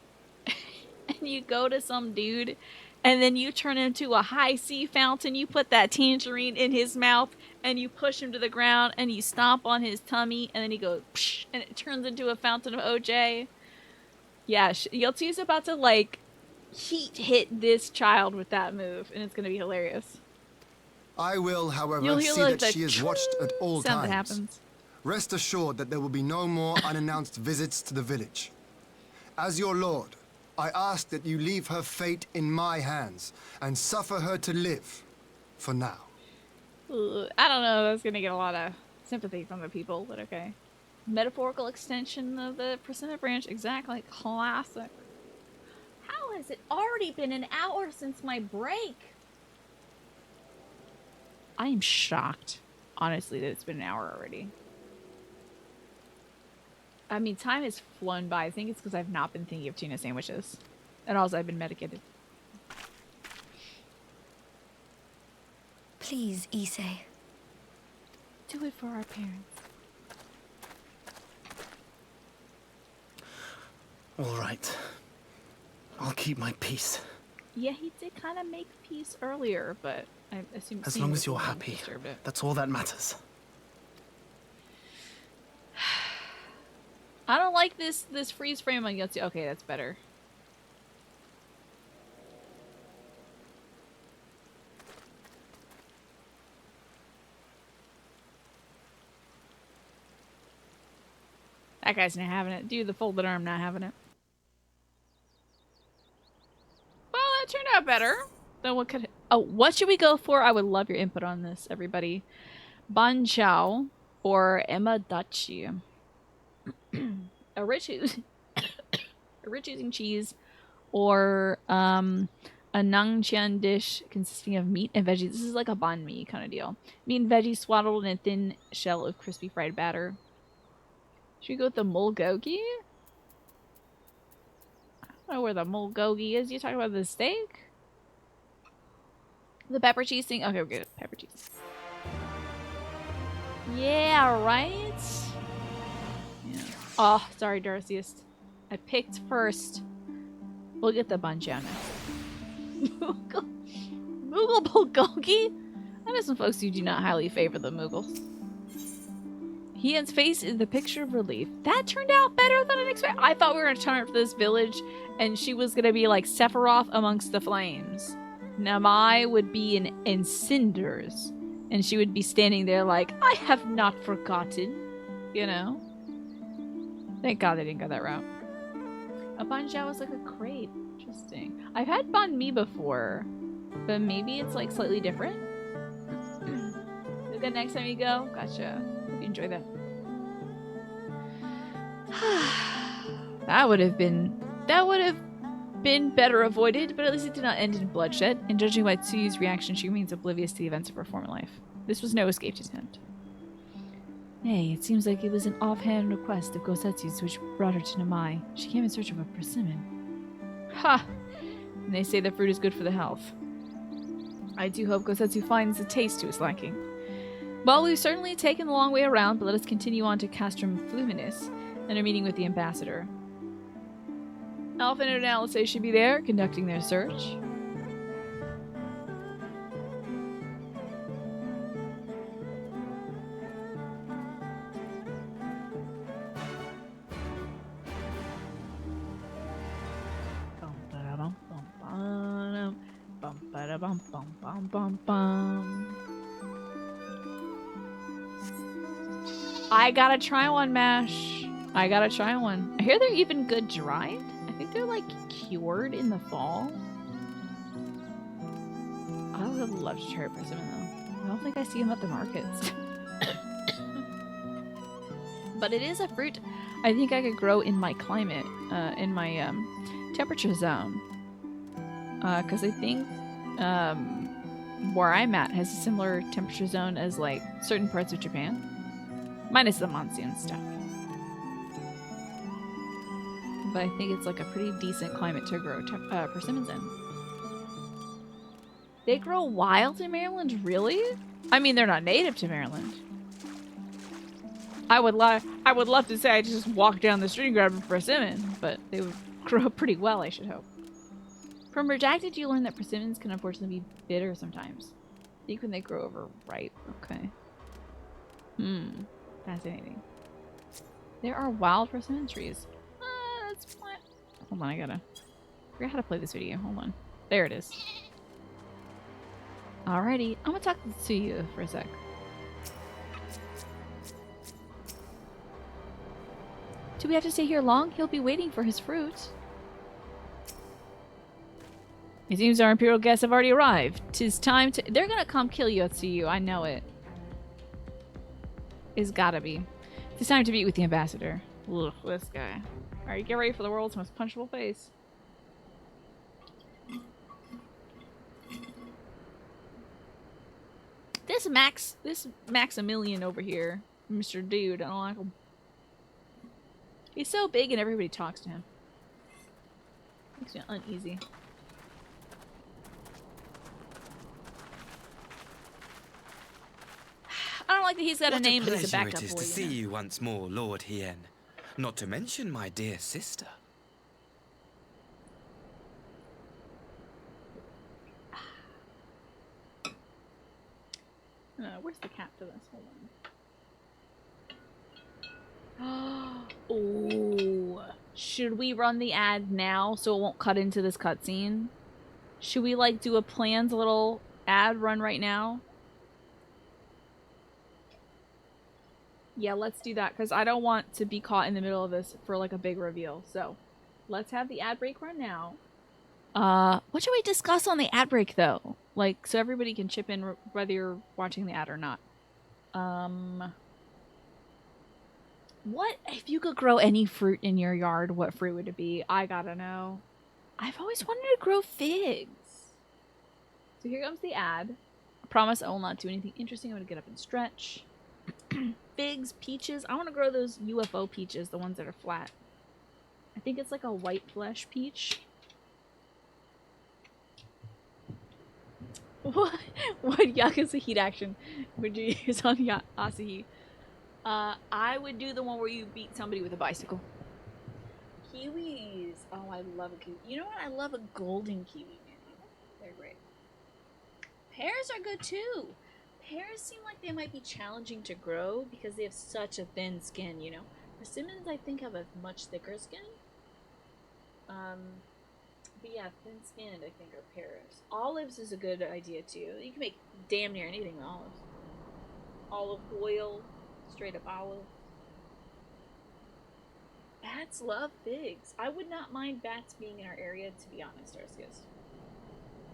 and you go to some dude, and then you turn into a high sea fountain, you put that tangerine in his mouth, and you push him to the ground, and you stomp on his tummy, and then he goes, psh, and it turns into a fountain of OJ. Yeah, Yeltsin's about to, like, heat hit this child with that move, and it's gonna be hilarious. I will, however, You'll hear see like that she is watched at all sound times. that happens. Rest assured that there will be no more unannounced visits to the village. As your lord, I ask that you leave her fate in my hands and suffer her to live, for now. I don't know, that's gonna get a lot of sympathy from the people, but okay. Metaphorical extension of the persimmon branch, exactly. Classic. How has it already been an hour since my break? I am shocked, honestly, that it's been an hour already. I mean, time has flown by. I think it's because I've not been thinking of tuna sandwiches. And also, I've been medicated. Please, Issei. Do it for our parents. All right. I'll keep my peace. Yeah, he did kind of make peace earlier, but I assume As long as you're happy, that's all that matters. I don't like this freeze frame on Yotsu. Okay, that's better. That guy's not having it. Dude, the folded arm not having it. Well, that turned out better than what could. Oh, what should we go for? I would love your input on this, everybody. Banchao or Emadachi. a rich oozing cheese, or a nangqian dish consisting of meat and veggies. This is like a banh mi kind of deal. Meat and veggies swaddled in a thin shell of crispy fried batter. Should we go with the mulgogi? I don't know where the mulgogi is. You talking about the steak? The pepper cheese thing? Okay, we're good. Pepper cheese. Yeah, right? Yeah. Oh, sorry, Darcius. I picked first. We'll get the banchao next. Moogle bulgogi? I know some folks who do not highly favor the Moogles. Hien's face is the picture of relief. That turned out better than I expected. I thought we were going to turn up to this village and she was going to be like Sephiroth amongst the flames. Namai would be in cinders. And she would be standing there like, I have not forgotten. You know? Thank God they didn't go that route. A banchao was like a crepe. Interesting. I've had banh mi before. But maybe it's like slightly different. You'll get next time you go? Gotcha. Hope you enjoy that. That would have been better avoided, but at least it did not end in bloodshed. And judging by Tsuyu's reaction, she remains oblivious to the events of her former life. This was no escaped attempt. Nay, it seems like it was an offhand request of Gosetsu's which brought her to Namai. She came in search of a persimmon. Ha! And they say the fruit is good for the health. I do hope Gosetsu finds the taste to his liking. Well, we've certainly taken the long way around, but let us continue on to Castrum Fluminis and our meeting with the ambassador. Alpha and Alice should be there, conducting their search. I gotta try one, Mash. I gotta try one. I hear they're even good dried. I think they're like cured in the fall. I would love to try a persimmon though. I don't think I see them at the markets. But it is a fruit I think I could grow in my climate, in my temperature zone. Because I think where I'm at has a similar temperature zone as like certain parts of Japan, minus the monsoon stuff. But I think it's like a pretty decent climate to grow persimmons in. They grow wild in Maryland, really? I mean, they're not native to Maryland. I would love to say I just walk down the street and grab a persimmon, but they would grow pretty well, I should hope. From Redacted, you learn that persimmons can unfortunately be bitter sometimes. I think when they grow overripe. Okay. Fascinating. There are wild persimmon trees. Let's plant. Hold on, I forgot how to play this video. Hold on. There it is. Alrighty, I'm gonna talk to Tsuyu for a sec. Do we have to stay here long? He'll be waiting for his fruit. It seems our Imperial guests have already arrived. 'Tis time to— They're gonna come kill you, Tsuyu. I know it. It's gotta be. It's time to meet with the ambassador. Ugh, this guy. Alright, get ready for the world's most punchable face. This Maximilian over here, Mr. Dude, I don't like him. He's so big and everybody talks to him. Makes me uneasy. I don't like that he's got a name, but he's a backup boy. It is to see you once more, Lord Hien. Not to mention my dear sister. Where's the cap to this? Hold on. Oh, should we run the ad now so it won't cut into this cutscene? Should we like do a planned little ad run right now? Yeah, let's do that because I don't want to be caught in the middle of this for like a big reveal. So let's have the ad break run now. What should we discuss on the ad break though? Like, so everybody can chip in whether you're watching the ad or not. What if you could grow any fruit in your yard? What fruit would it be? I gotta know. I've always wanted to grow figs. So here comes the ad. I promise I will not do anything interesting. I'm gonna get up and stretch. Figs, peaches. I want to grow those UFO peaches, the ones that are flat. I think it's like a white flesh peach. What Yakuza heat action would you use on Asahi? I would do the one where you beat somebody with a bicycle. Kiwis. Oh, I love a kiwi. You know what? I love a golden kiwi. They're great. Pears are good too. Pears seem like they might be challenging to grow because they have such a thin skin, you know. Persimmons, I think, have a much thicker skin. But yeah, thin-skinned, I think, are pears. Olives is a good idea, too. You can make damn near anything with olives. Olive oil, straight up olive. Bats love figs. I would not mind bats being in our area, to be honest, Arceus.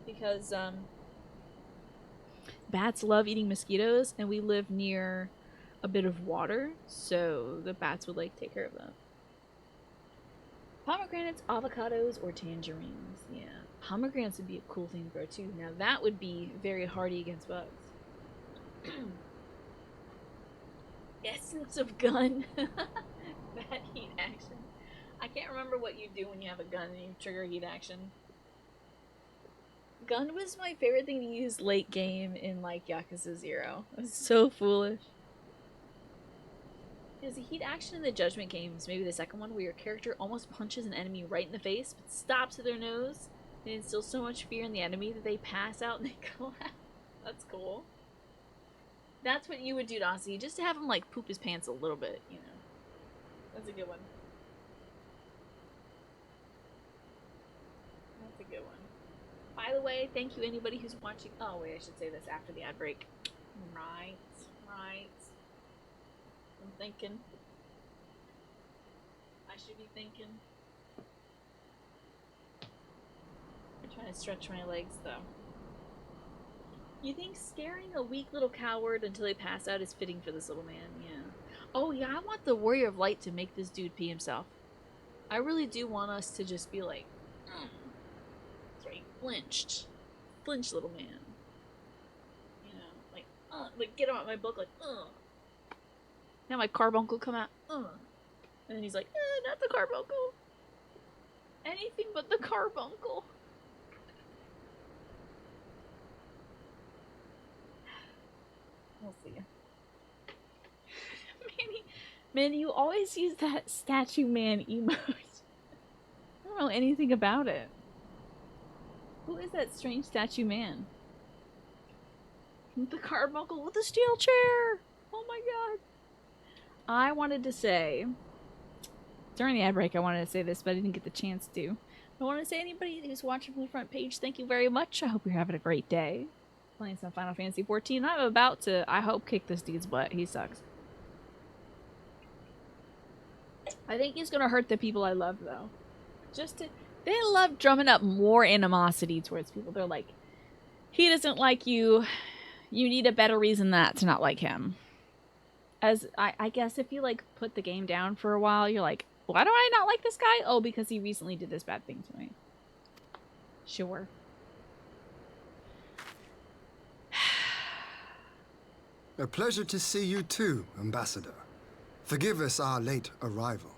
Because, bats love eating mosquitoes, and we live near a bit of water, so the bats would, like, take care of them. Pomegranates, avocados, or tangerines. Yeah. Pomegranates would be a cool thing to grow too. Now that would be very hardy against bugs. Essence of gun. Bad heat action. I can't remember what you do when you have a gun and you trigger heat action. Gun was my favorite thing to use late game in like Yakuza 0. It was so foolish. There's a heat action in the Judgment games, maybe the second one, where your character almost punches an enemy right in the face, but stops at their nose, and instills so much fear in the enemy that they pass out and they collapse. That's cool. That's what you would do to Ozzy, just to have him, like, poop his pants a little bit, you know. That's a good one. That's a good one. By the way, thank you anybody who's watching. Oh, wait, I should say this after the ad break. Right. I'm thinking. I should be thinking. I'm trying to stretch my legs, though. You think scaring a weak little coward until they pass out is fitting for this little man? Yeah. Oh, yeah, I want the Warrior of Light to make this dude pee himself. I really do want us to just be like, that's right, flinched. flinch, little man. You know, like get him out my book, like, Now my carbuncle come out, And then he's like, not the carbuncle. Anything but the carbuncle. We'll see. Manny, you always use that statue man emote. I don't know anything about it. Who is that strange statue man? The carbuncle with the steel chair! Oh my god. I wanted to say, during the ad break I wanted to say this, but I didn't get the chance to. I want to say anybody who's watching from the front page, thank you very much. I hope you're having a great day. Playing some Final Fantasy XIV. I'm about to, I hope, kick this dude's butt. He sucks. I think he's gonna hurt the people I love, though. They love drumming up more animosity towards people. They're like, he doesn't like you. You need a better reason than that to not like him. As I guess if you like put the game down for a while, you're like, why do I not like this guy? Oh, because he recently did this bad thing to me. Sure. A pleasure to see you too, Ambassador. Forgive us our late arrival.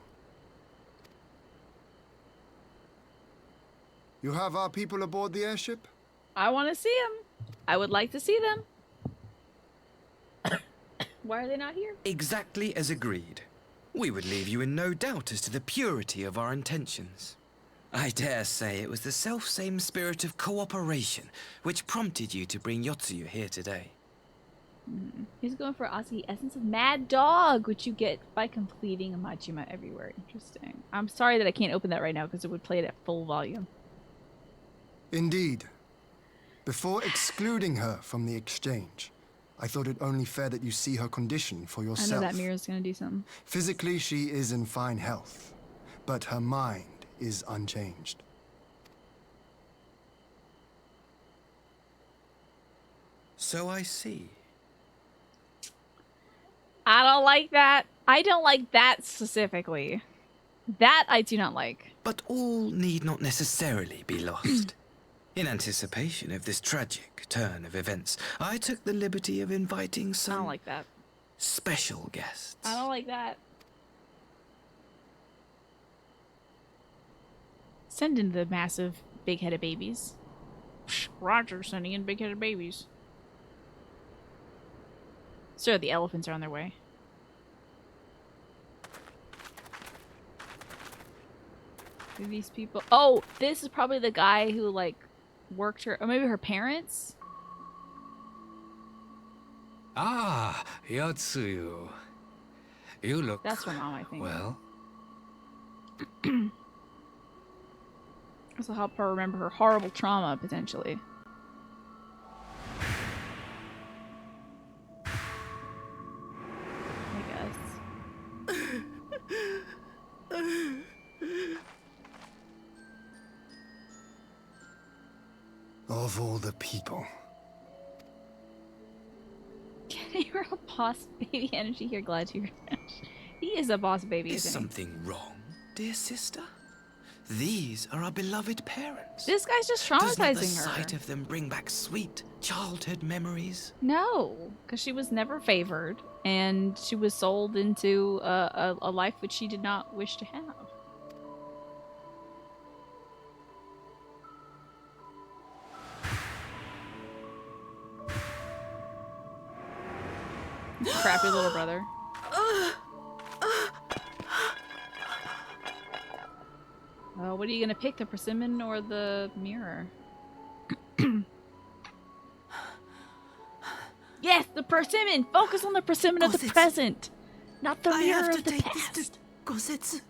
You have our people aboard the airship? I want to see them. I would like to see them. Why are they not here? Exactly as agreed. We would leave you in no doubt as to the purity of our intentions. I dare say it was the self-same spirit of cooperation which prompted you to bring Yotsuyu here today. He's going for Aussie Essence of Mad Dog, which you get by completing a Majima everywhere. Interesting. I'm sorry that I can't open that right now because it would play it at full volume. Indeed. Before excluding her from the exchange, I thought it only fair that you see her condition for yourself. I know that mirror's gonna do something. Physically, she is in fine health, but her mind is unchanged. So I see. I don't like that. I don't like that specifically. That I do not like. But all need not necessarily be lost. In anticipation of this tragic turn of events, I took the liberty of inviting some I don't like that. special guests. I don't like that. Send in the massive big-headed babies. Psh, Roger sending in big-headed babies. Sir, the elephants are on their way. Who are these people? Oh, this is probably the guy who, like, worked her, or maybe her parents? Ah, Yotsuyu. You look... That's her mom, I think. Well? This will help her remember her horrible trauma, potentially. I guess. Of all the people. You're a boss baby energy here, glad you're... He is a boss baby, Is isn't he? something wrong, dear sister? These are our beloved parents. This guy's just Does not the traumatizing her. sight of them bring back sweet childhood memories? No, because she was never favored, and she was sold into a life which she did not wish to have. Crappy little brother. Well, what are you gonna pick, the persimmon or the mirror? Yes, the persimmon! Focus on the persimmon of the present! Not the mirror of the past! Please.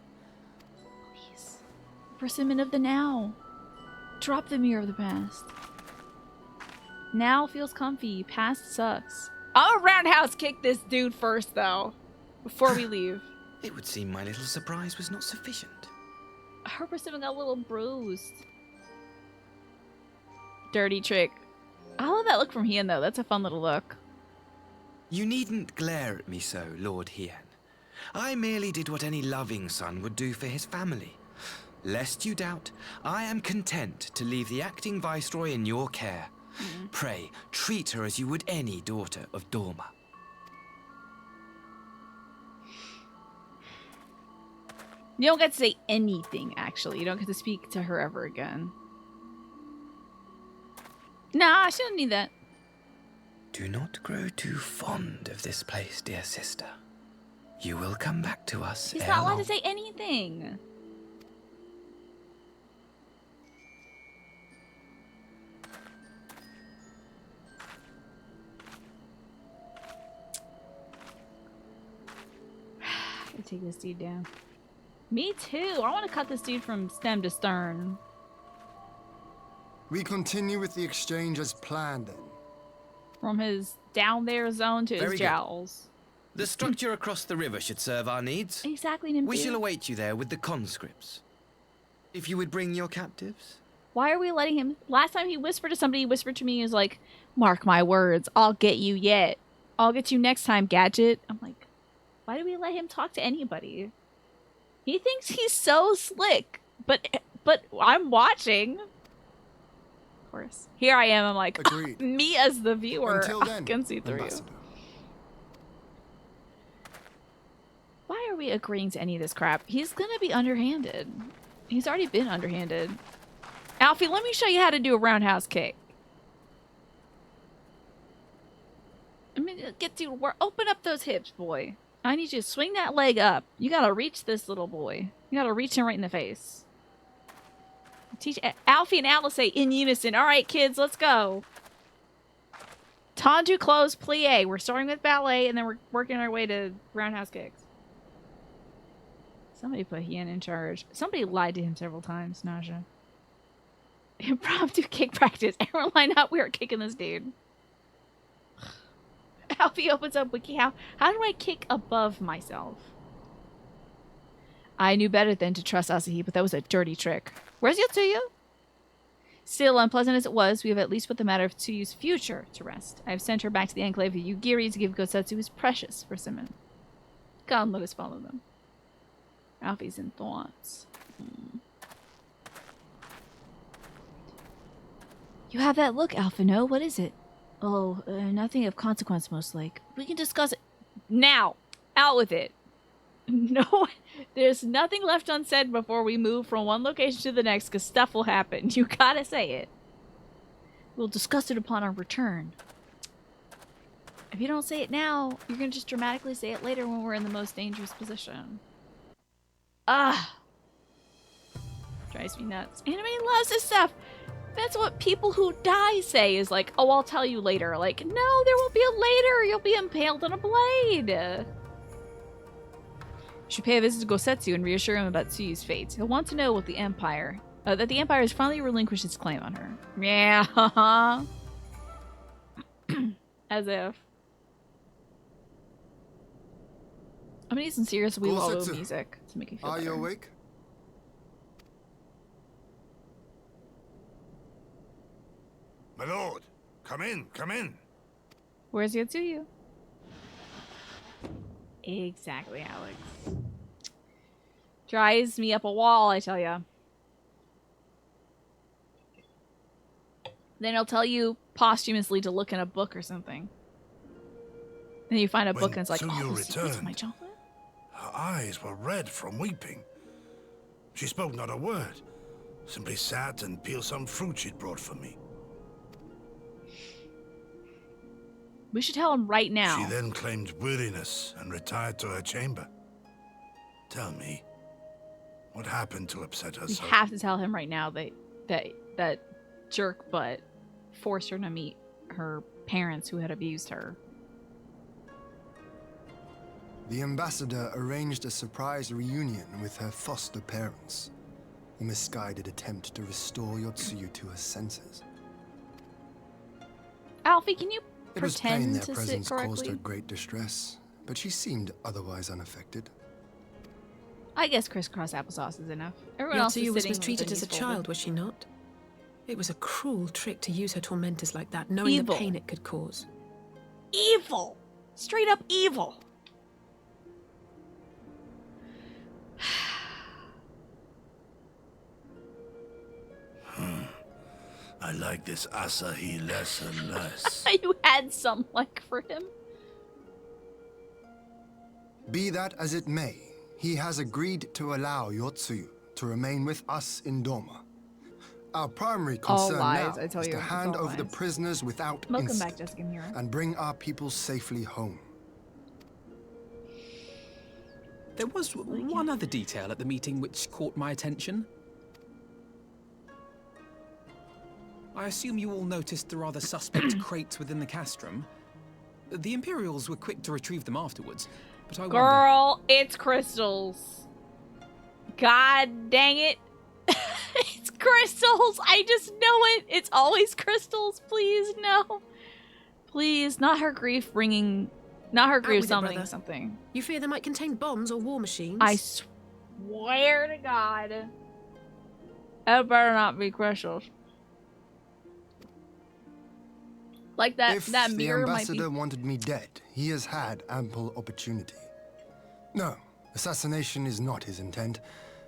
Persimmon of the now. Drop the mirror of the past. Now feels comfy. Past sucks. I'll roundhouse kick this dude first, though. Before we leave. It would seem my little surprise was not sufficient. Her persimmon got a little bruised. Dirty trick. I love that look from Hien, though. That's a fun little look. You needn't glare at me so, Lord Hien. I merely did what any loving son would do for his family. Lest you doubt, I am content to leave the acting viceroy in your care, Pray, treat her as you would any daughter of Dorma. You don't get to say anything, actually. You don't get to speak to her ever again. Nah, she doesn't need that. Do not grow too fond of this place, dear sister. You will come back to us. He's not allowed to say anything. I'll take this dude down. Me too. I want to cut this dude from stem to stern. We continue with the exchange as planned, then. From his down there zone to Very his good. jowls. The structure across the river should serve our needs. Exactly, Nymph. We shall await you there with the conscripts. If you would bring your captives. Why are we letting him? Last time he whispered to somebody, he whispered to me, he was like, "Mark my words, I'll get you yet. I'll get you next time, Gadget." I'm like, why do we let him talk to anybody? He thinks he's so slick, but I'm watching. Of course. Here I am, I'm like, Agreed. Me as the viewer, Until then, I can see through you. Ambassador. Why are we agreeing to any of this crap? He's gonna be underhanded. He's already been underhanded. Alfie, let me show you how to do a roundhouse kick. I mean, get you to work. Open up those hips, boy. I need you to swing that leg up. You gotta reach this little boy. You gotta reach him right in the face. Teach Alfie and Alice say in unison. All right, kids, let's go. Tendu close plie. We're starting with ballet, and then we're working our way to roundhouse kicks. Somebody put Hien in charge. Somebody lied to him several times, Naja. Impromptu kick practice. Everyone line up. We are kicking this dude. Alfie opens up Wiki. How do I kick above myself? I knew better than to trust Asahi, but that was a dirty trick. Where's Yotsuyu? Still, unpleasant as it was, we have at least put the matter of Tsuyu's future to rest. I have sent her back to the Enclave of Yugiri to give Gosetsu his precious persimmon. God, let us follow them. Alfie's in thoughts. You have that look, Alphino. What is it? Oh, nothing of consequence, most like. We can discuss it now. Out with it. No, there's nothing left unsaid before we move from one location to the next, because stuff will happen. You gotta say it. We'll discuss it upon our return. If you don't say it now, you're gonna just dramatically say it later when we're in the most dangerous position. Ah! Drives me nuts. Anime loves this stuff! That's what people who die say, is like, oh, I'll tell you later. Like, no, there won't be a later! You'll be impaled on a blade! You should pay a visit to Gosetsu and reassure him about Tsuyu's fate. He'll want to know what the Empire... that the Empire has finally relinquished its claim on her. Yeah, as if. I'm gonna need some serious Weewawo music to make it feel better. Are you awake? My lord, come in, come in. Where's Yotsuyu? Exactly, Alex. Drives me up a wall, I tell ya. Then he'll tell you posthumously to look in a book or something. And you find a book and it's like, Tsuyu oh, Secrets of returned, my chocolate? her eyes were red from weeping. She spoke not a word, simply sat and peeled some fruit she'd brought for me. We should tell him right now. She then claimed weariness and retired to her chamber. Tell me, what happened to upset her We so? have to tell him right now that jerk butt forced her to meet her parents who had abused her. The ambassador arranged a surprise reunion with her foster parents. A misguided attempt to restore Yotsuyu to her senses. Alfie, can you It was plain pretend their to sit presence caused correctly? her great distress, but she seemed otherwise unaffected. I guess crisscross applesauce is enough. Everyone else is Yotsuyu was sitting with mistreated their as a knees folded. child, was she not? It was a cruel trick to use her tormentors like that, knowing Evil. the pain it could cause. Evil! Straight up evil! I like this Asahi less and less. You had some like for him. Be that as it may, he has agreed to allow Tsuyu to remain with us in Doma. Our primary All concern lies, now I tell is you, to it's hand all over the lies. prisoners without Welcome back, incident Jessica Mira. and bring our people safely home. There was one other detail at the meeting which caught my attention. I assume you all noticed the rather suspect crates within the castrum. The Imperials were quick to retrieve them afterwards, but I wonder... Girl, it's crystals. God dang it. It's crystals. I just know it. It's always crystals. Please, no. Please, not her grief bringing... Not her grief summoning something. You fear they might contain bombs or war machines? I swear to God. It better not be crystals. Like that, If that the mirror might be... ambassador wanted me dead, he has had ample opportunity. No, assassination is not his intent,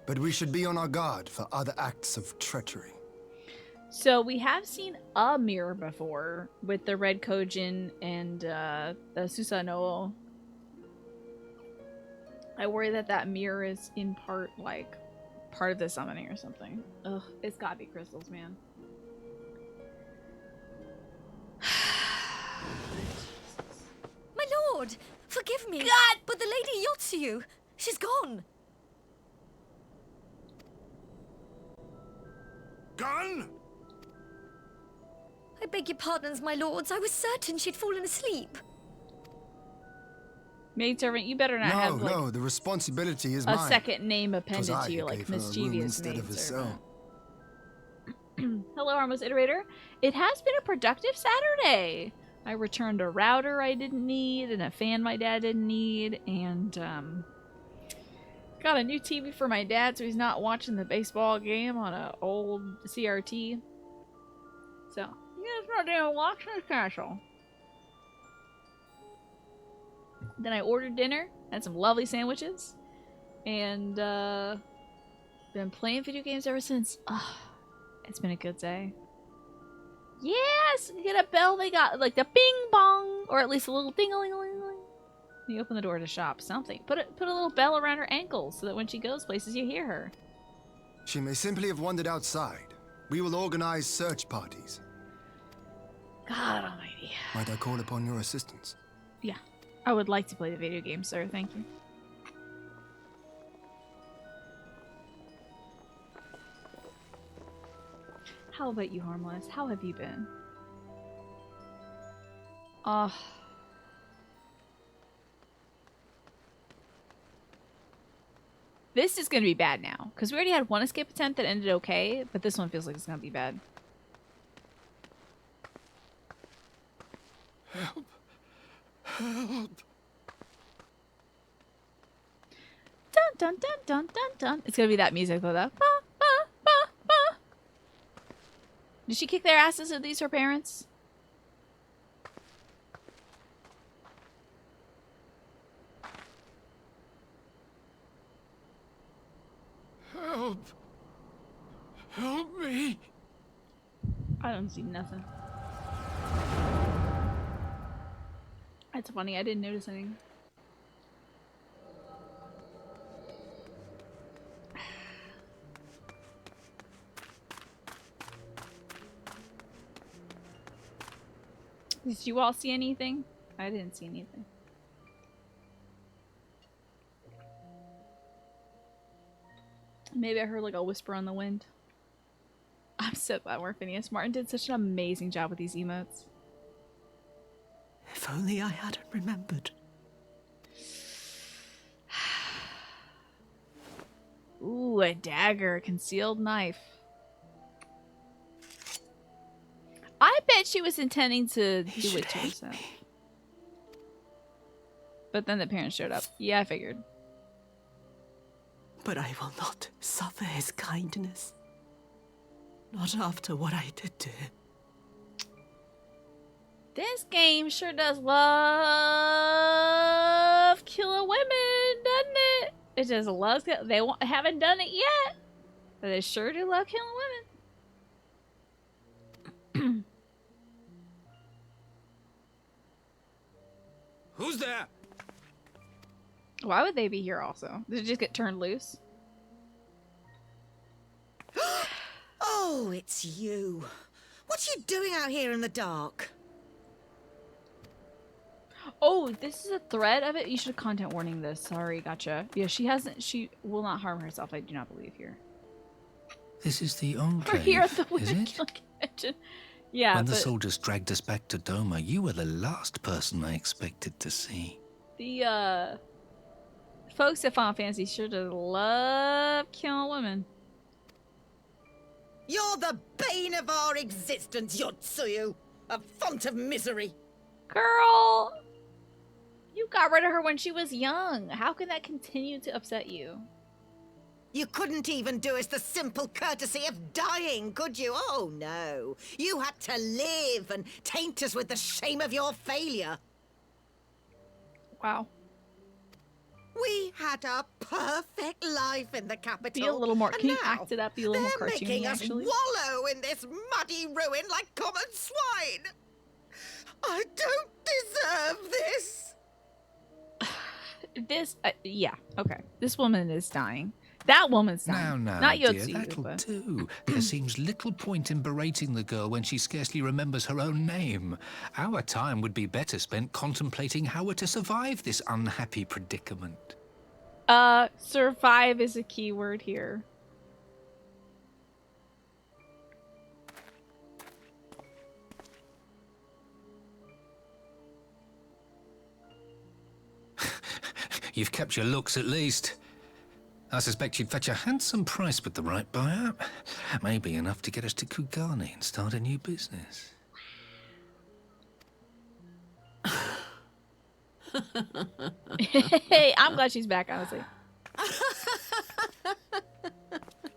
but we should be on our guard for other acts of treachery. So we have seen a mirror before with the Red Kojin and the Susanoo. I worry that that mirror is in part, like, part of the summoning or something. Ugh, it's gotta be crystals, man. My lord! Forgive me! God! But the Lady Tsuyu, she's gone! Gone? I beg your pardons, my lords. I was certain she'd fallen asleep. Maidservant, you better not have, like, No, the responsibility is a mine. second name appended 'Twas I to you, who like gave her a room mischievous instead of a maidservant. cell. Hello, Harmless Iterator. It has been a productive Saturday. I returned a router I didn't need and a fan my dad didn't need, and got a new TV for my dad so he's not watching the baseball game on an old CRT. So, you guys not even watching the castle. Then I ordered dinner, had some lovely sandwiches, and been playing video games ever since. It's been a good day. Yes! You get a bell, they got like the bing bong, or at least a little ding-a-ling-a-ling-a-ling. You open the door to shop, something. Put a little bell around her ankles so that when she goes places you hear her. She may simply have wandered outside. We will organize search parties. God almighty. Might I call upon your assistance? Yeah. I would like to play the video game, sir. Thank you. How about you, Harmless? How have you been? This is going to be bad now. Because we already had one escape attempt that ended okay, but this one feels like it's going to be bad. Help. Help. Dun dun dun dun dun dun. It's going to be that music though. Ba, ba, ba, ba. Did she kick their asses? Are these her parents? Help. Help me. I don't see nothing. That's funny. I didn't notice anything. Did you all see anything? I didn't see anything. Maybe I heard like a whisper on the wind. I'm so glad we're Phineas. Martin did such an amazing job with these emotes. If only I hadn't remembered. Ooh, a dagger, a concealed knife. I bet she was intending to do it to herself. But then the parents showed up. Yeah, I figured. But I will not suffer his kindness. Not after what I did to him. This game sure does love killing women, doesn't it? It just loves it. They haven't done it yet, but they sure do love killing Who's there? Why would they be here also? Did it just get turned loose? Oh, it's you. What are you doing out here in the dark? Oh, this is a thread of it? You should have content warning this. Sorry, gotcha. Yeah, she will not harm herself, I do not believe here. This is the Or Enclave, here at the is it? convention. Yeah, When the but soldiers dragged us back to Doma, you were the last person I expected to see. the folks at Final Fantasy sure do love killing women. You're the bane of our existence, Tsuyu. A font of misery. Girl, you got rid of her when she was young. How can that continue to upset you? You couldn't even do us the simple courtesy of dying, could you? Oh, no. You had to live and taint us with the shame of your failure. Wow. We had a perfect life in the capital. Be a little more. And Can you now act it up? Be a little more they're cartoony, making us actually. wallow in this muddy ruin like common swine. I don't deserve this. Yeah, okay. This woman is dying. That woman's dying. Now, Not dear, Yotsuyu, that'll but... do. There seems little point in berating the girl when she scarcely remembers her own name. Our time would be better spent contemplating how we're to survive this unhappy predicament. Survive is a key word here. You've kept your looks at least. I suspect you'd fetch a handsome price with the right buyer. Maybe enough to get us to Kugane and start a new business. Hey, I'm glad she's back, honestly.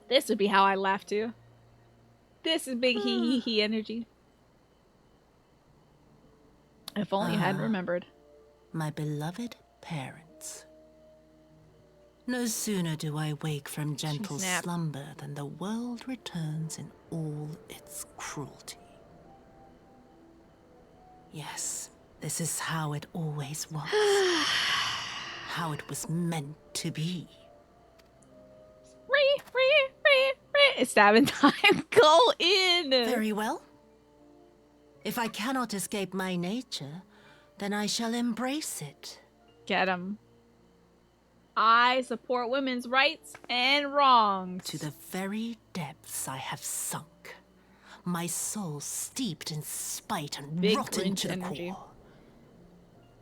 This would be how I laugh too. This is big hee hee hee energy. If only I hadn't remembered. My beloved parents. No sooner do I wake from gentle snapped. slumber than the world returns in all its cruelty. Yes, this is how it always was. How it was meant to be. It's stabbing time. Go in. Very well. If I cannot escape my nature, then I shall embrace it. Get him. I support women's rights and wrongs. To the very depths I have sunk. My soul steeped in spite and Big rotten Grinch to the energy. core.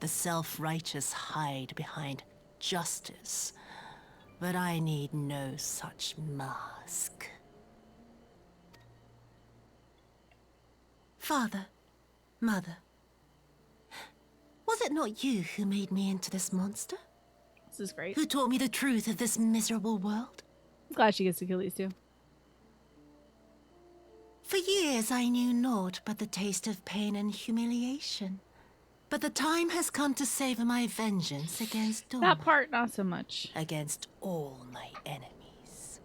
The self-righteous hide behind justice, but I need no such mask. Father, Mother, was it not you who made me into this monster? This is great. Who taught me the truth of this miserable world? I'm glad she gets to kill these two. For years I knew naught but the taste of pain and humiliation. But the time has come to savor my vengeance against Dawn. That part, not so much. Against all my enemies.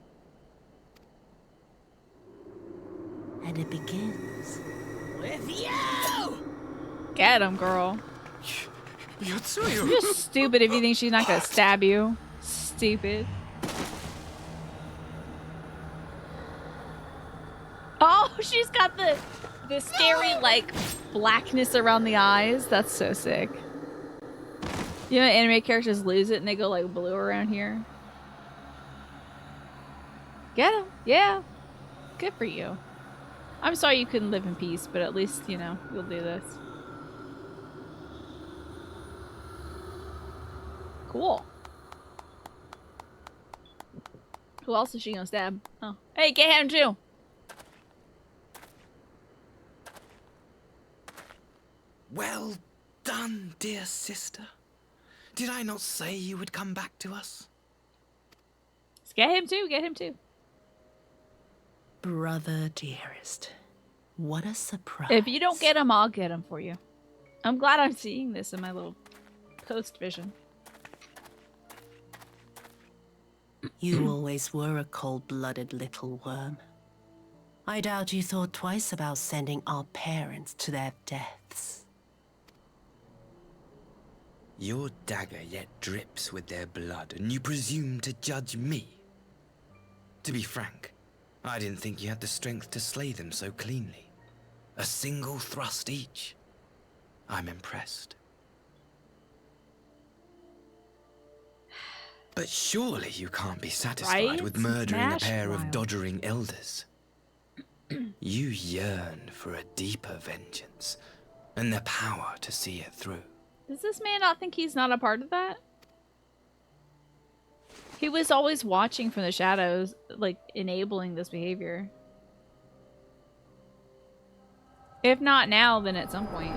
And it begins with you! Get him, girl. Yotsuyu! You're just stupid if you think she's not gonna stab you. Stupid. Oh, she's got the scary, like, blackness around the eyes. That's so sick. You know, anime characters lose it and they go, like, blue around here. Get him. Yeah. Good for you. I'm sorry you couldn't live in peace, but at least, you know, you'll do this. Cool. Who else is she gonna stab? Oh. Hey, get him too! Well done, dear sister. Did I not say you would come back to us? Get him too, get him too. brother dearest. What a surprise. If you don't get him, I'll get him for you. I'm glad I'm seeing this in my little post vision. You always were a cold-blooded little worm. I doubt you thought twice about sending our parents to their deaths. Your dagger yet drips with their blood, and you presume to judge me? To be frank, I didn't think you had the strength to slay them so cleanly. A single thrust each. I'm impressed. But surely you can't be satisfied Right? with murdering a pair of Wild. doddering elders. You yearn for a deeper vengeance, and the power to see it through. Does this man not think he's not a part of that? He was always watching from the shadows, like, enabling this behavior. If not now, then at some point.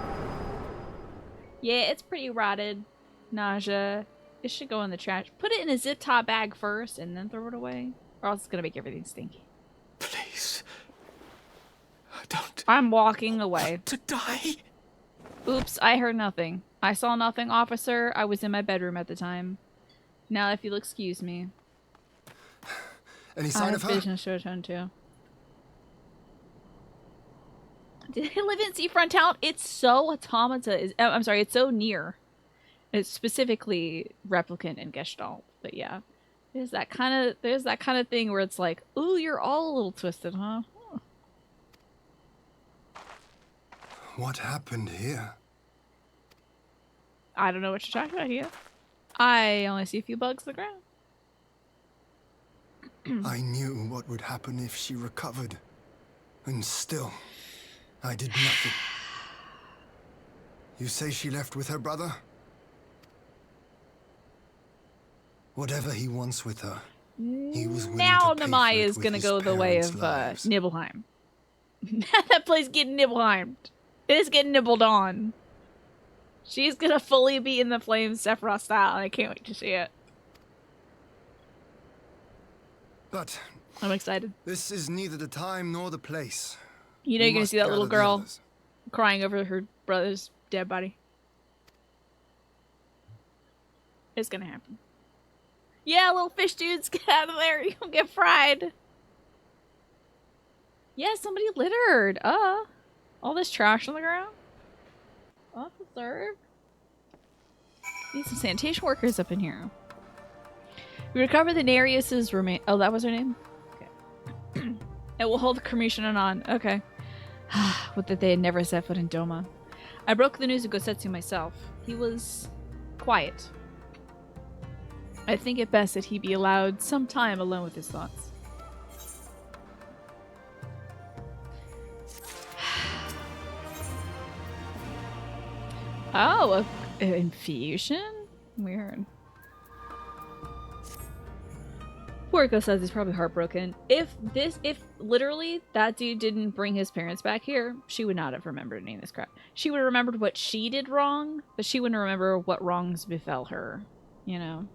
Yeah, it's pretty rotted. Nausea. It should go in the trash. Put it in a zip top bag first and then throw it away. Or else it's gonna make everything stinky. Please. Don't. I'm walking away. To die? Oops, I heard nothing. I saw nothing, officer. I was in my bedroom at the time. Now, if you'll excuse me. Any sign of her? Business to attend to. Did they live in Seafront Town? It's so automata. I'm sorry, it's so near. It's specifically replicant and Gestalt, but yeah, there's that kind of thing where it's like, ooh, you're all a little twisted, huh? What happened here? I don't know what you're talking about here. I only see a few bugs on the ground. I knew what would happen if she recovered, and still, I did nothing. You say she left with her brother? Whatever he wants with her, he was willing Now to pay Namaya for it is with gonna his go the way parents' of lives. Nibelheim. That place getting Nibelheimed. It is getting nibbled on. She's gonna fully be in the flames Sephiroth style, and I can't wait to see it. But I'm excited. this is neither the time nor the place. You know We you're gonna must see that little gather the girl others. crying over her brother's dead body. It's gonna happen. Yeah, little fish dudes, get out of there. You'll get fried. Yeah, somebody littered. All this trash on the ground. Officer. Need some sanitation workers up in here. We recovered the Nereus's remain. Oh, that was her name? Okay. It will hold the cremation anon. Okay. Would that they had never set foot in Doma. I broke the news of Gosetsu myself. He was quiet. I think it best that he be allowed some time alone with his thoughts. Oh, an infusion? Weird. Poor Gosetsu is probably heartbroken. If literally that dude didn't bring his parents back here, she would not have remembered any of this crap. She would have remembered what she did wrong, but she wouldn't remember what wrongs befell her, you know?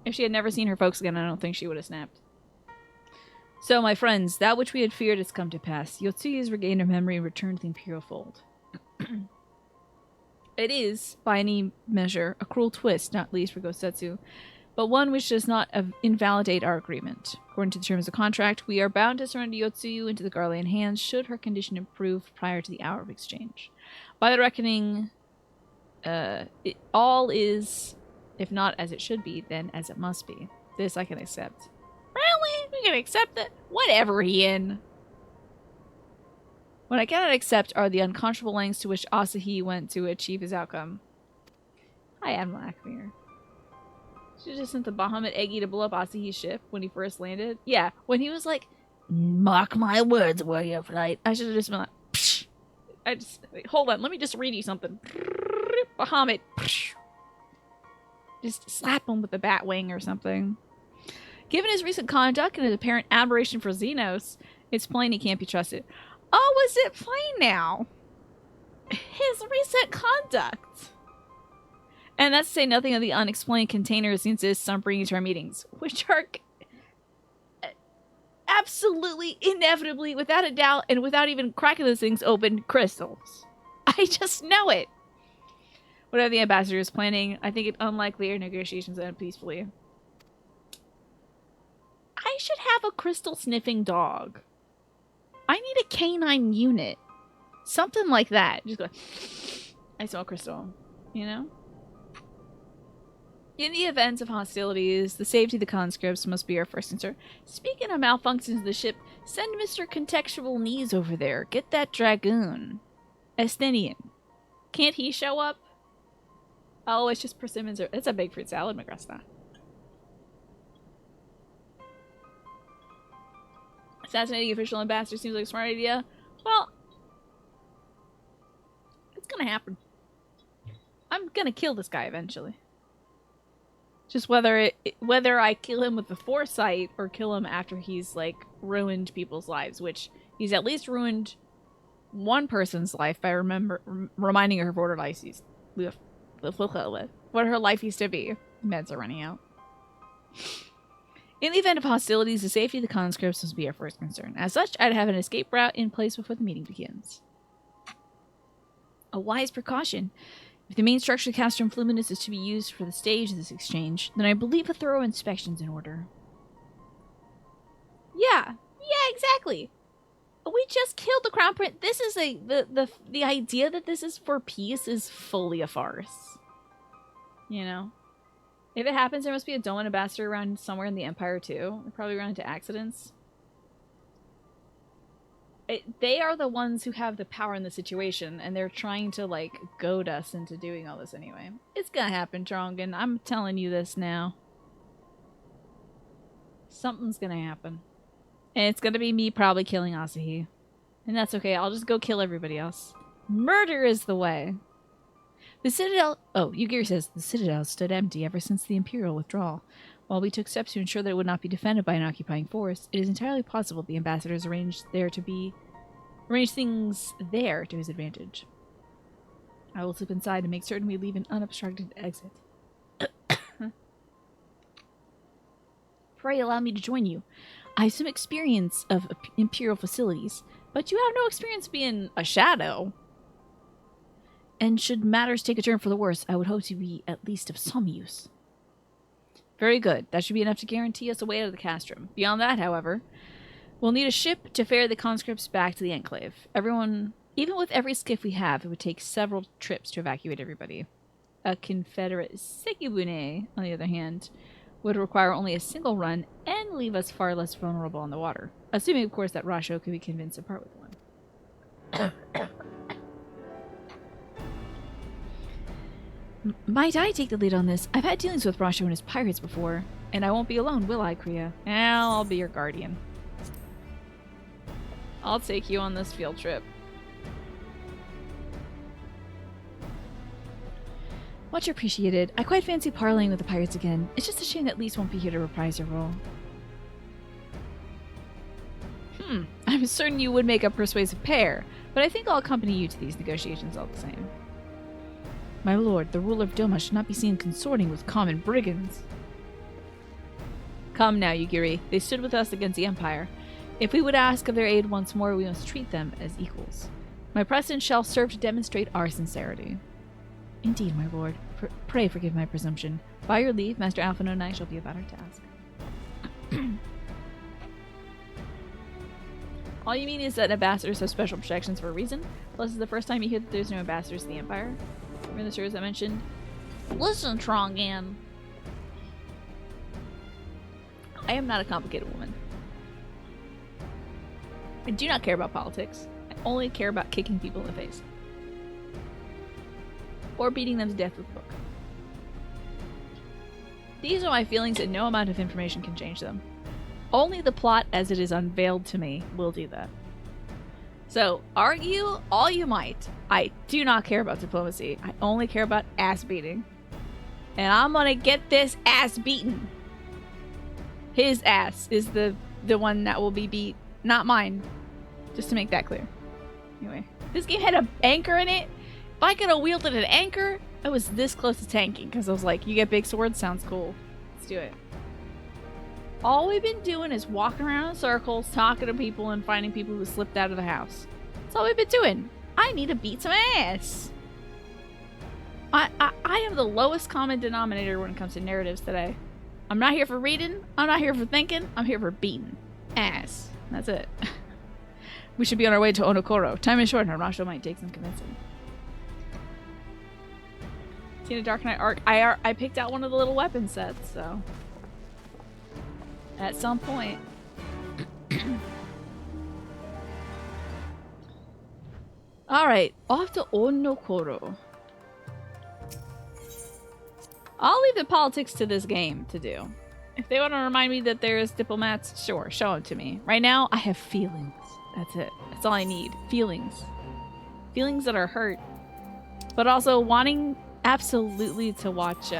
If she had never seen her folks again, I don't think she would have snapped. So, my friends, that which we had feared has come to pass. Yotsuyu has regained her memory and returned to the Imperial fold. It is, by any measure, a cruel twist, not least for Gosetsu, but one which does not invalidate our agreement. According to the terms of the contract, we are bound to surrender Yotsuyu into the Garlean hands should her condition improve prior to the hour of exchange. By the reckoning, all is, if not as it should be, then as it must be. This I can accept. Really? We can accept it? Whatever, Ian. What I cannot accept are the unconscionable lengths to which Asahi went to achieve his outcome. Hi, Admiral Akmir. Should just sent the Bahamut Eggy to blow up Asahi's ship when he first landed. Yeah, when he was like, "Mark my words, warrior flight." I should have just been like, psh. Wait, hold on, let me just read you something. Bahamut. Psh. Just slap him with the bat wing or something. Given his recent conduct and his apparent admiration for Xenos, it's plain he can't be trusted. Oh, is it plain now? His recent conduct. And that's to say nothing of the unexplained containers he insists on bringing to our meetings, which are absolutely, inevitably, without a doubt, and without even cracking those things open, crystals. I just know it. Whatever the ambassador is planning, I think it unlikely our negotiations end peacefully. I should have a crystal sniffing dog. I need a canine unit. Something like that. Just go, I saw crystal, you know? In the event of hostilities, the safety of the conscripts must be our first concern. Speaking of malfunctions of the ship, send Mr. Contextual Knees over there. Get that dragoon. Estinian. Can't he show up? Oh, it's just persimmons. It's a big fruit salad, Magresta. Assassinating official ambassador seems like a smart idea. Well, it's gonna happen. I'm gonna kill this guy eventually. Just whether I kill him with the foresight or kill him after he's like ruined people's lives, which he's at least ruined one person's life by reminding her of what her life used, what her life used to be. Meds are running out. In the event of hostilities, the safety of the conscripts must be our first concern. As such, I'd have an escape route in place before the meeting begins. A wise precaution. If the main structure of the Castrum Fluminus is to be used for the stage of this exchange, then I believe a thorough inspection's in order. Yeah, exactly. We just killed the Crown Prince. This is the idea that this is for peace is fully a farce. You know? If it happens, there must be a Doman ambassador around somewhere in the Empire too. They probably run into accidents. They are the ones who have the power in the situation, and they're trying to, like, goad us into doing all this anyway. It's gonna happen, Trongan. I'm telling you this now. Something's gonna happen. And it's gonna be me probably killing Asahi. And that's okay, I'll just go kill everybody else. Murder is the way. The Citadel... Oh, Yugiri says, the Citadel stood empty ever since the Imperial withdrawal. While we took steps to ensure that it would not be defended by an occupying force, it is entirely possible the ambassadors arranged things there to his advantage. I will slip inside and make certain we leave an unobstructed exit. Pray allow me to join you. I have some experience of Imperial facilities, but you have no experience being a shadow. And should matters take a turn for the worse, I would hope to be at least of some use. Very good. That should be enough to guarantee us a way out of the castrum. Beyond that, however, we'll need a ship to ferry the conscripts back to the Enclave. Even with every skiff we have, it would take several trips to evacuate everybody. A Confederate Sekibune, on the other hand, would require only a single run and leave us far less vulnerable on the water. Assuming, of course, that Rasho could be convinced to part with one. Might I take the lead on this? I've had dealings with Rasho and his pirates before. And I won't be alone, will I, Kriya? I'll be your guardian. I'll take you on this field trip. Much appreciated. I quite fancy parlaying with the pirates again. It's just a shame that Lise won't be here to reprise her role. I'm certain you would make a persuasive pair, but I think I'll accompany you to these negotiations all the same. My lord, the ruler of Doma should not be seen consorting with common brigands. Come now, Yugiri. They stood with us against the Empire. If we would ask of their aid once more, we must treat them as equals. My presence shall serve to demonstrate our sincerity. Indeed, my lord. Pray forgive my presumption. By your leave, Master Alphino and I shall be about our task. All you mean is that ambassadors have special protections for a reason? Plus, this is the first time you hear that there's no ambassadors to the Empire? Remember the stories I mentioned? Listen, Trongan. I am not a complicated woman. I do not care about politics. I only care about kicking people in the face. Or beating them to death with a book. These are my feelings and no amount of information can change them. Only the plot as it is unveiled to me will do that. So, argue all you might. I do not care about diplomacy. I only care about ass beating. And I'm gonna get this ass beaten. His ass is the one that will be beat, not mine. Just to make that clear. Anyway, this game had an anchor in it. If I could have wielded an anchor, I was this close to tanking because I was like, you get big swords, sounds cool. Let's do it. All we've been doing is walking around in circles, talking to people, and finding people who slipped out of the house. That's all we've been doing. I need to beat some ass. I am the lowest common denominator when it comes to narratives today. I'm not here for reading. I'm not here for thinking. I'm here for beating ass. That's it. We should be on our way to Onokoro. Time is short, and Rasho might take some convincing. Seen a Dark Knight arc. I picked out one of the little weapon sets, so at some point. All right, off to Onokoro. I'll leave the politics to this game to do. If they want to remind me that there's diplomats, sure, show them to me. Right now, I have feelings. That's it. That's all I need. Feelings. Feelings that are hurt. But also wanting absolutely to watch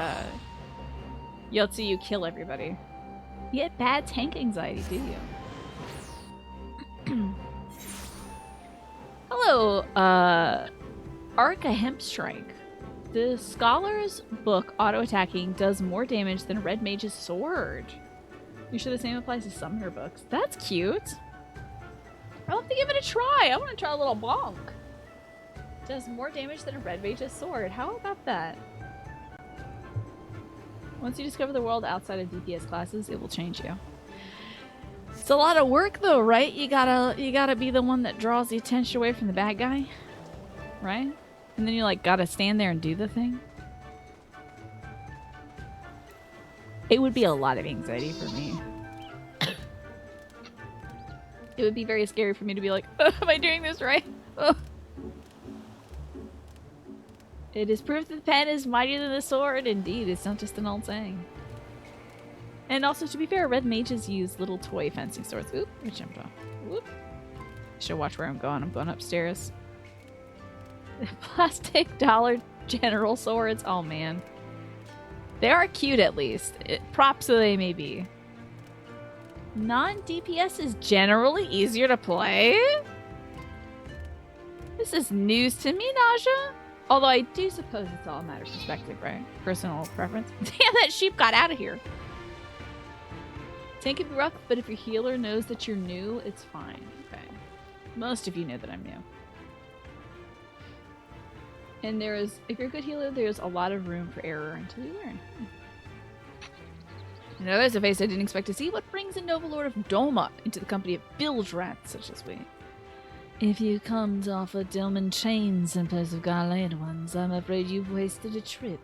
Tsuyu kill everybody. You get bad tank anxiety, do you? Hello, Arca Hemp Strike. The Scholar's Book auto-attacking does more damage than Red Mage's Sword. You sure the same applies to Summoner books? That's cute. I'll have to give it a try. I want to try a little bonk. Does more damage than a Red Mage's Sword. How about that? Once you discover the world outside of DPS classes, it will change you. It's a lot of work though, right? You gotta be the one that draws the attention away from the bad guy. Right? And then you like gotta stand there and do the thing. It would be a lot of anxiety for me. It would be very scary for me to be like, oh, am I doing this right? Oh. It is proof that the pen is mightier than the sword. Indeed, it's not just an old saying. And also, to be fair, red mages use little toy fencing swords. Oop, I jumped off. Whoop. Should watch where I'm going. I'm going upstairs. Plastic dollar general swords. Oh, man. They are cute, at least. Props though they may be. Non-DPS is generally easier to play? This is news to me, Naja. Although I do suppose it's all a matter of perspective, right? Personal preference. Damn, that sheep got out of here. Tank can be rough, but if your healer knows that you're new, it's fine. Okay. Most of you know that I'm new. And if you're a good healer, there's a lot of room for error until you learn. Now there's a face I didn't expect to see. What brings a noble lord of Doma into the company of bilge rats such as we? If you come to offer Delman chains in place of garlanded ones, I'm afraid you've wasted a trip.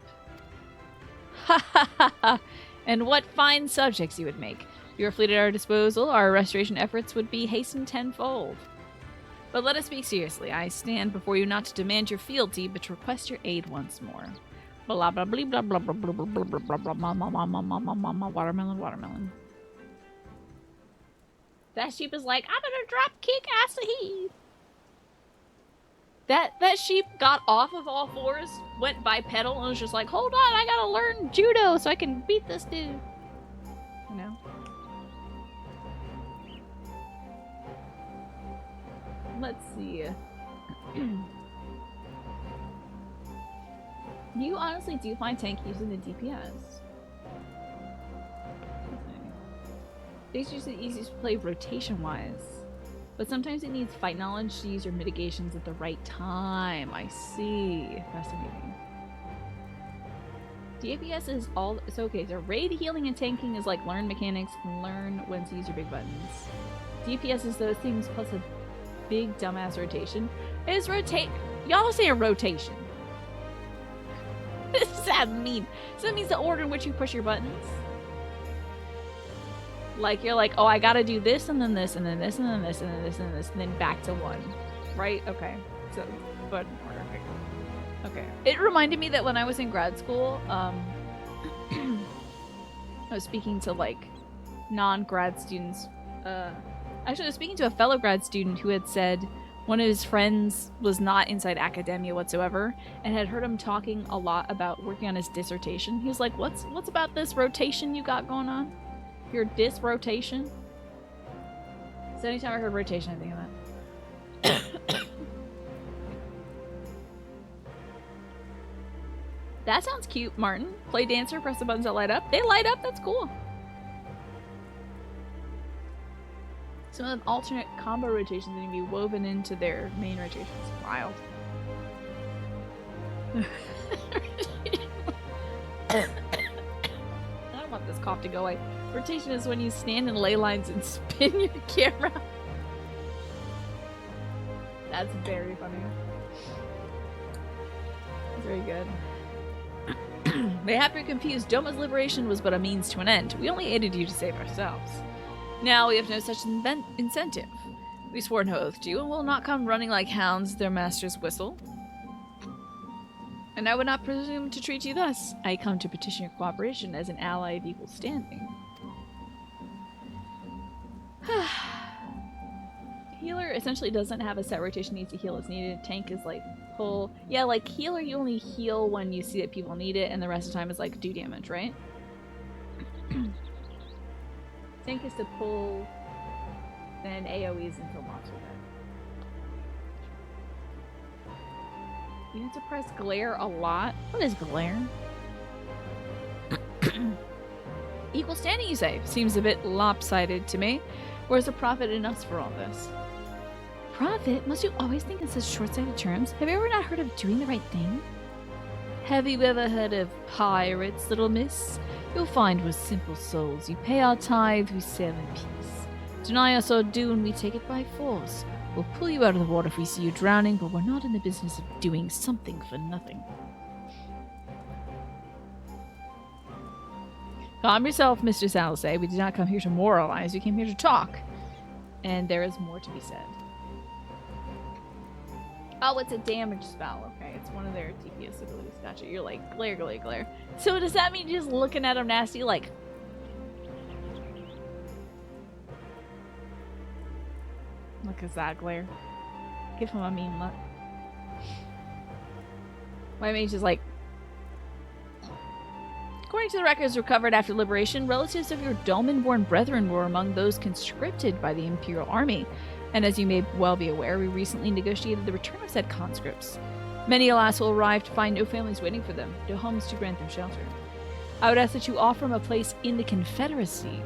Ha ha ha ha! And what fine subjects you would make. If your fleet at our disposal, our restoration efforts would be hastened tenfold. But let us speak seriously. I stand before you not to demand your fealty, but to request your aid once more. Blah blah blah blah blah blah blah blah blah blah blah blah blah watermelon. That sheep is like, I'm gonna drop kick ass a heave. That sheep got off of all fours, went bipedal, and was just like, hold on, I gotta learn judo so I can beat this dude. You know? Let's see. You honestly do find tank using the DPS. It's usually the easiest to play rotation-wise. But sometimes it needs fight knowledge to use your mitigations at the right time. I see. Fascinating. DPS is all... So, okay, so raid healing and tanking is like learn mechanics and learn when to use your big buttons. DPS is those things plus a big dumbass rotation. It is rotate... Y'all say a rotation. What does that mean? So that means the order in which you push your buttons. Like, you're like, oh, I gotta do this, and then this, and then this, and then this, and then this, and then this, and then back to one. Right? Okay. So, but in order. Okay. It reminded me that when I was in grad school, I was speaking to, like, non-grad students. Actually, I was speaking to a fellow grad student who had said one of his friends was not inside academia whatsoever and had heard him talking a lot about working on his dissertation. He was like, what's about this rotation you got going on? Your dis-rotation? So anytime I heard rotation, I think of that. That sounds cute, Martin. Play dancer, press the buttons that light up. They light up, that's cool. Some of them alternate combo rotations that can be woven into their main rotations. Wild. I don't want this cough to go away. Rotation is when you stand in ley lines and spin your camera. That's very funny. Very good. They have been confused. Doma's liberation was but a means to an end. We only aided you to save ourselves. Now we have no such incentive. We swore an oath to you and will not come running like hounds their master's whistle. And I would not presume to treat you thus. I come to petition your cooperation as an ally of equal standing. Healer essentially doesn't have a set rotation, needs to heal as needed. Tank is like pull. Yeah, like healer you only heal when you see that people need it, and the rest of the time is like do damage, right? Tank is to pull, then AoEs until monster dead. You need to press glare a lot. What is glare? Equal standing, you say? Seems a bit lopsided to me. Where's the profit in us for all this? Profit? Must you always think in such short-sighted terms? Have you ever not heard of doing the right thing? Have you ever heard of pirates, little miss? You'll find we're simple souls. You pay our tithe, we sail in peace. Deny us our due and we take it by force. We'll pull you out of the water if we see you drowning, but we're not in the business of doing something for nothing. Calm yourself, Mr. Salazar. We did not come here to moralize. We came here to talk. And there is more to be said. Oh, it's a damage spell. Okay, it's one of their DPS abilities. Gotcha. You're like, glare, glare, glare. So does that mean just looking at him nasty, like... Look at that glare. Give him a mean look. My mage is like... According to the records recovered after liberation, relatives of your Doman-born brethren were among those conscripted by the Imperial Army. And as you may well be aware, we recently negotiated the return of said conscripts. Many, alas, will arrive to find no families waiting for them, no homes to grant them shelter. I would ask that you offer them a place in the Confederacy.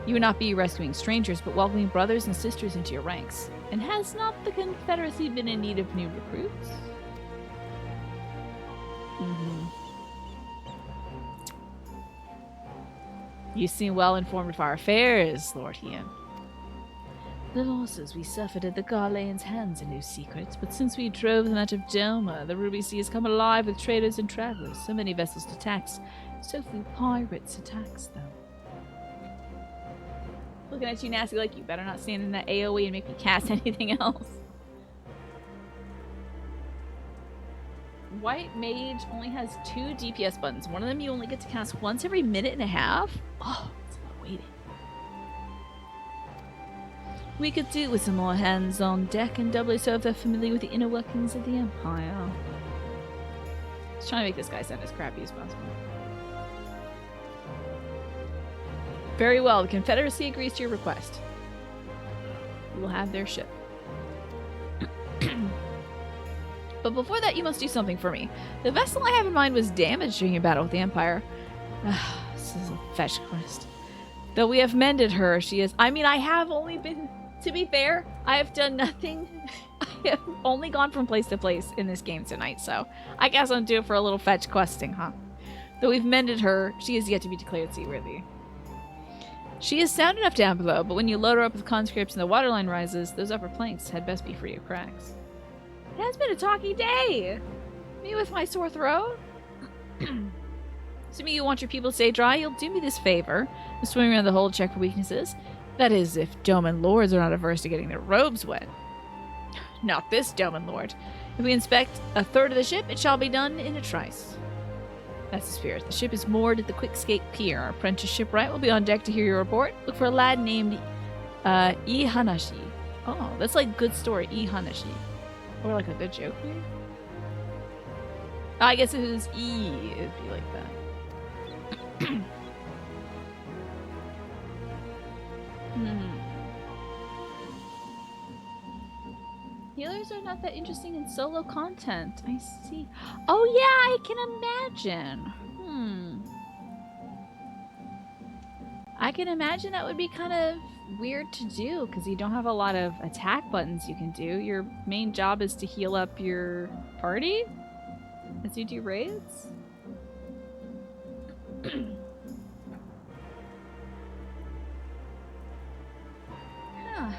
You would not be rescuing strangers, but welcoming brothers and sisters into your ranks. And has not the Confederacy been in need of new recruits? You seem well informed of our affairs, Lord Ian. The losses we suffered at the Garlean's hands are no secrets, but since we drove them out of Doma, the Ruby Sea has come alive with traders and travelers. So many vessels to tax, so few pirates to tax them. Looking at you nasty like you better not stand in that AoE and make me cast anything else. White Mage only has 2 DPS buttons. One of them you only get to cast once every minute and a half? Oh, it's a lot of waiting. We could do with some more hands on deck, and doubly so if they're familiar with the inner workings of the Empire. Just trying to make this guy sound as crappy as possible. Very well, the Confederacy agrees to your request. We will have their ship. But before that, you must do something for me. The vessel I have in mind was damaged during a battle with the Empire. This is a fetch quest. Though we have mended her, she is... I mean, I have only been... To be fair, I have done nothing. I have only gone from place to place in this game tonight, so I guess I'll do it for a little fetch questing, huh? Though we've mended her, she is yet to be declared seaworthy. She is sound enough down below, but when you load her up with conscripts and the waterline rises, those upper planks had best be free of cracks. It has been a talky day! Me with my sore throat? Assuming you want your people to stay dry, you'll do me this favor. Swimming around the hold, check for weaknesses. That is, if Doman Lords are not averse to getting their robes wet. Not this Doman Lord. If we inspect a third of the ship, it shall be done in a trice. That's the spirit. The ship is moored at the Quickscape Pier. Our apprentice shipwright will be on deck to hear your report. Look for a lad named Ihanashi. Oh, that's like good story, Ihanashi. Or like a good joke, maybe? I guess if it was E, it'd be like that. Healers are not that interesting in solo content. I see. Oh yeah, I can imagine. I can imagine that would be kind of weird to do because you don't have a lot of attack buttons you can do. Your main job is to heal up your party as you do raids. Huh.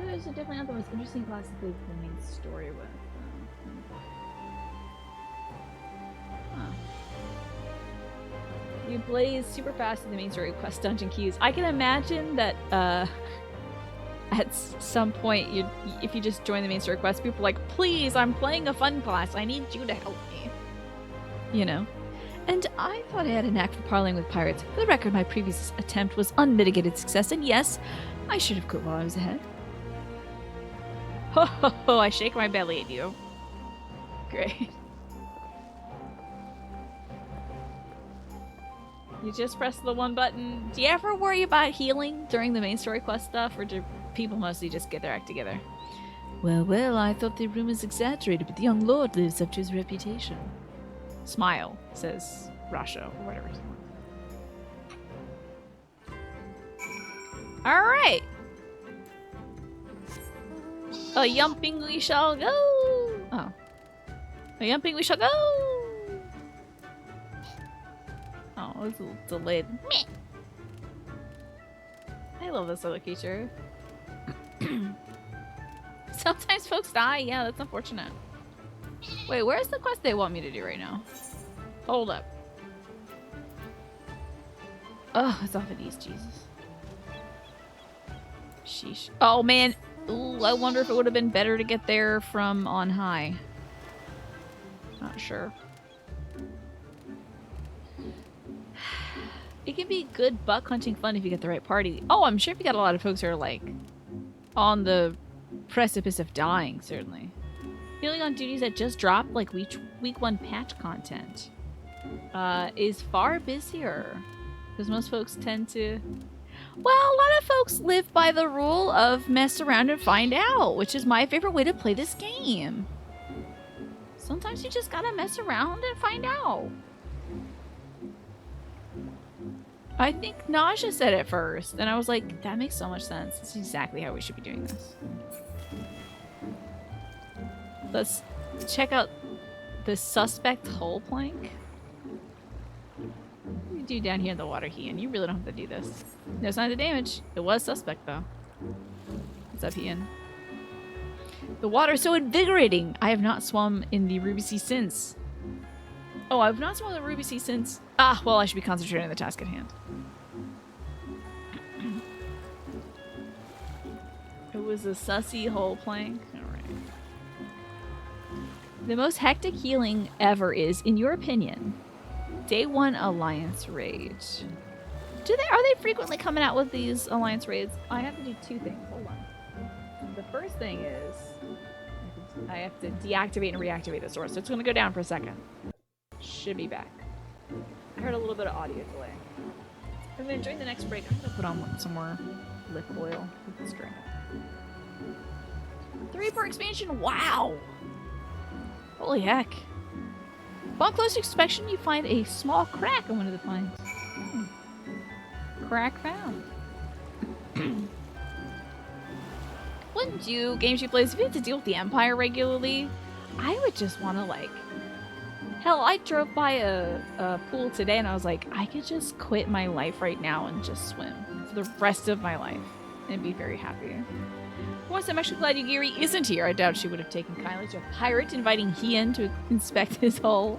There's a definitely not the most interesting class to play the main story with. Huh. You blaze super fast in the main story quest dungeon keys. I can imagine that at some point, if you just join the main story quest, people are like, please, I'm playing a fun class. I need you to help me. You know? And I thought I had a knack for parlaying with pirates. For the record, my previous attempt was unmitigated success, and yes, I should have quit while I was ahead. Ho ho ho, I shake my belly at you. Great. You just press the one button. Do you ever worry about healing during the main story quest stuff, or do people mostly just get their act together? Well, well, I thought the rumors exaggerated, but the young lord lives up to his reputation. Smile, says Rasha, or whatever. Alright! A yumping we shall go! Oh. A yumping we shall go! Oh, it was a little delayed. Meh. I love this little creature. Sometimes folks die. Yeah, that's unfortunate. Wait, where's the quest they want me to do right now? Hold up. Oh, it's off of these, Jesus. Sheesh. Oh, man. Ooh, I wonder if it would have been better to get there from on high. Not sure. It can be good buck hunting fun if you get the right party. Oh, I'm sure if you got a lot of folks who are like on the precipice of dying, certainly. Healing on duties that just dropped, like week 1 patch content, is far busier. Because most folks tend to... Well, a lot of folks live by the rule of mess around and find out, which is my favorite way to play this game. Sometimes you just gotta mess around and find out. I think Naja said it first, and I was like, that makes so much sense. That's exactly how we should be doing this. Let's check out the suspect hull plank. What do you do down here in the water, Heian? You really don't have to do this. No sign of damage. It was suspect, though. What's up, Heian? The water is so invigorating! I have not swum in the Ruby Sea since. Oh, I've not swum in the Ruby Sea since... Ah, well, I should be concentrating on the task at hand. It was a sussy hull plank. Alright. The most hectic healing ever is, in your opinion, Day 1 Alliance Raid. Are they frequently coming out with these Alliance Raids? I have to do 2 things. Hold on. The first thing is I have to deactivate and reactivate the source. So it's going to go down for a second. Should be back. I heard a little bit of audio delay. And then during the next break, I'm going to put on some more lip oil with this drink. 3 per expansion? Wow! Holy heck. Upon close inspection, you find a small crack in one of the pines. Crack found. Wouldn't you, games you play, if you had to deal with the Empire regularly, I would just want to, like... Hell, I drove by a pool today and I was like, I could just quit my life right now and just swim for the rest of my life and be very happy. For once, I'm actually glad Yugiri isn't here. I doubt she would have taken kindly to a pirate inviting Heian to inspect his hull.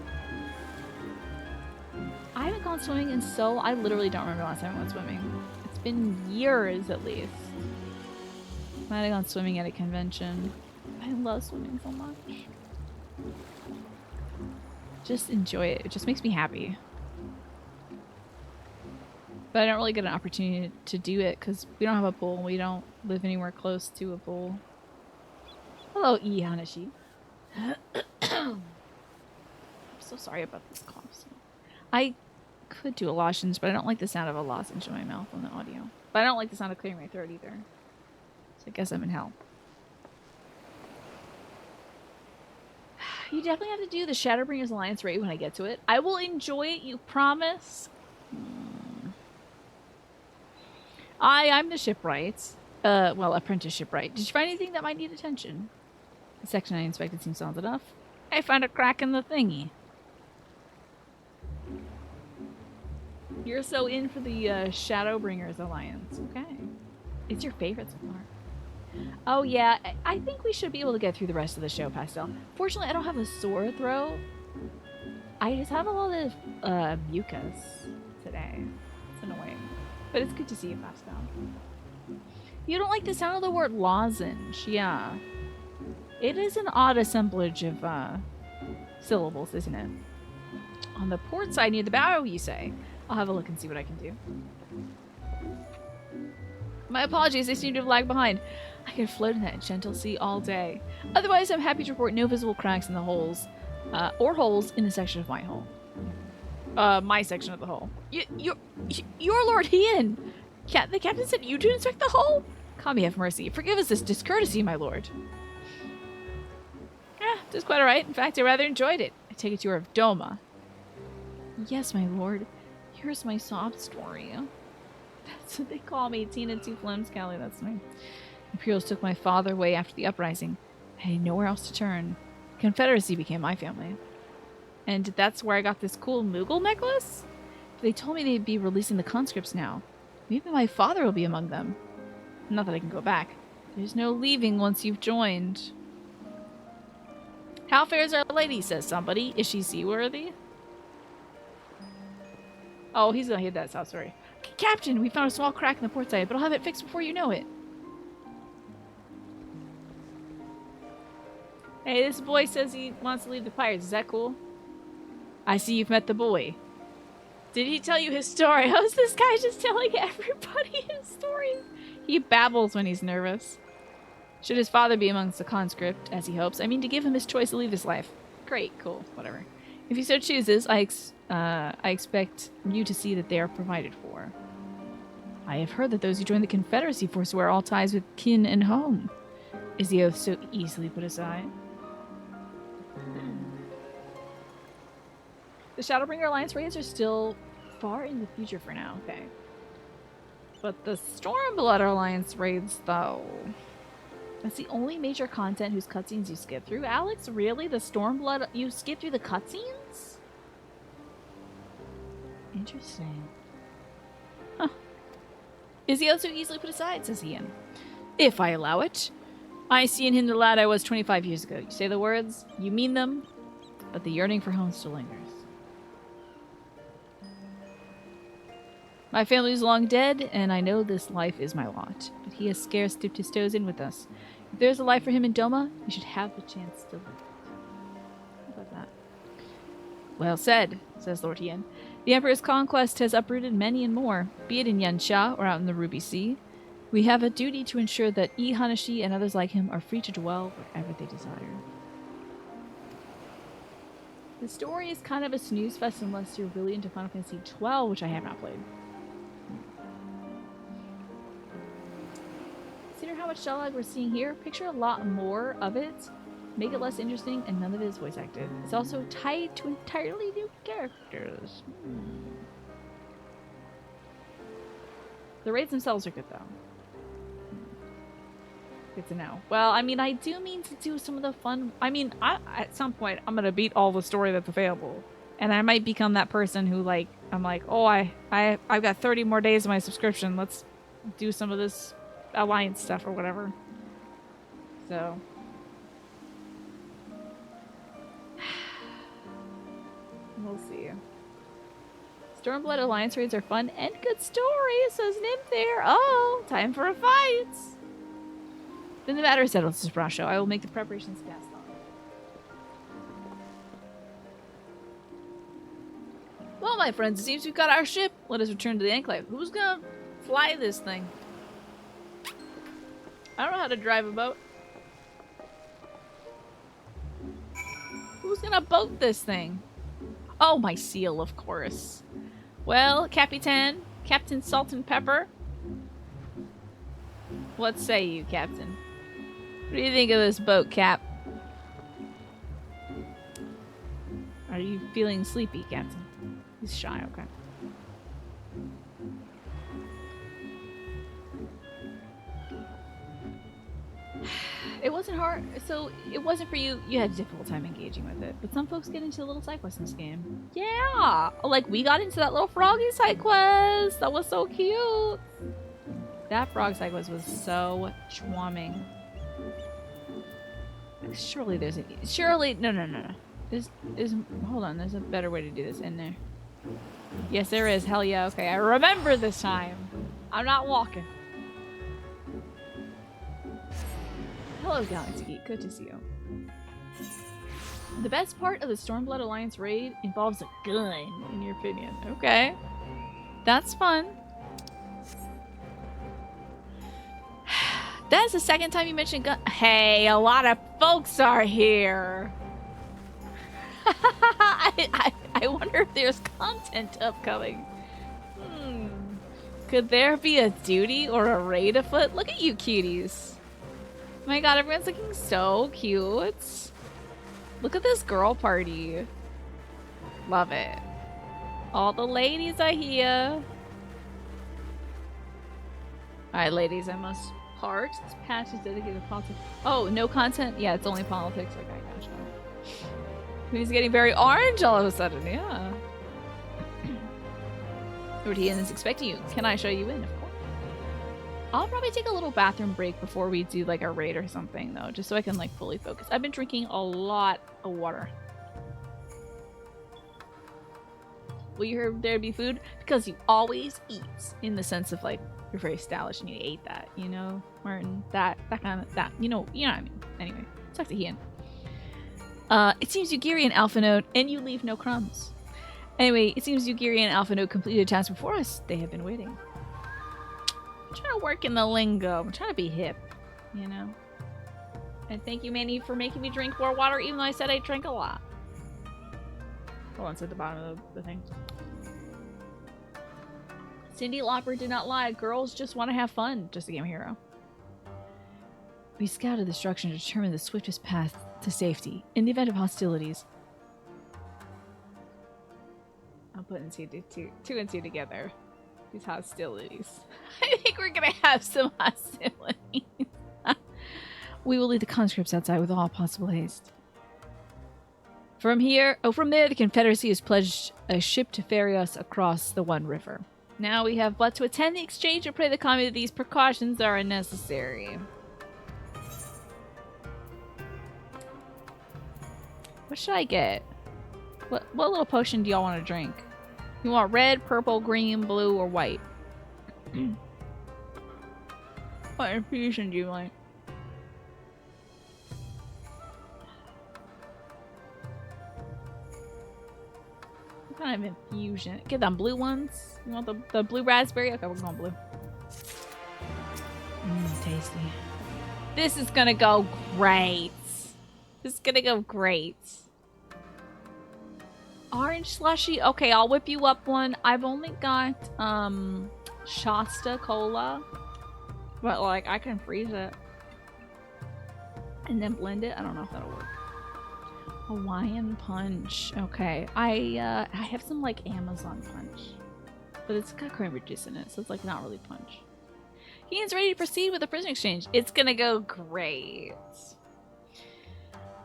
I haven't gone swimming in I literally don't remember the last time I went swimming. It's been years at least. I might have gone swimming at a convention. I love swimming so much. Just enjoy it. It just makes me happy. But I don't really get an opportunity to do it because we don't have a pool. We don't live anywhere close to a pool. Hello, E. Hanashi. I'm so sorry about this cough. I could do a lozenge, but I don't like the sound of a lozenge in my mouth on the audio. But I don't like the sound of clearing my throat either. So I guess I'm in hell. You definitely have to do the Shadowbringers Alliance raid when I get to it. I will enjoy it, you promise. I'm the shipwright. Well, apprentice shipwright. Did you find anything that might need attention? The section I inspected seems solid enough. I found a crack in the thingy. You're so in for the Shadowbringers Alliance. Okay. It's your favorite so far. Oh yeah, I think we should be able to get through the rest of the show, Pastel. Fortunately, I don't have a sore throat. I just have a lot of mucus, say. It's annoying. But it's good to see you fast down. You don't like the sound of the word lozenge. Yeah. It is an odd assemblage of syllables, isn't it? On the port side near the bow, you say. I'll have a look and see what I can do. My apologies, I seem to have lagged behind. I could float in that gentle sea all day. Otherwise, I'm happy to report no visible cracks in the holes, or holes in the section of my hull. My section of the hull. You're Lord Ian! The captain sent you to inspect the hull? Kami have mercy. Forgive us this discourtesy, my lord. It was quite alright. In fact, I rather enjoyed it. I take it you are of Doma. Yes, my lord. Here's my sob story. That's what they call me, Tina Two Flemscally. That's me. Imperials took my father away after the uprising. I had nowhere else to turn. Confederacy became my family. And that's where I got this cool Moogle necklace? They told me they'd be releasing the conscripts now. Maybe my father will be among them. Not that I can go back. There's no leaving once you've joined. How fares our lady, says somebody. Is she seaworthy? Oh, he's gonna hit that south, sorry. Captain, we found a small crack in the port side, but I'll have it fixed before you know it. Hey, this boy says he wants to leave the pirates. Is that cool? I see you've met the boy. Did he tell you his story? How's this guy just telling everybody his story? He babbles when he's nervous. Should his father be amongst the conscript, as he hopes, I mean to give him his choice to leave his life. Great, cool, whatever. If he so chooses, I expect you to see that they are provided for. I have heard that those who join the Confederacy force wear all ties with kin and home. Is the oath so easily put aside? The Shadowbringer Alliance raids are still far in the future for now, okay. But the Stormblood Alliance raids, though... That's the only major content whose cutscenes you skip through? Alex, really? The Stormblood... You skip through the cutscenes? Interesting. Huh. Is the oath so easily put aside, says Ian. If I allow it. I see in him the lad I was 25 years ago. You say the words, you mean them, but the yearning for home still lingers. My family is long dead, and I know this life is my lot, but he has scarce dipped his toes in with us. If there's a life for him in Doma, he should have the chance to live it. How about that? Well said, says Lord Ian. The Emperor's conquest has uprooted many and more, be it in Yansha or out in the Ruby Sea. We have a duty to ensure that E. Hanashi and others like him are free to dwell wherever they desire. The story is kind of a snooze fest unless you're really into Final Fantasy XII, which I have not played. Consider how much dialogue we're seeing here. Picture a lot more of it. Make it less interesting, and none of it is voice acted. It's also tied to entirely new characters. The raids themselves are good, though. Good to know. Well, I mean, I do mean to do some of the fun... I mean, at some point, I'm going to beat all the story that's available. And I might become that person who, like, I'm like, oh, I've got 30 more days of my subscription. Let's do some of this Alliance stuff or whatever. So... we'll see. Stormblood Alliance raids are fun and good stories, says Nymph there. Oh, time for a fight! Then the matter is settled, says Brasho. I will make the preparations fast on. Well, my friends, it seems we've got our ship. Let us return to the Enclave. Who's gonna fly this thing? I don't know how to drive a boat. Who's gonna boat this thing? Oh, my seal, of course. Well, Capitan, Captain Salt and Pepper. What say you, Captain? What do you think of this boat, Cap? Are you feeling sleepy, Captain? He's shy, okay. It wasn't hard, so it wasn't for you. You had a difficult time engaging with it, but some folks get into the little side quests in this game. Yeah, like we got into that little froggy side quest. That was so cute. That frog side quest was so charming. Surely there's a... Surely... No. There's... Hold on, there's a better way to do this in there. Yes, there is. Hell yeah. Okay, I remember this time. I'm not walking. Hello, Galaxy Geek. Good to see you. The best part of the Stormblood Alliance raid involves a gun, in your opinion. Okay. That's fun. That's the second time you mentioned gun. Hey, a lot of folks are here. I wonder if there's content upcoming. Could there be a duty or a raid afoot? Look at you cuties. My god, everyone's looking so cute. Look at this girl party. Love it. All the ladies are here. Alright, ladies, I must part. This patch is dedicated to politics. Oh, no content? Yeah, it's only politics. Okay, gotcha. He's getting very orange all of a sudden, yeah. Lord Ian is expecting you. Can I show you in? Of course. I'll probably take a little bathroom break before we do like a raid or something though, just so I can like fully focus. I've been drinking a lot of water. Will you hear there be food? Because you always eat, in the sense of like you're very stylish and you ate that, you know, Martin. That kind of that, you know what I mean. Anyway, talk to Ian. It seems Yugiri and Alpha Node, and you leave no crumbs. Anyway, it seems Yugiri and Alpha Node completed a task before us. They have been waiting. I'm trying to work in the lingo. I'm trying to be hip, you know. And thank you, Manny, for making me drink more water, even though I said I drank a lot. Hold on, it's at the bottom of the thing. Cindy Lauper did not lie. Girls just want to have fun. Just a game hero. We scouted the structure to determine the swiftest path to safety in the event of hostilities. I'm putting two and two together. These hostilities. I think we're gonna have some hostilities. We will leave the conscripts outside with all possible haste. From there, the Confederacy has pledged a ship to ferry us across the One River. Now we have but to attend the exchange and pray the commie that these precautions are unnecessary. What should I get? What little potion do y'all want to drink? You want red, purple, green, blue, or white? What infusion do you like? What kind of infusion? Get them blue ones. You want the blue raspberry? Okay, we're going blue. Tasty. This is gonna go great. This is gonna go great. Orange slushy. Okay, I'll whip you up one. I've only got Shasta Cola, but like I can freeze it and then blend it. I don't know if that'll work. Hawaiian punch. Okay, I have some like Amazon punch, but it's got cranberry juice in it, so it's like not really punch. Ian's ready to proceed with the prison exchange. It's gonna go great.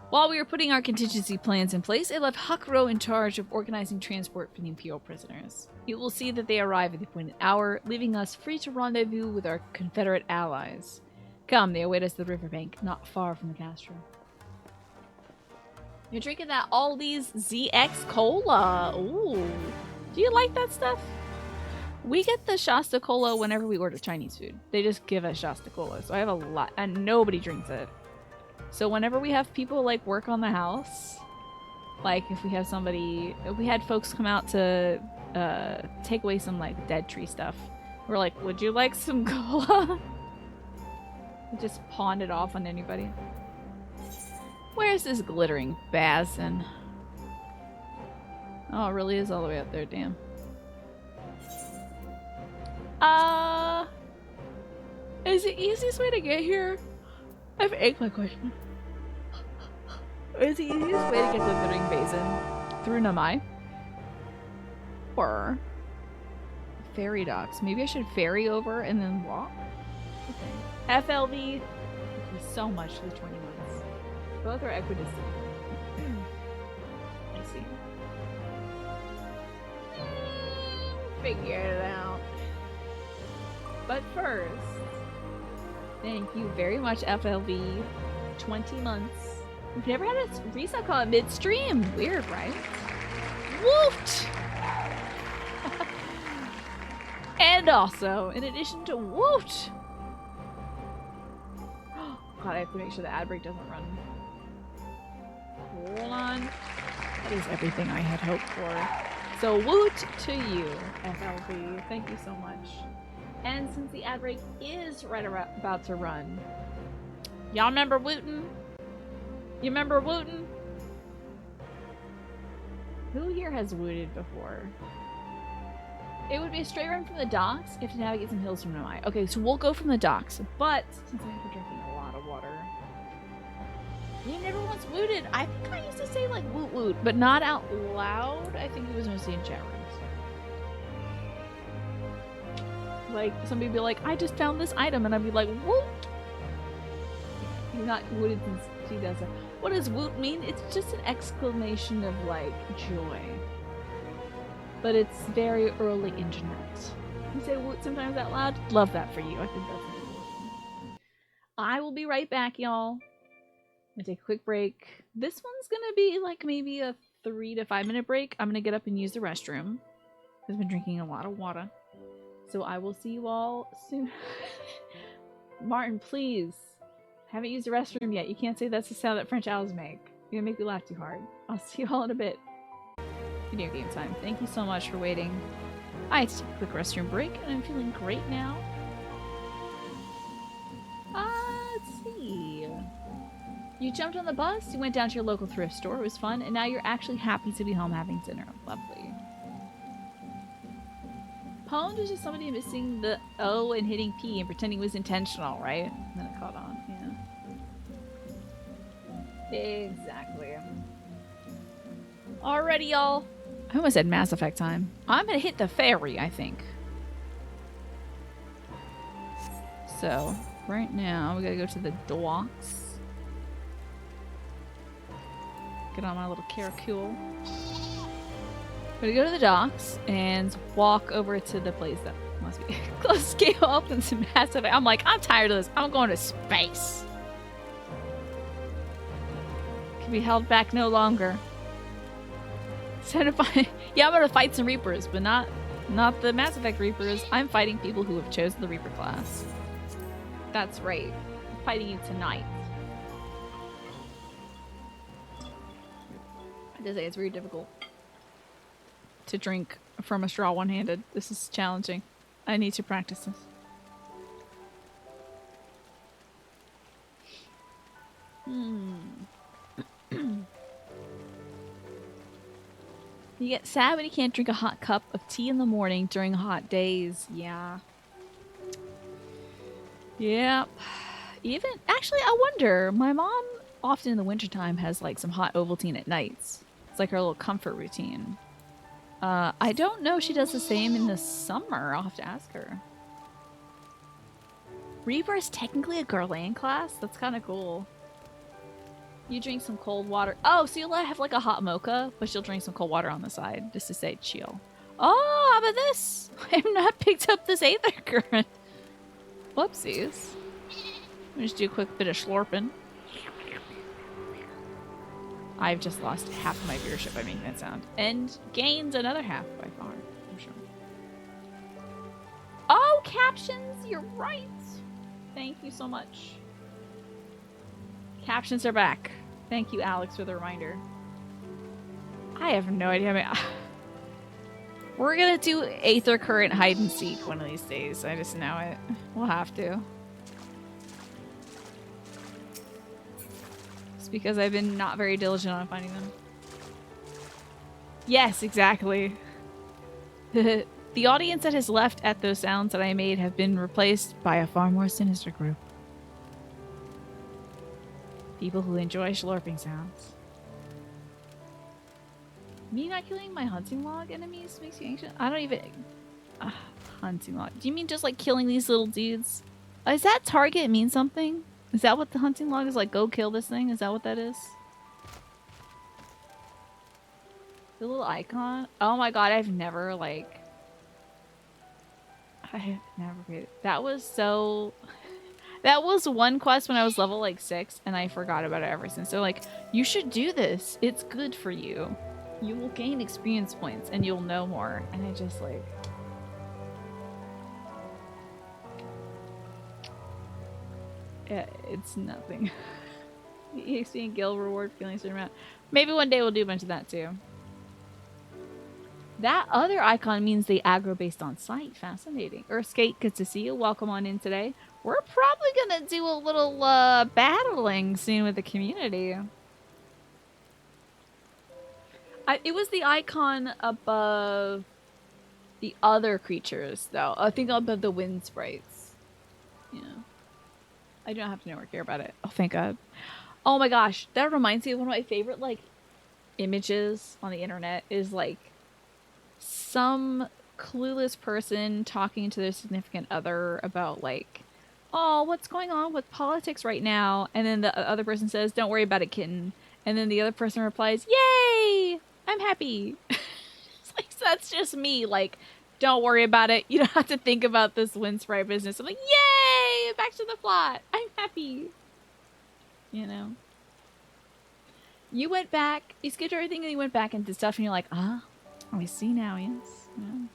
While we were putting our contingency plans in place, it left Hakuro in charge of organizing transport for the Imperial prisoners. You will see that they arrive at the appointed hour, leaving us free to rendezvous with our Confederate allies. Come, they await us at the riverbank, not far from the castro. You're drinking that Aldi's ZX Cola. Ooh. Do you like that stuff? We get the Shasta Cola whenever we order Chinese food. They just give us Shasta Cola, so I have a lot, and nobody drinks it. So whenever we have people like work on the house, like if we have somebody, if we had folks come out to take away some like dead tree stuff, we're like, would you like some cola? We just pawned it off on anybody. Where's this glittering basin? Oh, it really is all the way up there, damn. Is the easiest way to get here? I've asked my question. Is the easiest way to get to the glittering basin through Namai? Or ferry docks? Maybe I should ferry over and then walk? Okay. FLV. Thank you so much for the 20 months. Both are equidistant. I see. Figure it out. But first, thank you very much, FLV. 20 months. We've never had a resub call at midstream. Weird, right? Woot! And also, in addition to Woot! God, I have to make sure the ad break doesn't run. Hold on. That is everything I had hoped for. So, Woot to you, FLB. Thank you so much. And since the ad break is about to run, y'all remember Wootin'? You remember Wootin'? Who here has wooted before? It would be a straight run from the docks. You have to navigate some hills from Nomai. Okay, so we'll go from the docks, but since I've been drinking a lot of water, you never once wooted. I think I used to say like woot woot, but not out loud. I think it was mostly in chat rooms. Like somebody would be like, I just found this item, and I'd be like, woot. You're not wooted since she does that. What does woot mean? It's just an exclamation of like joy. But it's very early internet. You say woot sometimes out loud? Love that for you. I think that's amazing. I will be right back, y'all. I'm gonna take a quick break. This one's gonna be like maybe a 3 to 5 minute break. I'm gonna get up and use the restroom. I've been drinking a lot of water. So I will see you all soon. Martin, please. Haven't used the restroom yet. You can't say that's the sound that French owls make. You're gonna make me laugh too hard. I'll see you all in a bit. Video game time. Thank you so much for waiting. I had to take a quick restroom break, and I'm feeling great now. Let's see. You jumped on the bus, you went down to your local thrift store, it was fun, and now you're actually happy to be home having dinner. Lovely. Pwned was just somebody missing the O and hitting P and pretending it was intentional, right? And then it caught on, yeah. Exactly. Alrighty, y'all. I almost said Mass Effect time. I'm gonna hit the ferry, I think. So, right now, we gotta go to the docks. Get on my little caracule. We're gonna go to the docks and walk over to the place that must be close. Game opens in Mass Effect. I'm like, I'm tired of this. I'm going to space. Can be held back no longer. Yeah, I'm gonna fight some Reapers, but not the Mass Effect Reapers. I'm fighting people who have chosen the Reaper class. That's right. I'm fighting you tonight. I just say it's very difficult to drink from a straw one-handed. This is challenging. I need to practice this. You get sad when you can't drink a hot cup of tea in the morning during hot days. Yeah. Yeah. Even, actually, I wonder, my mom often in the wintertime has like some hot Ovaltine at nights. It's like her little comfort routine. I don't know if she does the same in the summer. I'll have to ask her. Reaper is technically a Garland class? That's kind of cool. You drink some cold water. Oh, so you'll have like a hot mocha, but she'll drink some cold water on the side just to say chill. Oh, how about this? I have not picked up this Aether Current. Whoopsies. Let me just do a quick bit of slurping. I've just lost half of my viewership by making that sound. And gained another half by far, I'm sure. Oh, captions! You're right! Thank you so much. Captions are back. Thank you, Alex, for the reminder. I have no idea. We're gonna do Aether Current hide and seek one of these days. I just know it. We'll have to. It's because I've been not very diligent on finding them. Yes, exactly. The audience that has left at those sounds that I made have been replaced by a far more sinister group. People who enjoy slurping sounds. Me not killing my hunting log enemies makes you anxious? I don't even... hunting log. Do you mean just like killing these little dudes? Does that target mean something? Is that what the hunting log is like? Go kill this thing? Is that what that is? The little icon? Oh my god, I've never like... I have never created... That was so... That was one quest when I was level like 6 and I forgot about it ever since. So like, you should do this. It's good for you. You will gain experience points and you'll know more. And I just like... It's nothing. EXP and guild reward feelings around. Maybe one day we'll do a bunch of that too. That other icon means they aggro based on sight. Fascinating. Earthskate, good to see you. Welcome on in today. We're probably gonna do a little battling soon with the community. It was the icon above the other creatures, though. I think above the wind sprites. Yeah. I don't have to know or care about it. Oh, thank God. Oh my gosh. That reminds me of one of my favorite, like, images on the internet is, like, some clueless person talking to their significant other about, like, oh, what's going on with politics right now? And then the other person says, don't worry about it, kitten. And then the other person replies, yay! I'm happy. It's like, that's just me. Like, don't worry about it. You don't have to think about this wind sprite business. I'm like, yay! Back to the plot. I'm happy. You know? You went back, you skipped everything and you went back into stuff and you're like, ah, I see now, yes. Yeah.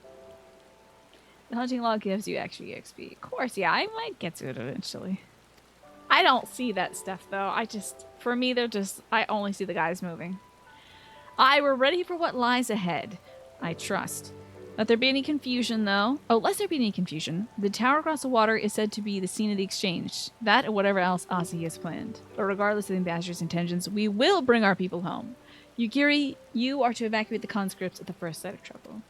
The hunting log gives you extra EXP. Of course, yeah, I might get to it eventually. I don't see that stuff though. For me, I only see the guys moving. We're ready for what lies ahead. I trust. Let there be any confusion, though. Oh, lest there be any confusion, the tower across the water is said to be the scene of the exchange. That or whatever else Ozzy has planned. But regardless of the ambassador's intentions, we will bring our people home. Yukiri, you are to evacuate the conscripts at the first sight of trouble.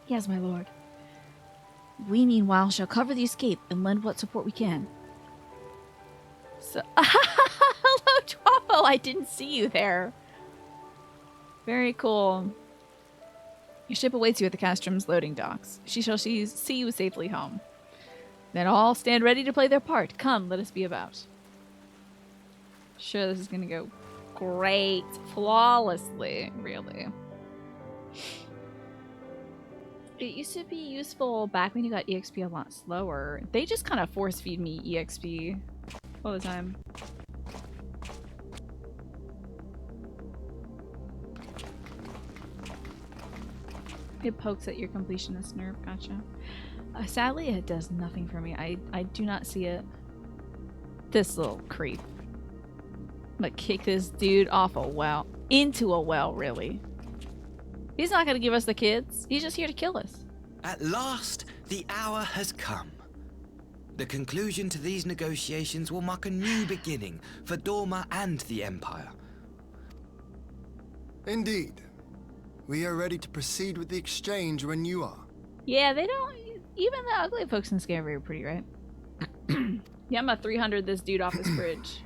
Yes, my lord. We, meanwhile, shall cover the escape and lend what support we can. So, hello, Twappo! I didn't see you there. Very cool. Your ship awaits you at the Castrum's loading docks. She shall see you safely home. Then all stand ready to play their part. Come, let us be about. Sure, this is gonna go great. Flawlessly, really. It used to be useful back when you got EXP a lot slower. They just kind of force feed me EXP all the time. It pokes at your completionist nerve. Gotcha. Sadly, it does nothing for me. I do not see it. This little creep. But kick this dude off a well. Into a well, really. He's not gonna give us the kids. He's just here to kill us. At last, the hour has come. The conclusion to these negotiations will mark a new beginning for Dorma and the Empire. Indeed. We are ready to proceed with the exchange when you are. Yeah, they don't... Even the ugly folks in Scary are pretty, right? Yeah, I'm gonna 300 this dude off this bridge.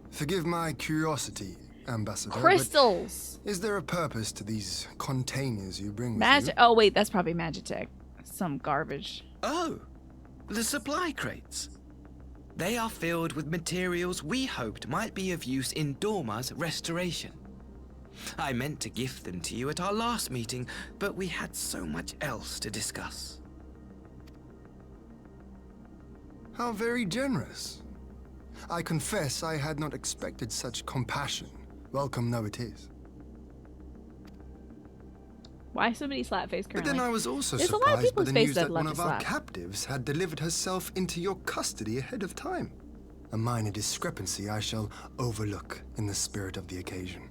Forgive my curiosity, Ambassador. Crystals! Is there a purpose to these containers you bring with you? Oh, wait, that's probably Magitech. Some garbage. Oh, the supply crates. They are filled with materials we hoped might be of use in Dorma's restoration. I meant to gift them to you at our last meeting, but we had so much else to discuss. How very generous. I confess I had not expected such compassion. Welcome though it is. Why somebody slap face currently? But then I was also surprised by the news that one of our captives had delivered herself into your custody ahead of time. A minor discrepancy I shall overlook in the spirit of the occasion.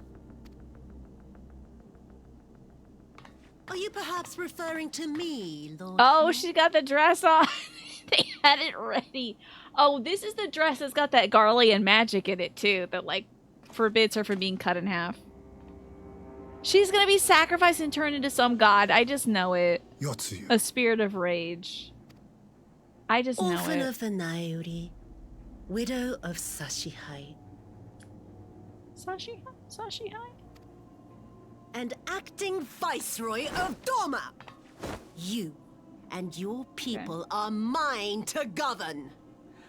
Are you perhaps referring to me, Lord? Oh, she got the dress on. They had it ready. Oh, this is the dress that's got that Garlean magic in it, too. That, like, forbids her from being cut in half. She's gonna be sacrificed and turned into some god. I just know it. Tsuyu. A spirit of rage. I just know it. Orphan of the Naiuri, widow of Sashihai. Sashihai? And acting viceroy of Dorma. You and your people are mine to govern.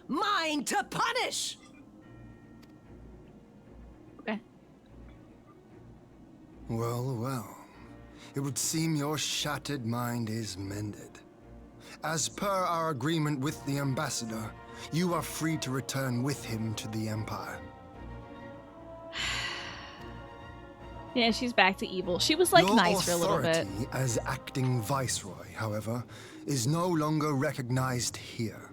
Mine to punish! Okay. Well, well. It would seem your shattered mind is mended. As per our agreement with the Ambassador, you are free to return with him to the Empire. Yeah, she's back to evil. She was like Your nice for a little bit. authority as acting viceroy, however, is no longer recognized here.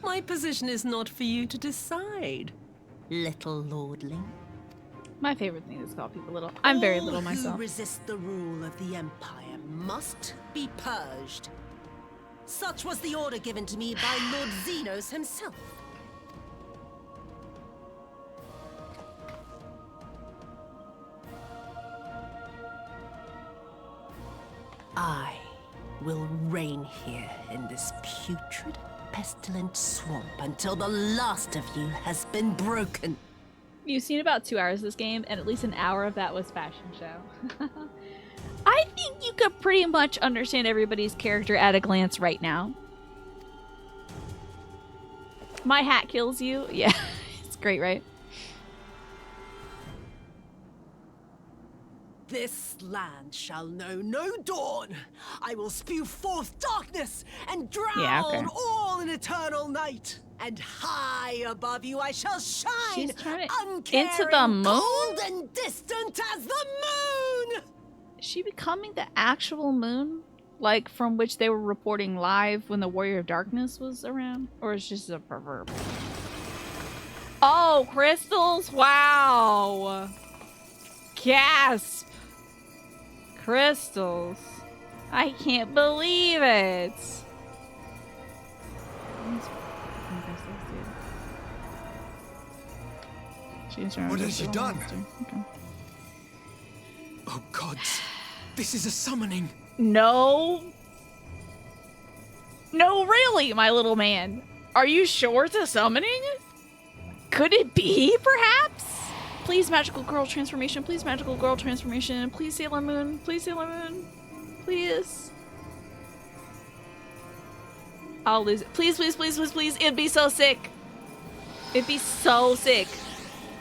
My position is not for you to decide, little lordling. My favorite thing is to call people little. I'm very little All myself. who resist the rule of the Empire must be purged. Such was the order given to me by Lord Xenos himself. I will reign here in this putrid, pestilent swamp until the last of you has been broken. You've seen about 2 hours of this game, and at least an hour of that was fashion show. I think you could pretty much understand everybody's character at a glance right now. My hat kills you. Yeah, it's great, right? This land shall know no dawn. I will spew forth darkness and drown all in eternal night. And high above you I shall shine, She's turning uncaring, into the moon? cold and distant as the moon! Is she becoming the actual moon? Like, from which they were reporting live when the Warrior of Darkness was around? Or is it just a proverb? Oh, crystals? Wow! Gasp! Crystals. I can't believe it! What has she done? Okay. Oh gods, this is a summoning. No. No, really, my little man. Are you sure it's a summoning? Could it be, perhaps? Please, magical girl transformation. Please, magical girl transformation. Please, Sailor Moon. Please, Sailor Moon. Please. I'll lose it. Please, please, please, please, please. It'd be so sick. It'd be so sick.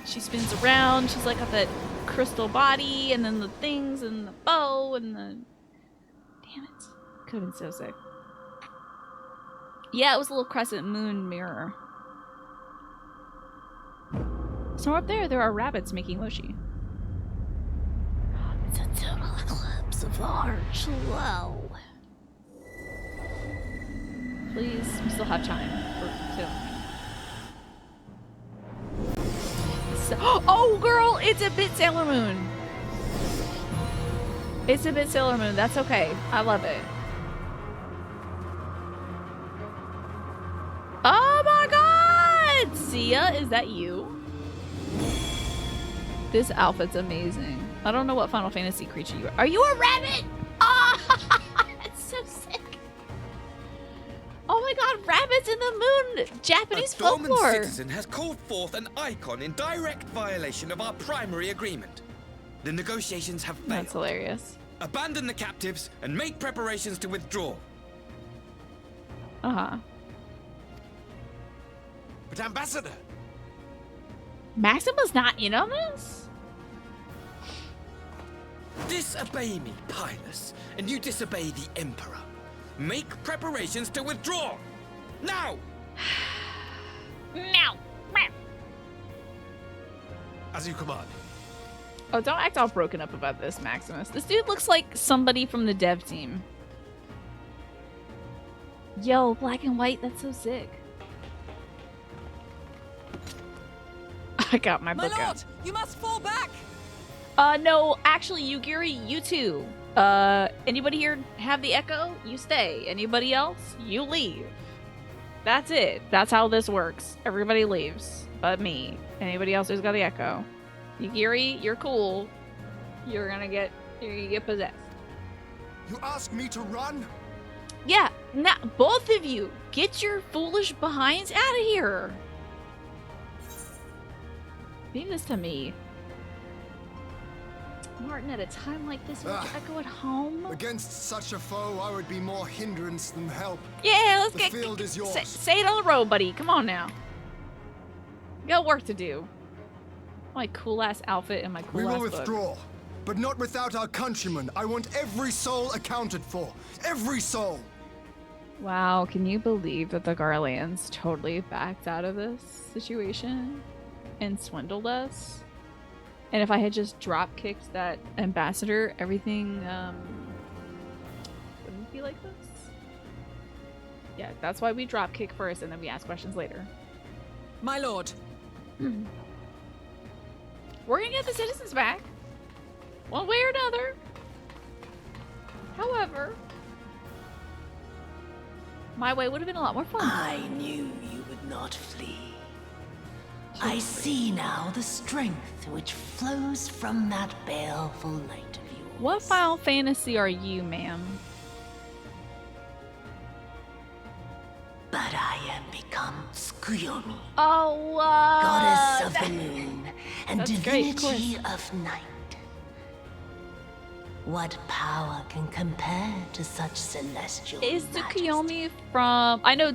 She spins around. She's like got that crystal body, and then the things, and the bow, and the... Damn it. Could have been so sick. Yeah, it was a little crescent moon mirror. So up there are rabbits making mochi. It's a total eclipse of the heart. Slow. Please, we still have time for Sailor Moon. Oh, girl, it's a bit Sailor Moon. It's a bit Sailor Moon. That's okay. I love it. Oh my god! Sia, is that you? This outfit's amazing. I don't know what Final Fantasy creature you are. Are you a rabbit? Oh, that's so sick. Oh my god, rabbits in the moon! Japanese A dormant folklore! citizen has called forth an icon in direct violation of our primary agreement. The negotiations have failed. That's hilarious. Abandon the captives and make preparations to withdraw. Uh-huh. But Ambassador! Maxima's not in on this? Disobey me, Pilus, and you disobey the Emperor. Make preparations to withdraw! Now! Now! As you command. Oh, don't act all broken up about this, Maximus. This dude looks like somebody from the dev team. Yo, black and white, that's so sick. I got my book out. You must fall back! No, actually, Yugiri, you too. Anybody here have the echo? You stay. Anybody else? You leave. That's it. That's how this works. Everybody leaves. But me. Anybody else who's got the echo. Yugiri, you're cool. You're gonna get possessed. You ask me to run? Yeah, now both of you, get your foolish behinds out of here. Leave this to me. Martin, at a time like this, would you echo at home? Against such a foe, I would be more hindrance than help. Yeah, let's the field is yours. Say it on the road, buddy. Come on now. You got work to do. My cool ass outfit and my cool ass We will book. withdraw, but not without our countrymen. I want every soul accounted for. Every soul. Wow, can you believe that the Garlands totally backed out of this situation and swindled us? And if I had just drop kicked that ambassador, everything wouldn't be like this. Yeah, that's why we drop kick first and then we ask questions later. My lord. We're gonna get the citizens back, one way or another. However, my way would have been a lot more fun. I knew you would not flee. I see now the strength which flows from that baleful light of yours. What Final Fantasy are you, ma'am? But I am become Tsukuyomi, Oh, goddess of the moon and that's great, divinity of night. What power can compare to such celestial Is majesty? Tsukuyomi from... I know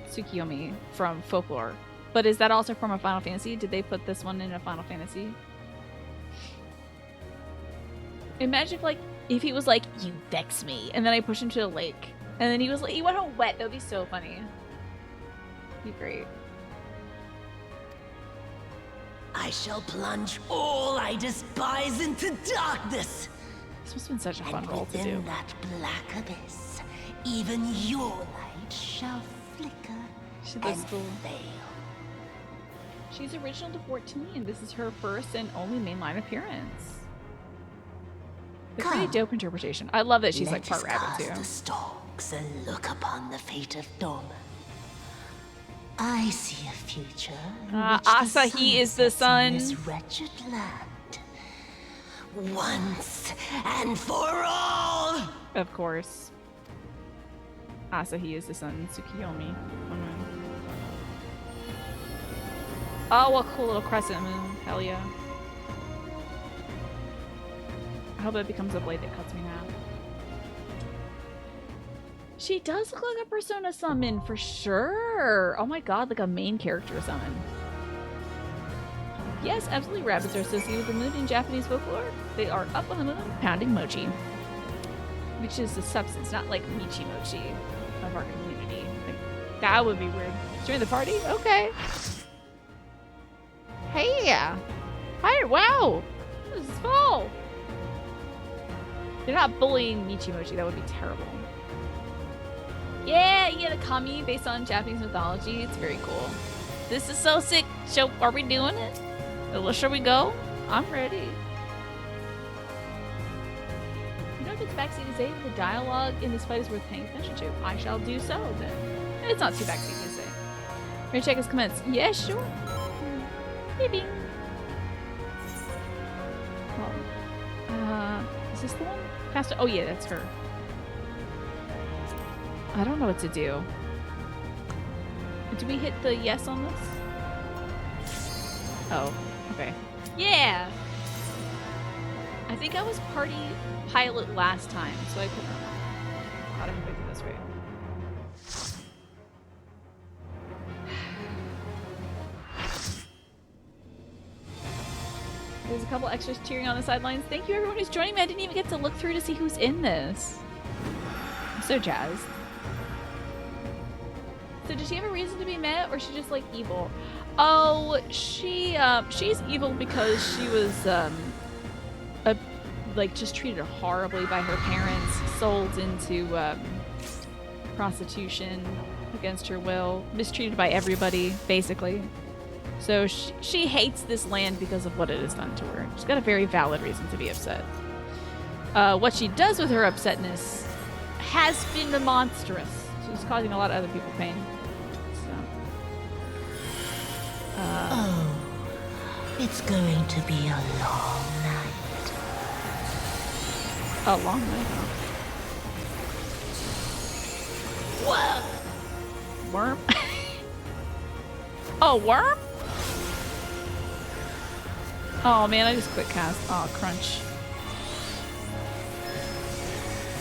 Tsukuyomi from folklore, but is that also from a Final Fantasy? Did they put this one in a Final Fantasy? Imagine if he was like, you vex me, and then I push him to the lake, and then he was like, he went home wet. That would be so funny. Be great. I shall plunge all I despise into darkness. This must have been such a fun role to do. Within that black abyss, even your light shall flicker and fail. She's original to 14. This is her first and only mainline appearance. A pretty dope interpretation. I love that she's like part rabbit too. The stalks and look upon the fate of Dorma. I see a future in which Asahi is the sun. This wretched land. Once and for all! Of course. Asahi is the sun, Tsukuyomi. Oh, what cool little crescent moon. Hell yeah. I hope it becomes a blade that cuts me in half. She does look like a Persona summon for sure. Oh my god, like a main character summon. Yes, absolutely. Rabbits are associated with the moon in Japanese folklore. They are up on the moon, pounding mochi. Which is the substance, not like Michi Mochi of our community. Like, that would be weird. During the party? Okay. Hey! Hi, wow! This is fall! You're not bullying Michi Mochi, that would be terrible. Yeah, you get a kami based on Japanese mythology. It's very cool. This is so sick. So, are we doing it? Shall we go? I'm ready. You know if it's backseat to say the dialogue in this fight is worth paying attention to? I shall do so then. It's not too backseat to say. Ready to check his comments? Yeah, sure. Maybe. Oh. Is this the one? Pastor? Oh yeah, that's her. I don't know what to do. Do we hit the yes on this? Oh, okay. Yeah! I think I was party pilot last time, so I couldn't remember how to pick it this way. There's a couple extras cheering on the sidelines. Thank you everyone who's joining me. I didn't even get to look through to see who's in this. I'm so jazzed. So does she have a reason to be mad, or is she just like evil? Oh, she's evil because she was like just treated horribly by her parents, sold into prostitution against her will, mistreated by everybody basically. So she hates this land because of what it has done to her. She's got a very valid reason to be upset. What she does with her upsetness has been monstrous. She's causing a lot of other people pain. Oh, it's going to be a long night. A long night, huh? Worm? Oh, worm? Oh man, I just quick cast. Oh, crunch.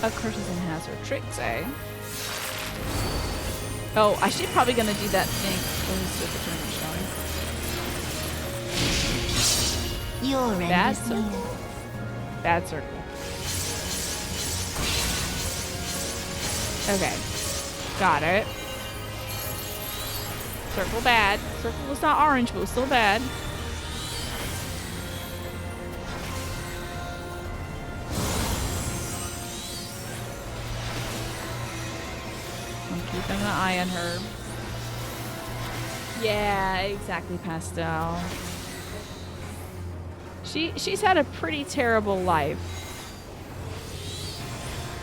A courtesan has her tricks, eh? Oh, I should probably gonna do that thing. You're in Bad this circle. mood. Bad circle. Okay. Got it. Circle bad. Circle was not orange, but was still bad. I'm keeping an eye on her. Yeah, exactly, Pastel. She's had a pretty terrible life.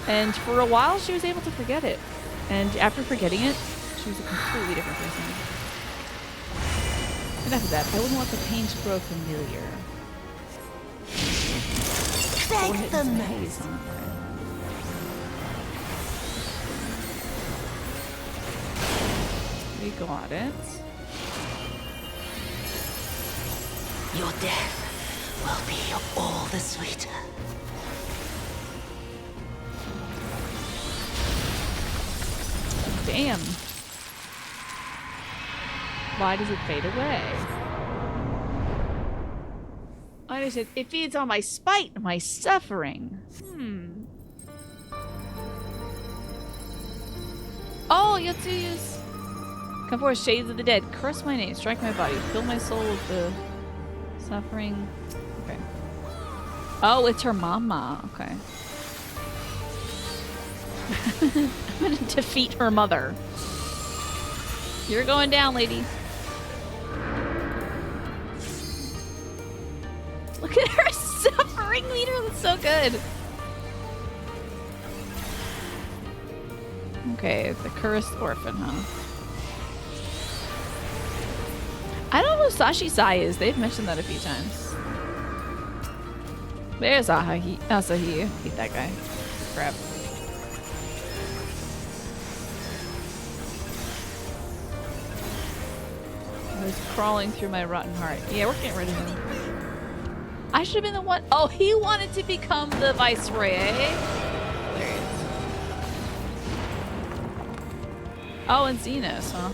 And for a while, she was able to forget it. And after forgetting it, she was a completely different person. Enough of that. I wouldn't want the pain to grow familiar. Thank the maze. We got it. Your death will be all the sweeter. Damn. Why does it fade away? Why does it? It feeds on my spite, my suffering. Oh, Yotsuyu's. Come forth, shades of the dead. Curse my name. Strike my body. Fill my soul with the suffering. Okay. Oh, it's her mama. Okay. I'm gonna defeat her mother. You're going down, lady. Look at her suffering meter. That's so good. Okay, the cursed orphan, huh? I don't know who Sashi Sai is. They've mentioned that a few times. There's Asahi. Hate that guy. Crap. I was crawling through my rotten heart. Yeah, we're getting rid of him. I should have been the one. Oh, he wanted to become the viceroy, eh? Hilarious. Oh, and Zenos, huh?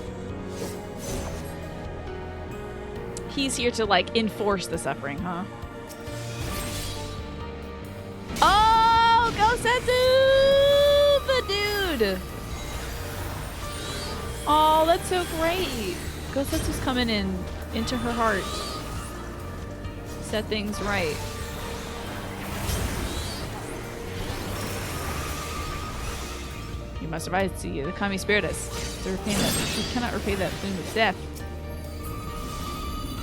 He's here to, like, enforce the suffering, huh? Oh, Gosetsu! The dude! Oh, that's so great. Gosetsu's coming into her heart. Set things right. You must survive, Tsuyu. The Kami spared us. To repay that, we cannot repay that boon with death.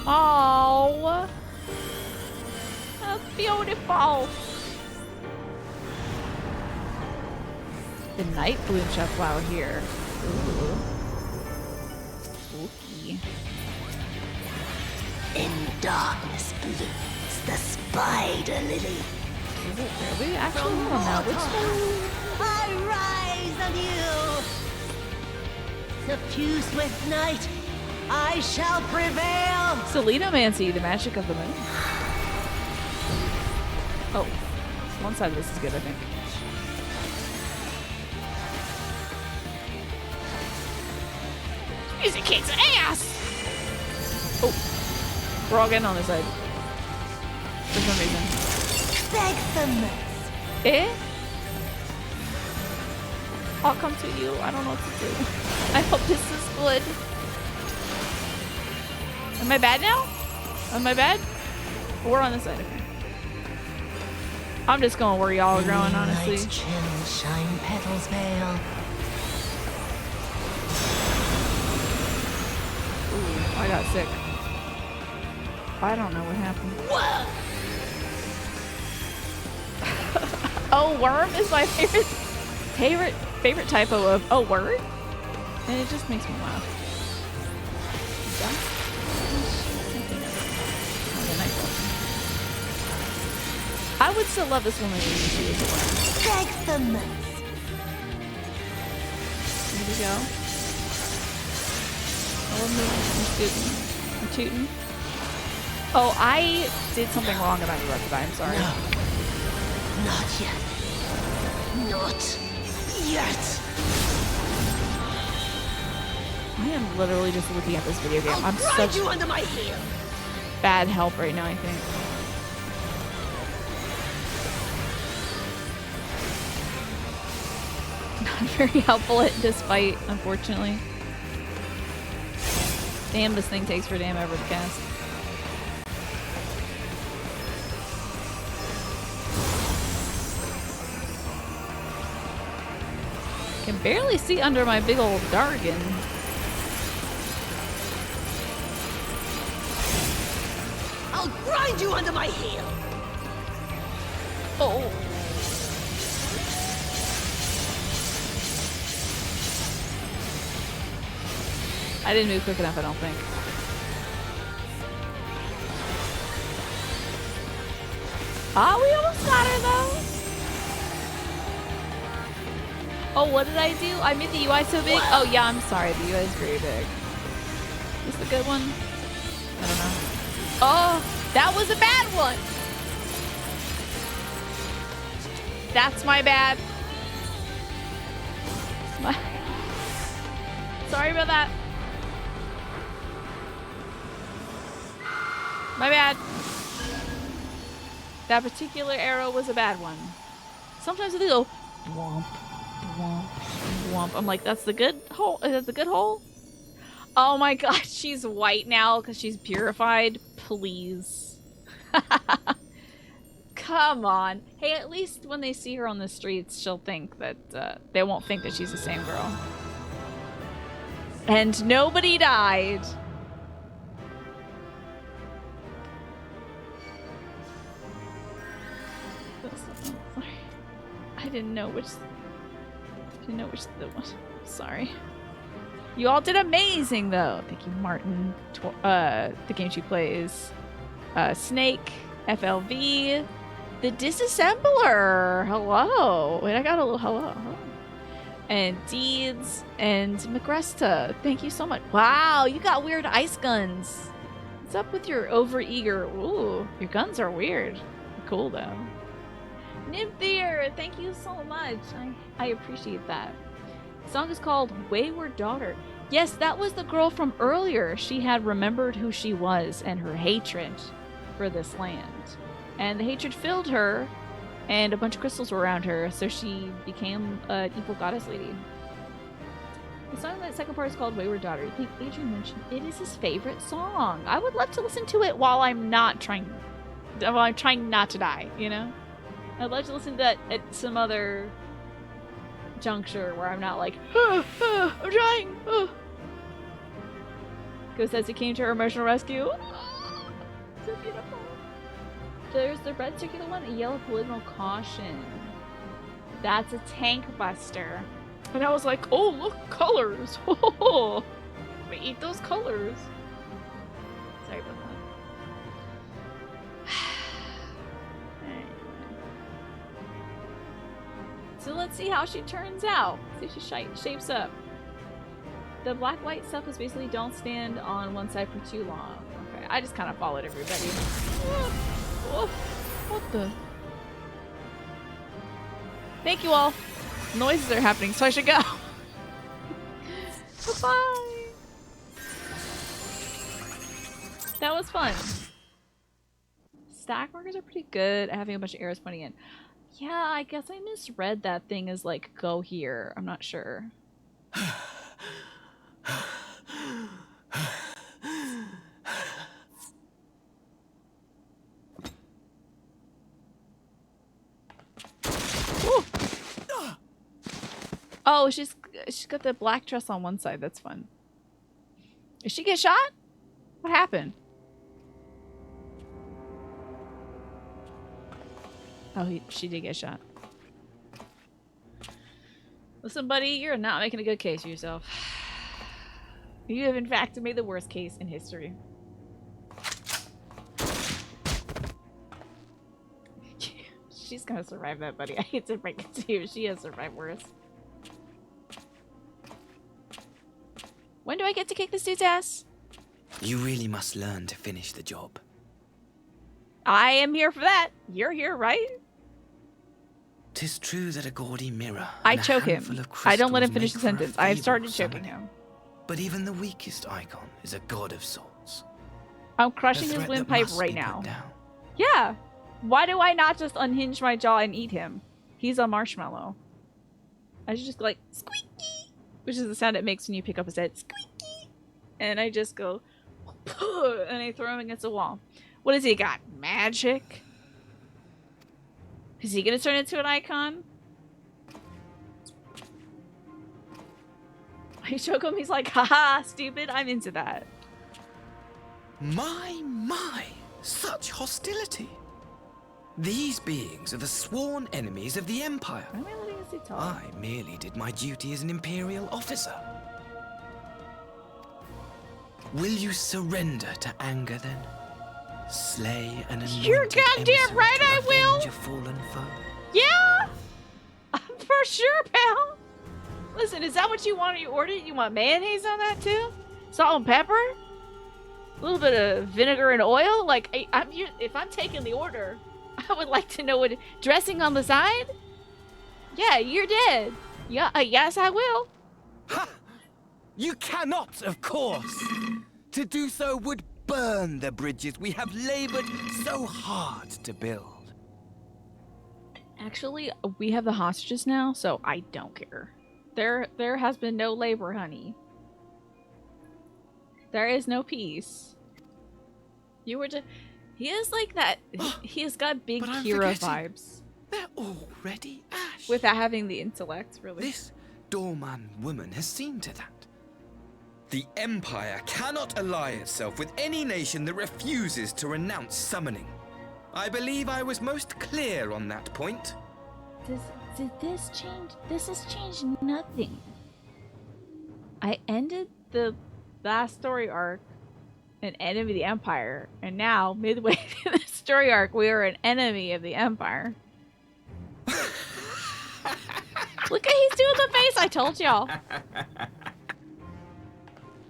Oh, that's beautiful. The night bloom shall flower here. Ooh. Spooky. In darkness blooms the spider lily. Is it really? Actually, I don't know. Which one? I rise anew. Suffused with night, I shall prevail. Selenomancy, the magic of the moon. Oh, one side of this is good, I think. Music kicks ass! Oh, we're all getting on this side. For some reason. Thankfulness. Eh? I'll come to you. I don't know what to do. I hope this is good. Am I bad now? Am I bad? We're on this side. Okay. I'm just going where y'all are growing, honestly. Night's chill shine petals pale. Ooh, I got sick. I don't know what happened. Oh, worm is my favorite typo of oh word, and it just makes me laugh. I would still love this woman if she was a worm. Thankfulness. Here we go. Oh, I'm tooting. Oh, I did something wrong about the rest. I'm sorry. No. Not yet. Not yet. I am literally just looking at this video game. I'm such you under my heel. Bad help right now, I think. not very helpful at this fight, unfortunately. Damn, this thing takes for damn ever to cast. Can barely see under my big old Dargan. I'll grind you under my heel. Oh. I didn't move quick enough, I don't think. Ah, we almost got her though. Oh, what did I do? I made the UI so big? Oh yeah, I'm sorry, the UI is very big. Is this a good one? I don't know. Oh, that was a bad one! That's my bad. Sorry about that. My bad. That particular arrow was a bad one. Sometimes they go womp, womp, womp. I'm like, that's the good hole? Is that the good hole? Oh my god, she's white now because she's purified. Please. Come on. Hey, at least when they see her on the streets, she'll think that, they won't think that she's the same girl. And nobody died. I didn't know which the one. Sorry. You all did amazing though. Thank you, Martin. The game she plays. Snake, FLV, the Disassembler. Hello. Wait, I got a little hello. And Deeds and Magresta. Thank you so much. Wow, you got weird ice guns. What's up with your overeager? Ooh, your guns are weird. Cool though. Nymphier, thank you so much. I appreciate that. The song is called Wayward Daughter. Yes, that was the girl from earlier. She had remembered who she was and her hatred for this land. And the hatred filled her, and a bunch of crystals were around her, so she became an evil goddess lady. The song, that second part, is called Wayward Daughter. I think Adrian mentioned it is his favorite song. I would love to listen to it while I'm trying not to die, you know? I'd love to listen to that at some other juncture where I'm not like, I'm trying. Ghost says it came to her emotional rescue. So beautiful. There's the red circular one, a yellow polygonal caution. That's a tank buster. And I was like, oh, look, colors. Oh, we eat those colors. Sorry about that. So let's see how she turns out. See if she shapes up. The black-white stuff is basically don't stand on one side for too long. Okay, I just kind of followed everybody. What the? Thank you all. Noises are happening, so I should go. Bye-bye. That was fun. Stack markers are pretty good at having a bunch of arrows pointing in. Yeah, I guess I misread that thing as like, go here. I'm not sure. Ooh. Oh, she's got the black dress on one side. That's fun. Did she get shot? What happened? Oh, she did get shot. Listen, buddy, you're not making a good case for yourself. You have, in fact, made the worst case in history. She's gonna survive that, buddy. I hate to break it to you. She has survived worse. When do I get to kick this dude's ass? You really must learn to finish the job. I am here for that. You're here, right? 'Tis true that a gaudy mirror. I choke him. I don't let him finish the sentence. I have started choking him. But even the weakest icon is a god of sorts. I'm crushing his windpipe right now. Yeah. Why do I not just unhinge my jaw and eat him? He's a marshmallow. I just go like, squeaky, which is the sound it makes when you pick up his head. Squeaky. And I just go, and I throw him against the wall. What has he got? Magic? Is he gonna turn into an icon? I choke him, he's like, haha, stupid, I'm into that. My, such hostility. These beings are the sworn enemies of the Empire. I merely did my duty as an Imperial officer. Will you surrender to anger then? Slay an anointed You're goddamn right I will! A fallen foe? Yeah! For sure, pal! Listen, is that what you want? You ordered? You want mayonnaise on that too? Salt and pepper? A little bit of vinegar and oil? Like, if I'm taking the order, I would like to know what dressing on the side? Yeah, you're dead. Yeah, yes, I will. Ha! You cannot, of course. To do so would burn the bridges we have labored so hard to build. Actually, we have the hostages now, so I don't care. There has been no labor, honey. There is no peace. You were just... He is like that. He has got big hero vibes. They're already ash. Without having the intellect, really. This doorman woman has seen to that. The Empire cannot ally itself with any nation that refuses to renounce summoning. I believe I was most clear on that point. Did this change? This has changed nothing. I ended the last story arc an enemy of the Empire, and now, midway through the story arc, we are an enemy of the Empire. Look at he's doing the face, I told y'all.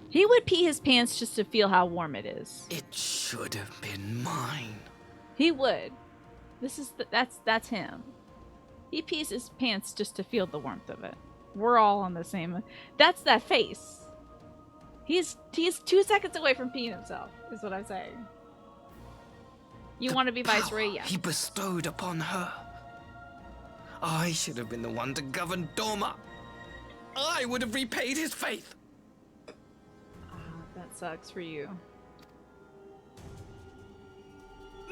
He would pee his pants just to feel how warm it is. It should have been mine. He would. This is that's him. He pees his pants just to feel the warmth of it. We're all on the same. That's that face. He's 2 seconds away from peeing himself, is what I'm saying. You want to be Viceroy? Yeah. He bestowed upon her. I should have been the one to govern Doma. I would have repaid his faith. That sucks for you.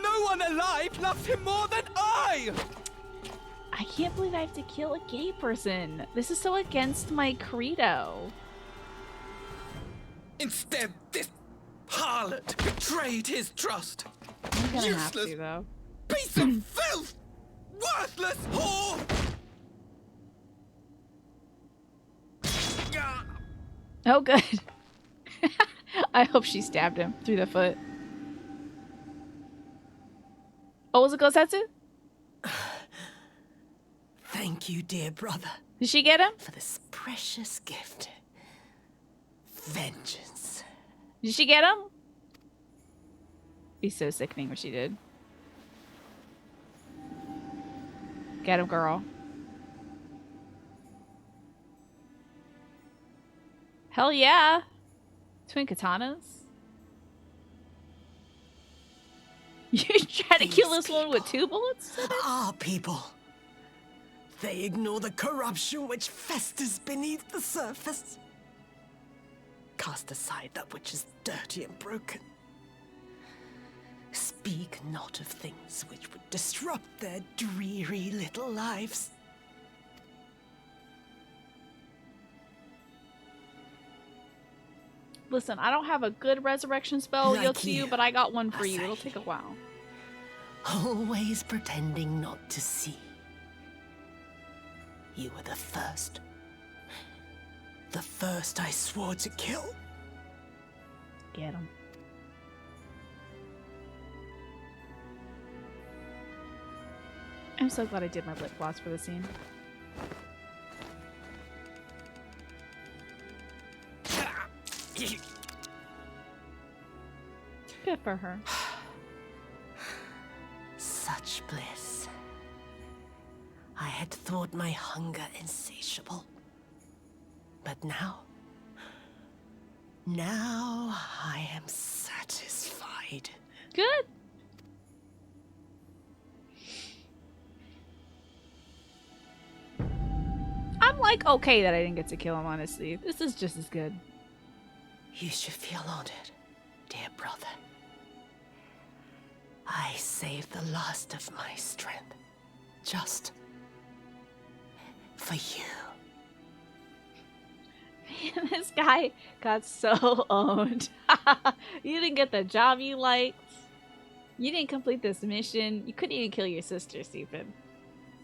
No one alive loves him more than I! I can't believe I have to kill a gay person. This is so against my credo. Instead, this harlot betrayed his trust. I'm gonna Useless have to, though. Piece of filth! Worthless whore! Oh, good. I hope she stabbed him through the foot. Oh, was it Gosetsu? Thank you, dear brother. Did she get him? For this precious gift. Vengeance. Did she get him? Be so sickening what she did. Get him, girl. Hell yeah. Twin katanas. You try to kill this one with 2 bullets? Our people. They ignore the corruption which festers beneath the surface. Cast aside that which is dirty and broken. Speak not of things which would disrupt their dreary little lives. Listen, I don't have a good resurrection spell, Like Yotsuyu, you, but I got one for you. It'll take a while. Always pretending not to see. You were the first. The first I swore to kill. Get him. I'm so glad I did my lip gloss for the scene. Good for her. Such bliss. I had thought my hunger insatiable. But now I am satisfied. Good. I'm like okay that I didn't get to kill him, honestly. This is just as good. You should feel honored, dear brother. I saved the last of my strength, just for you. Man, this guy got so owned. You didn't get the job you liked. You didn't complete this mission. You couldn't even kill your sister, Stephen.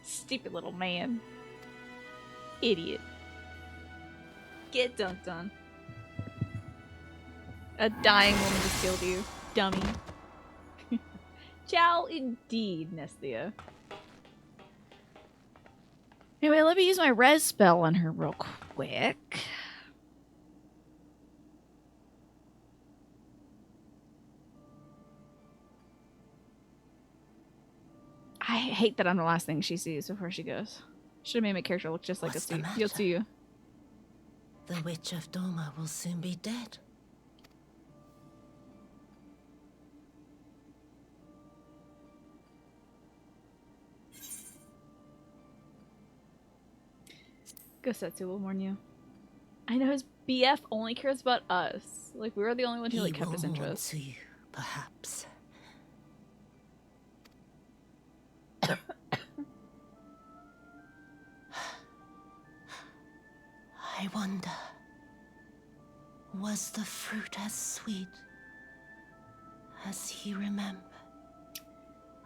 Stupid little man. Idiot. Get dunked on. A dying woman just killed you. Dummy. Ciao indeed, Nestia. Anyway, let me use my res spell on her real quick. I hate that I'm the last thing she sees before she goes. Should have made my character look just like What's a the matter? Tsuyu. The Witch of Doma will soon be dead. Gosetsu will warn you. I know his BF only cares about us. Like, we were the only one who like kept his interest. To you, perhaps. I wonder, was the fruit as sweet as he remembered?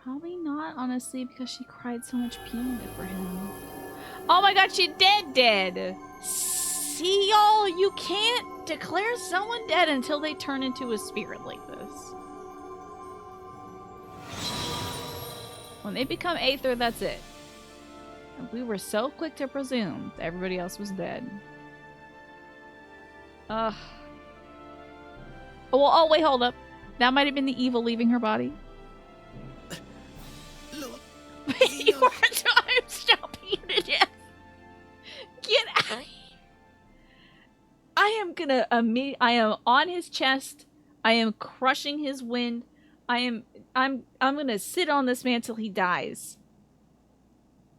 Probably not, honestly, because she cried so much peanut for him. Oh my god, she dead. See, y'all, you can't declare someone dead until they turn into a spirit like this. When they become Aether, that's it. And we were so quick to presume that everybody else was dead. Ugh. Oh, well, oh, wait, hold up. That might have been the evil leaving her body. Lord, You are I'm stopping you to death. Get out. I am gonna I am on his chest. I am crushing his wind. I'm gonna sit on this man till he dies.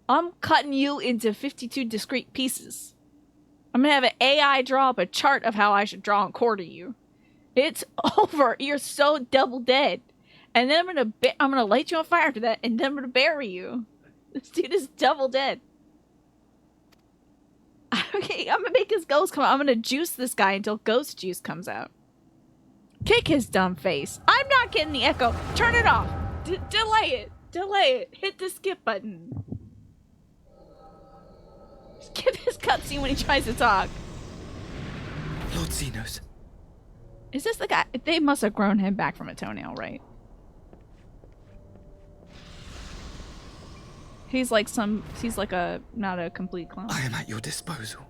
I'm cutting you into 52 discrete pieces. I'm gonna have an AI draw up a chart of how I should draw and quarter you. It's over. You're so double dead. And then I'm gonna light you on fire after that, and then I'm gonna bury you. This dude is double dead. Okay, I'm gonna make his ghost come out. I'm gonna juice this guy until ghost juice comes out. Kick his dumb face. I'm not getting the echo. Turn it off. Delay it. Delay it. Hit the skip button. Skip his cutscene when he tries to talk. Lord Xenos. Is this the guy? They must have grown him back from a toenail, right? He's like not a complete clone. I am at your disposal.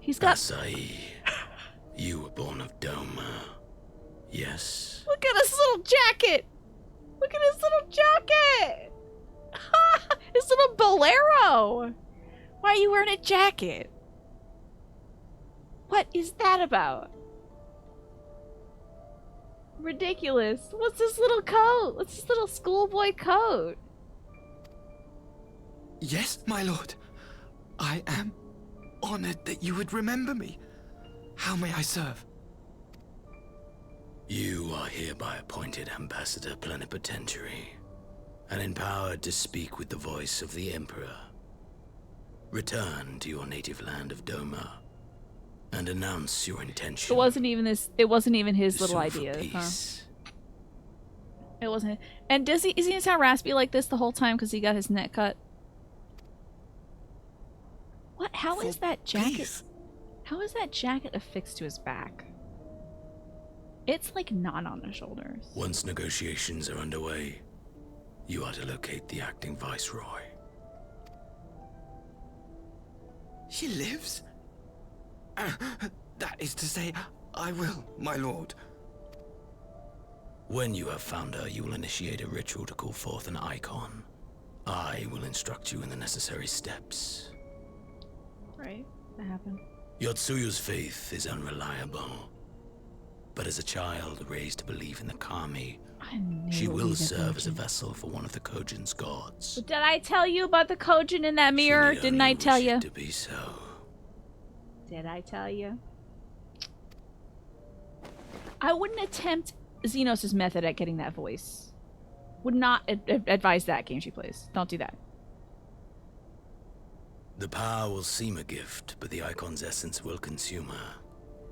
He's got... Asai, you were born of Doma, yes? Look at his little jacket! Look at his little jacket! His little bolero! Why are you wearing a jacket? What is that about? Ridiculous. What's this little coat? What's this little schoolboy coat? Yes, my lord. I am honored that you would remember me. How may I serve? You are hereby appointed Ambassador Plenipotentiary and empowered to speak with the voice of the Emperor. Return to your native land of Doma and announce your intention. It wasn't even his little idea, huh? It wasn't. And is he gonna sound raspy like this the whole time because he got his neck cut? What? How is that jacket? How is that jacket affixed to his back? It's like not on his shoulders. Once negotiations are underway, you are to locate the acting viceroy. She lives? That is to say, I will, my lord. When you have found her, you will initiate a ritual to call forth an icon. I will instruct you in the necessary steps. Right, that happened. Your Tsuyu's faith is unreliable. But as a child raised to believe in the Kami, She will serve as a vessel for one of the Kojin's gods. But did I tell you about the Kojin in that mirror? Didn't I tell you? To be so. Did I tell you? I wouldn't attempt Xenos' method at getting that voice. Would not advise that game she plays. Don't do that. The power will seem a gift, but the Icon's essence will consume her.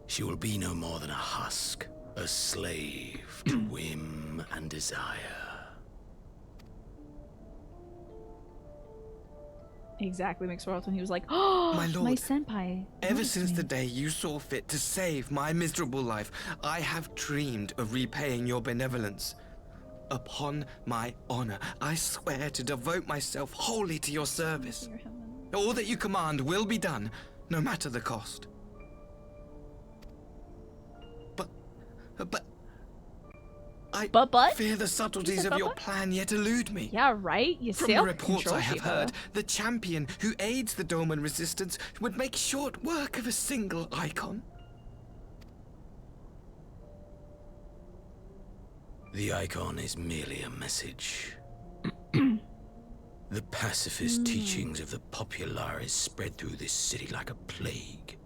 She will be no more than a husk, a slave to whim and desire. Exactly, makes Royalton. He was like, oh, my lord, my senpai. Ever since the day you saw fit to save my miserable life, I have dreamed of repaying your benevolence. Upon my honor, I swear to devote myself wholly to your service. All that you command will be done, no matter the cost. But I fear the subtleties of your plan yet elude me. Yeah, right? You From the reports I have heard, the champion who aids the Doman resistance would make short work of a single icon. The Icon is merely a message. The pacifist teachings of the Populares spread through this city like a plague.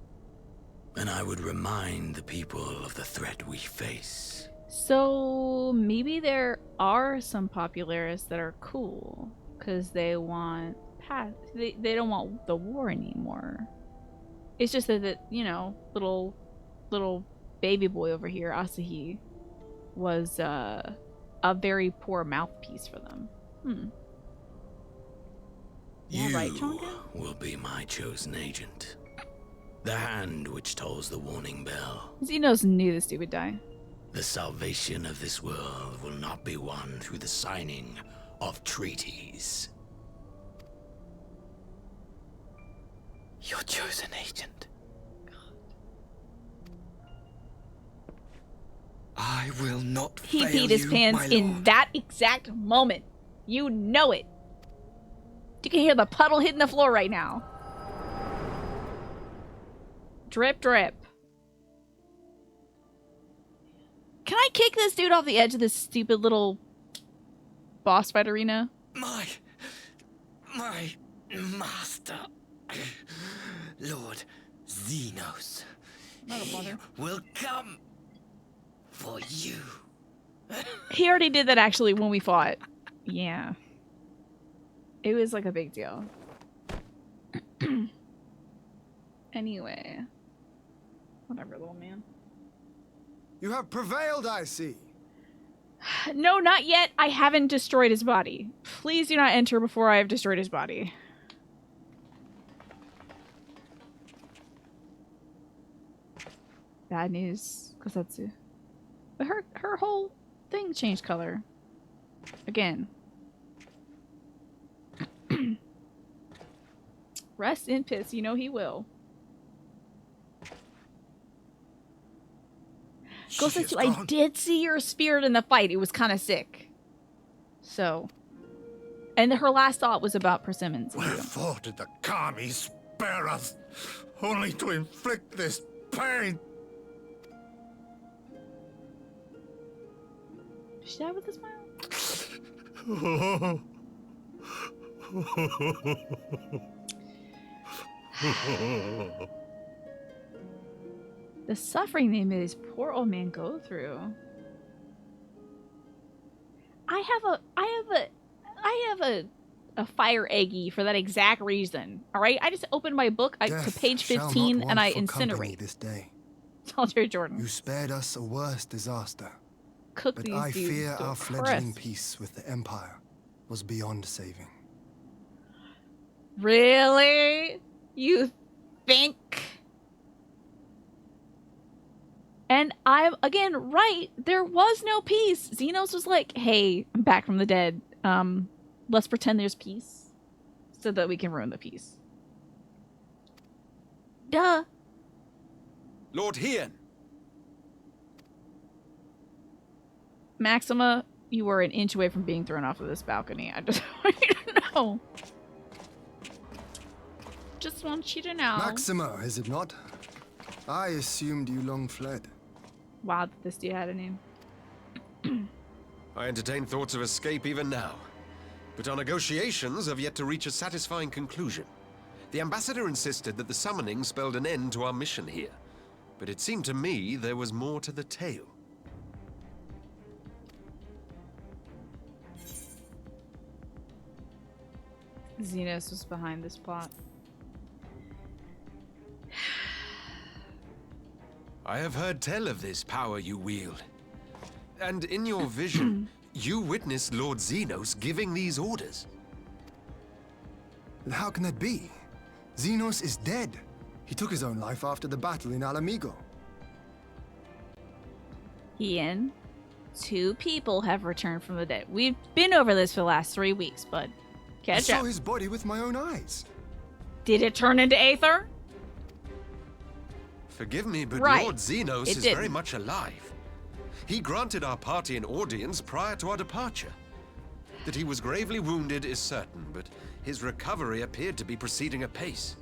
And I would remind the people of the threat we face. So maybe there are some Populares that are cool because they want they don't want the war anymore. It's just that you know, little baby boy over here, Asahi, was a very poor mouthpiece for them. You right, Chonka? will be my chosen agent. The hand which tolls the warning bell. Xenos knew this dude would die. The salvation of this world will not be won through the signing of treaties. Your chosen agent. I will not He fail peed his you, pants my in lord. that exact moment. You know it. You can hear the puddle hitting the floor right now. Drip, drip. Can I kick this dude off the edge of this stupid little boss fight arena? My master, Lord Xenos, he will come for you. He already did that actually when we fought. Yeah. It was like a big deal. Anyway. Whatever, little man. You have prevailed, I see. No, not yet. I haven't destroyed his body. Please do not enter before I have destroyed his body. Bad news, Kosetsu. But her whole thing changed color. Again. Rest in piss, you know he will. Kosetsu, I did see your spirit in the fight. It was kind of sick. So. And her last thought was about persimmons. Wherefore did the Kami spare us, only to inflict this pain? Did she die with a smile? The suffering they made this poor old man go through. I have a fire eggie for that exact reason. All right, I just opened my book to page 15 and I incinerate. This day. Solitary Jordan. You spared us a worse disaster. Cook but these I dudes fear to our a fledgling crisp. peace with the Empire was beyond saving. Really? You think? And I'm, again, right. There was no peace. Xenos was like, hey, I'm back from the dead. Let's pretend there's peace so that we can ruin the peace. Duh. Lord Hien. Maxima, you were an inch away from being thrown off of this balcony. I just want you to know. Just want you to know. Maxima, is it not? I assumed you long fled. Wow, this dude had a name. I entertain thoughts of escape even now. But our negotiations have yet to reach a satisfying conclusion. The ambassador insisted that the summoning spelled an end to our mission here. But it seemed to me there was more to the tale. Xenos was behind this plot. I have heard tell of this power you wield. And in your vision, you witnessed Lord Xenos giving these orders. How can that be? Xenos is dead. He took his own life after the battle in Alamigo. Ian, 2 people have returned from the dead. We've been over this for the last 3 weeks, bud. Catch I saw up. his body with my own eyes. Did it turn into Aether? Forgive me, but Right. Lord Xenos It is didn't. very much alive. He granted our party an audience prior to our departure. That he was gravely wounded is certain, but his recovery appeared to be proceeding apace.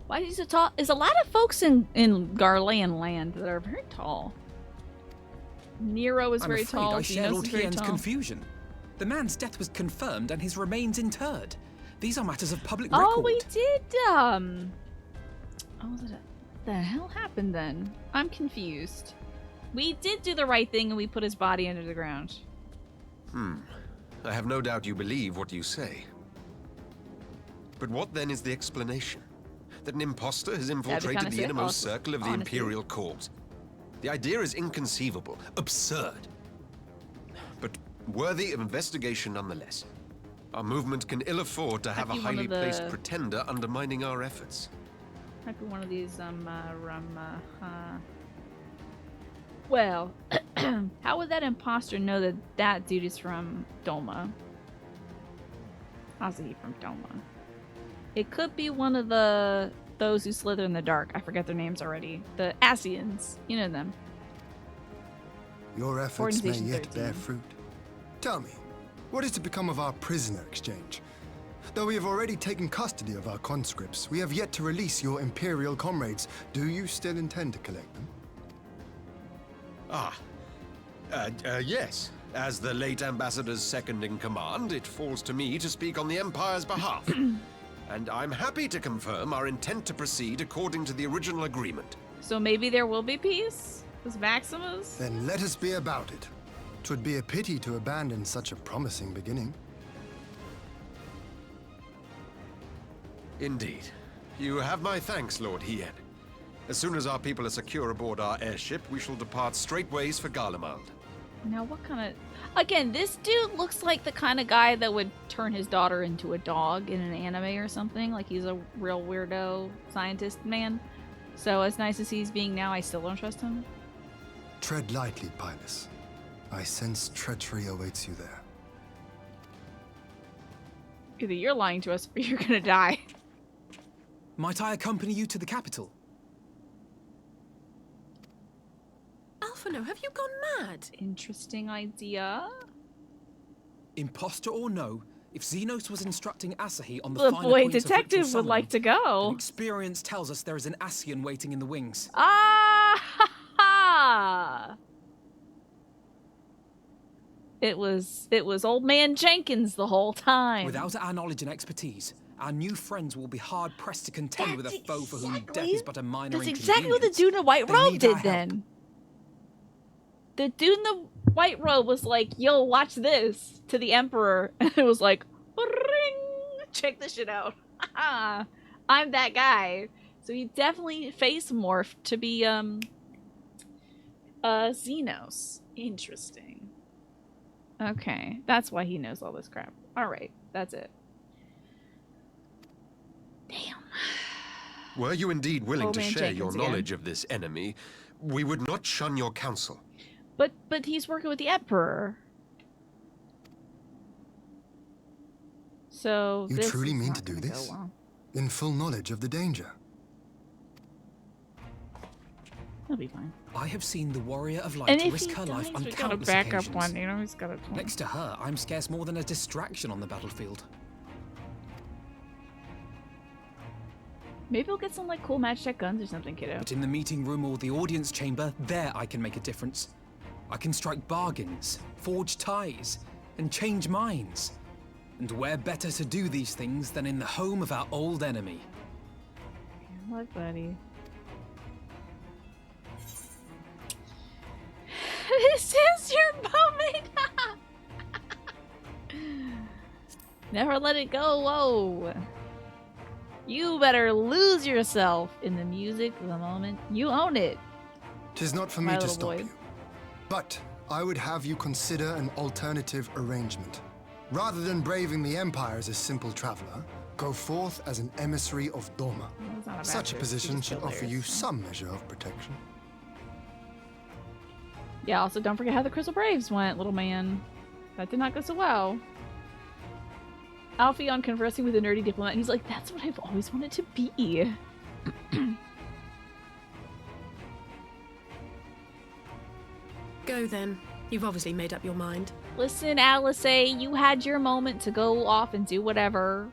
Why is he so tall? There's a lot of folks in Garlean land that are very tall. Nero is I'm very afraid tall. I share Xenos Lord is very Hien's tall. confusion. The man's death was confirmed and his remains interred. These are matters of public Oh, record. we did. What the hell happened then? I'm confused. We did do the right thing and we put his body under the ground. I have no doubt you believe what you say. But what then is the explanation? That an imposter has infiltrated kinda the sick, innermost also, circle of the honestly. Imperial Court. The idea is inconceivable, absurd. But worthy of investigation nonetheless. Our movement can ill afford to have a Might be one highly of the- placed pretender undermining our efforts. Might be one of these, Well, how would that imposter know that that dude is from Doma? How's he from Doma? It could be one of those who slither in the dark. I forget their names already. The Asians. You know them. Your efforts may Organization yet 13. bear fruit. Tell me, what is to become of our prisoner exchange? Though we have already taken custody of our conscripts, we have yet to release your Imperial comrades. Do you still intend to collect them? Yes. As the late ambassador's second in command, it falls to me to speak on the Empire's behalf. And I'm happy to confirm our intent to proceed according to the original agreement. So maybe there will be peace? Was Maximus? Then let us be about it. 'Twould be a pity to abandon such a promising beginning. Indeed. You have my thanks, Lord Hien. As soon as our people are secure aboard our airship, we shall depart straightways for Garlemald. Now what kind of... Again, this dude looks like the kind of guy that would turn his daughter into a dog in an anime or something. Like he's a real weirdo scientist man. So as nice as he's being now, I still don't trust him. Tread lightly, Pilus. I sense treachery awaits you there. Either you're lying to us or you're gonna die. Might I accompany you to the capital? Alphino, have you gone mad? Interesting idea. Imposter or no, if Xenos was instructing Asahi on the The finer boy points of detective ritual would like to summoning, go. then experience tells us there is an Asian waiting in the wings. Ah! Ha, ha. It was old man Jenkins the whole time. Without our knowledge and expertise, our new friends will be hard pressed to contend with a foe for whom death is but a minor That's inconvenience. exactly what the dude in the white They robe need did our help. then. The dude in the white robe was like, yo, watch this, to the Emperor. And it was like, ring! Check this shit out. I'm that guy. So he definitely face morphed to be, Xenos. Interesting. Okay, that's why he knows all this crap. Alright, that's it. Damn. Were you indeed willing Old to man share your Jenkins again. knowledge of this enemy, we would not shun your counsel. But he's working with the Emperor. So You this truly is mean not to do gonna go this? well. In full knowledge of the danger? He'll be fine. I have seen the warrior of light And if risk he her life dies, on we got a countless backup occasions. one, you know, he's got a twin. Next to her, I'm scarce more than a distraction on the battlefield. Maybe we'll get some like cool match tech guns or something, kiddo. But in the meeting room or the audience chamber, there I can make a difference. I can strike bargains, forge ties, and change minds. And where better to do these things than in the home of our old enemy? Look, buddy. This is your moment! Never let it go, whoa! You better lose yourself in the music of the moment. You own it. 'Tis not for me to stop you. But I would have you consider an alternative arrangement. Rather than braving the Empire as a simple traveler, go forth as an emissary of Doma. Such a position should offer you some measure of protection. Yeah, also don't forget how the Crystal Braves went, little man. That did not go so well. Alfie on conversing with a nerdy diplomat, and he's like, that's what I've always wanted to be. Go then. You've obviously made up your mind. Listen, Alice, you had your moment to go off and do whatever.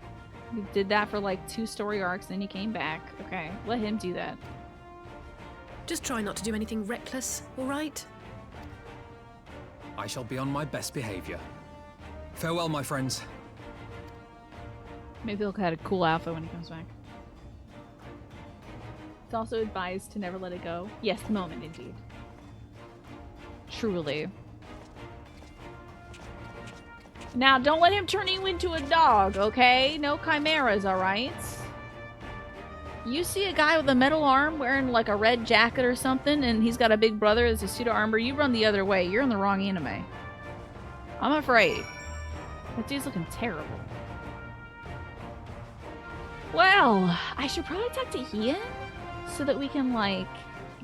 You did that for like 2 story arcs, then you came back. Okay, let him do that. Just try not to do anything reckless, all right? I shall be on my best behavior. Farewell, my friends. Maybe he'll have a cool outfit when he comes back. It's also advised to never let it go. Yes, the moment, indeed. Truly. Now, don't let him turn you into a dog, okay? No chimeras, alright? You see a guy with a metal arm wearing like a red jacket or something, and he's got a big brother that's a pseudo armor, you run the other way. You're in the wrong anime. I'm afraid. That dude's looking terrible. Well, I should probably talk to Ian so that we can, like,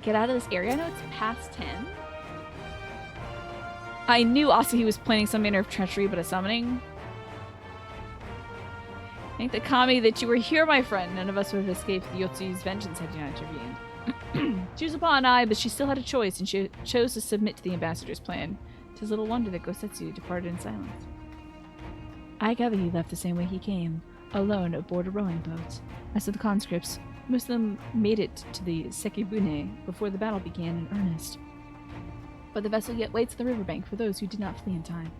get out of this area. I know it's past 10. I knew Asahi was planning some manner of treachery, but a summoning. Thank the kami that you were here, my friend. None of us would have escaped the Yotsuyu's vengeance had you not intervened. She was upon eye, but she still had a choice, and she chose to submit to the ambassador's plan. 'Tis little wonder that Gosetsu departed in silence. I gather he left the same way he came, alone aboard a rowing boat. As for the conscripts, most of them made it to the Sekibune before the battle began in earnest. But the vessel yet waits at the riverbank for those who did not flee in time.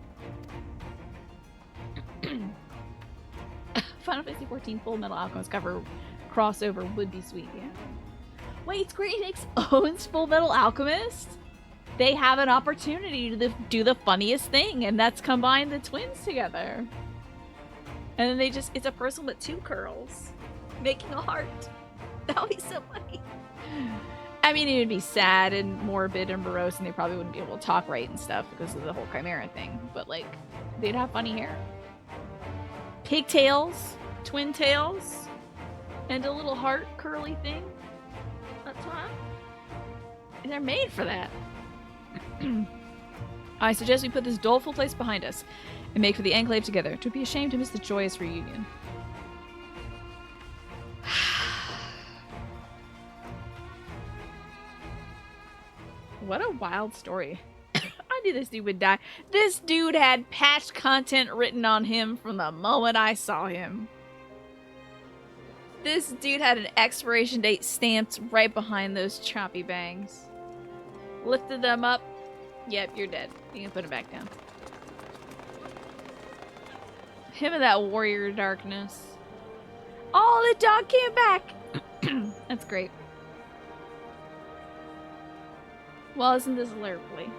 Final Fantasy XIV Full Metal Alchemist cover crossover would be sweet, yeah. Wait, Square Enix owns Full Metal Alchemist? They have an opportunity to do the funniest thing, and that's combine the twins together. And then they just, it's a person with 2 curls making a heart. That would be so funny. I mean, it would be sad and morbid and morose, and they probably wouldn't be able to talk right and stuff because of the whole Chimera thing. But, like, they'd have funny hair. Pigtails, twin tails, and a little heart curly thing up top. They're made for that. I suggest we put this doleful place behind us and make for the Enclave together. 'Twould be a shame to miss the joyous reunion. What a wild story. I knew this dude would die. This dude had patch content written on him from the moment I saw him. This dude had an expiration date stamped right behind those choppy bangs. Lifted them up. Yep, you're dead. You can put it back down. Him and that warrior darkness. Oh, the dog came back! That's great. Well, isn't this lovely?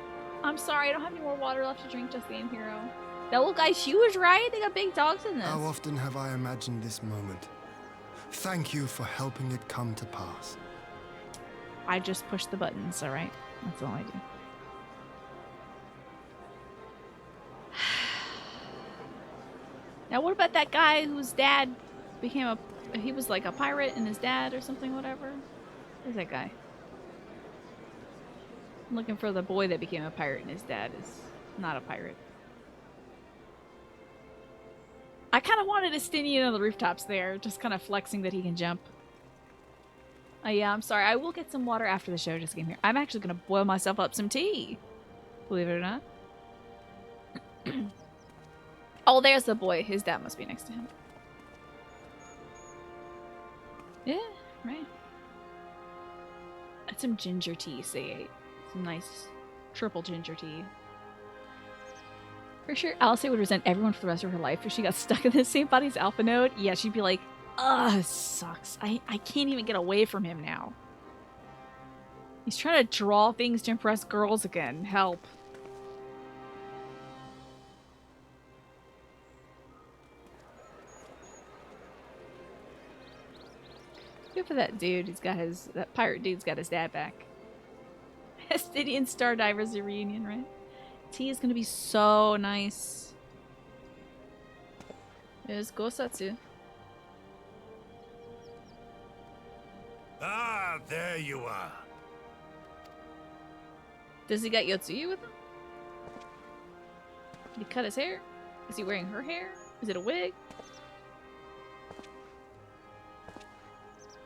I'm sorry, I don't have any more water left to drink, Just Game Hero. That little guy's huge, right? They got big dogs in this. How often have I imagined this moment? Thank you for helping it come to pass. I just push the buttons, alright? That's all I do. Now, what about that guy whose dad became he was like a pirate and his dad or something, whatever? Where's that guy? I'm looking for the boy that became a pirate and his dad is not a pirate. I kind of wanted Estinian on the rooftops there, just kind of flexing that he can jump. Yeah, I'm sorry. I will get some water after the show. Just came here. I'm actually going to boil myself up some tea. Believe it or not. Oh, there's the boy. His dad must be next to him. Yeah, right. That's some ginger tea, say. Some nice Triple ginger tea. For sure, Alice would resent everyone for the rest of her life if she got stuck in the same body as Alpha Node. Yeah, she'd be like, ugh, this sucks. I can't even get away from him now. He's trying to draw things to impress girls again. Help. Good for that dude. That pirate dude's got his dad back. Estidian Star Divers reunion, right? Tea is gonna be so nice. There's Gosatsu. Ah, there you are. Does he got Yotsuyu with him? Did he cut his hair? Is he wearing her hair? Is it a wig?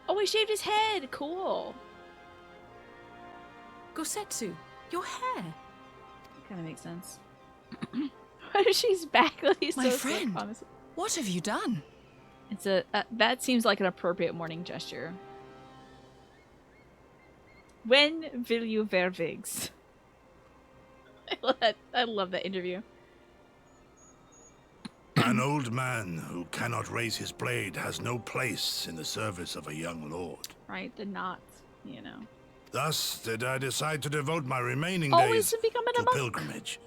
Oh, he shaved his head! Cool! Gosetsu, your hair. Kind of makes sense. She's back. He's My so friend, sick, honestly. What have you done? It's that seems like an appropriate morning gesture. When will you wear wigs? I love that interview. An old man who cannot raise his blade has no place in the service of a young lord. Right, the knot, you know. Thus did I decide to devote my remaining Always days becoming a to monk. pilgrimage.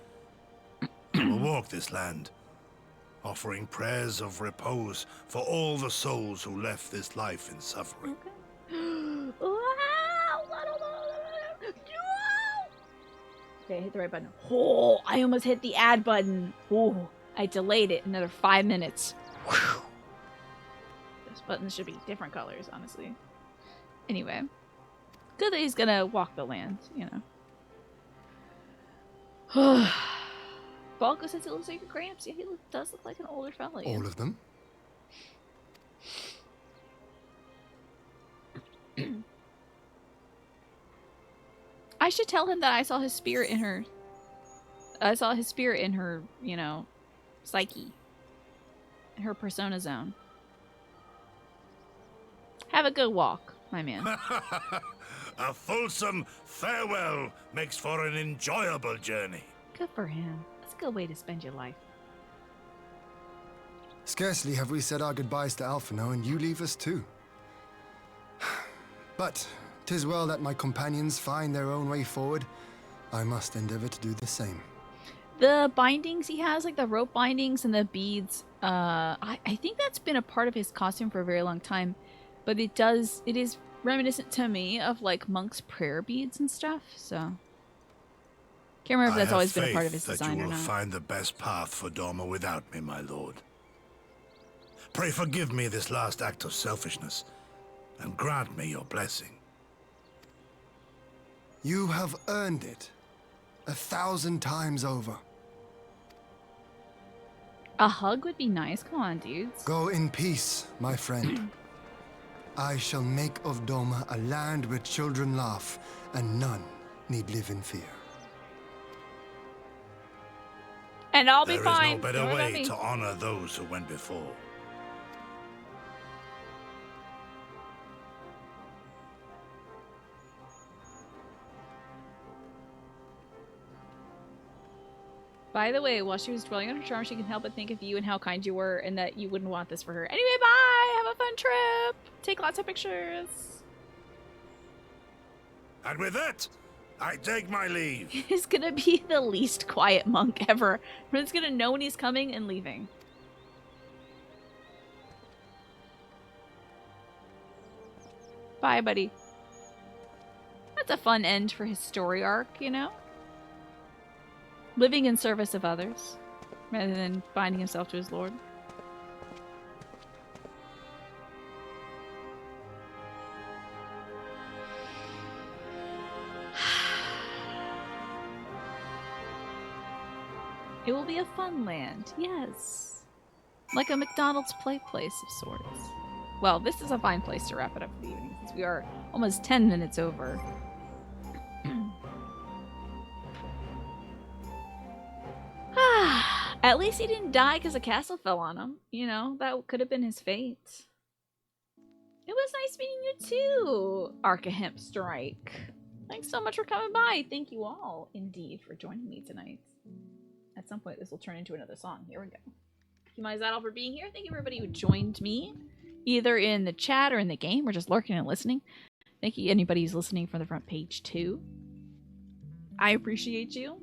I will walk this land, offering prayers of repose for all the souls who left this life in suffering. Okay, hit the right button. Oh, I almost hit the add button. Oh, I delayed it another 5 minutes. Whew. Those buttons should be different colors, honestly. Anyway. Good that he's gonna walk the land, you know. Balko says it looks like your Gramps. Yeah, he does look like an older fella. All of them? I should tell him that I saw his spirit in her. I saw his spirit in her, you know, psyche. In her persona zone. Have a good walk, my man. A fulsome farewell makes for an enjoyable journey. Good for him. That's a good way to spend your life. Scarcely have we said our goodbyes to Alphino, and you leave us too. But 'tis well that my companions find their own way forward. I must endeavor to do the same. The bindings he has, like the rope bindings and the beads, I think that's been a part of his costume for a very long time. But it is reminiscent to me of like monk's prayer beads and stuff, so. Can't remember if that's always been a part of his design or not. I have faith that you will find the best path for Doma without me, my lord. Pray forgive me this last act of selfishness, and grant me your blessing. You have earned it 1,000 times over. A hug would be nice. Come on, dudes. Go in peace, my friend. I shall make of Doma a land where children laugh and none need live in fear. And I'll be fine. There is no better way to honor those who went before. By the way, while she was dwelling on her charm, she can help but think of you and how kind you were and that you wouldn't want this for her. Anyway, bye! Have a fun trip! Take lots of pictures! And with that, I take my leave. He's gonna be the least quiet monk ever. Everyone's gonna know when he's coming and leaving. Bye, buddy. That's a fun end for his story arc, you know? Living in service of others, rather than binding himself to his lord. It will be a fun land, yes. Like a McDonald's play place of sorts. Well, this is a fine place to wrap it up for the evening, since we are almost 10 minutes over. At least he didn't die because a castle fell on him. You know, that could have been his fate. It was nice meeting you too, Arcahemp Strike. Thanks so much for coming by. Thank you all, indeed, for joining me tonight. At some point, this will turn into another song. Here we go. Thank you, Maizaddle, for being here. Thank you, everybody who joined me, either in the chat or in the game, or just lurking and listening. Thank you, anybody who's listening from the front page, too. I appreciate you.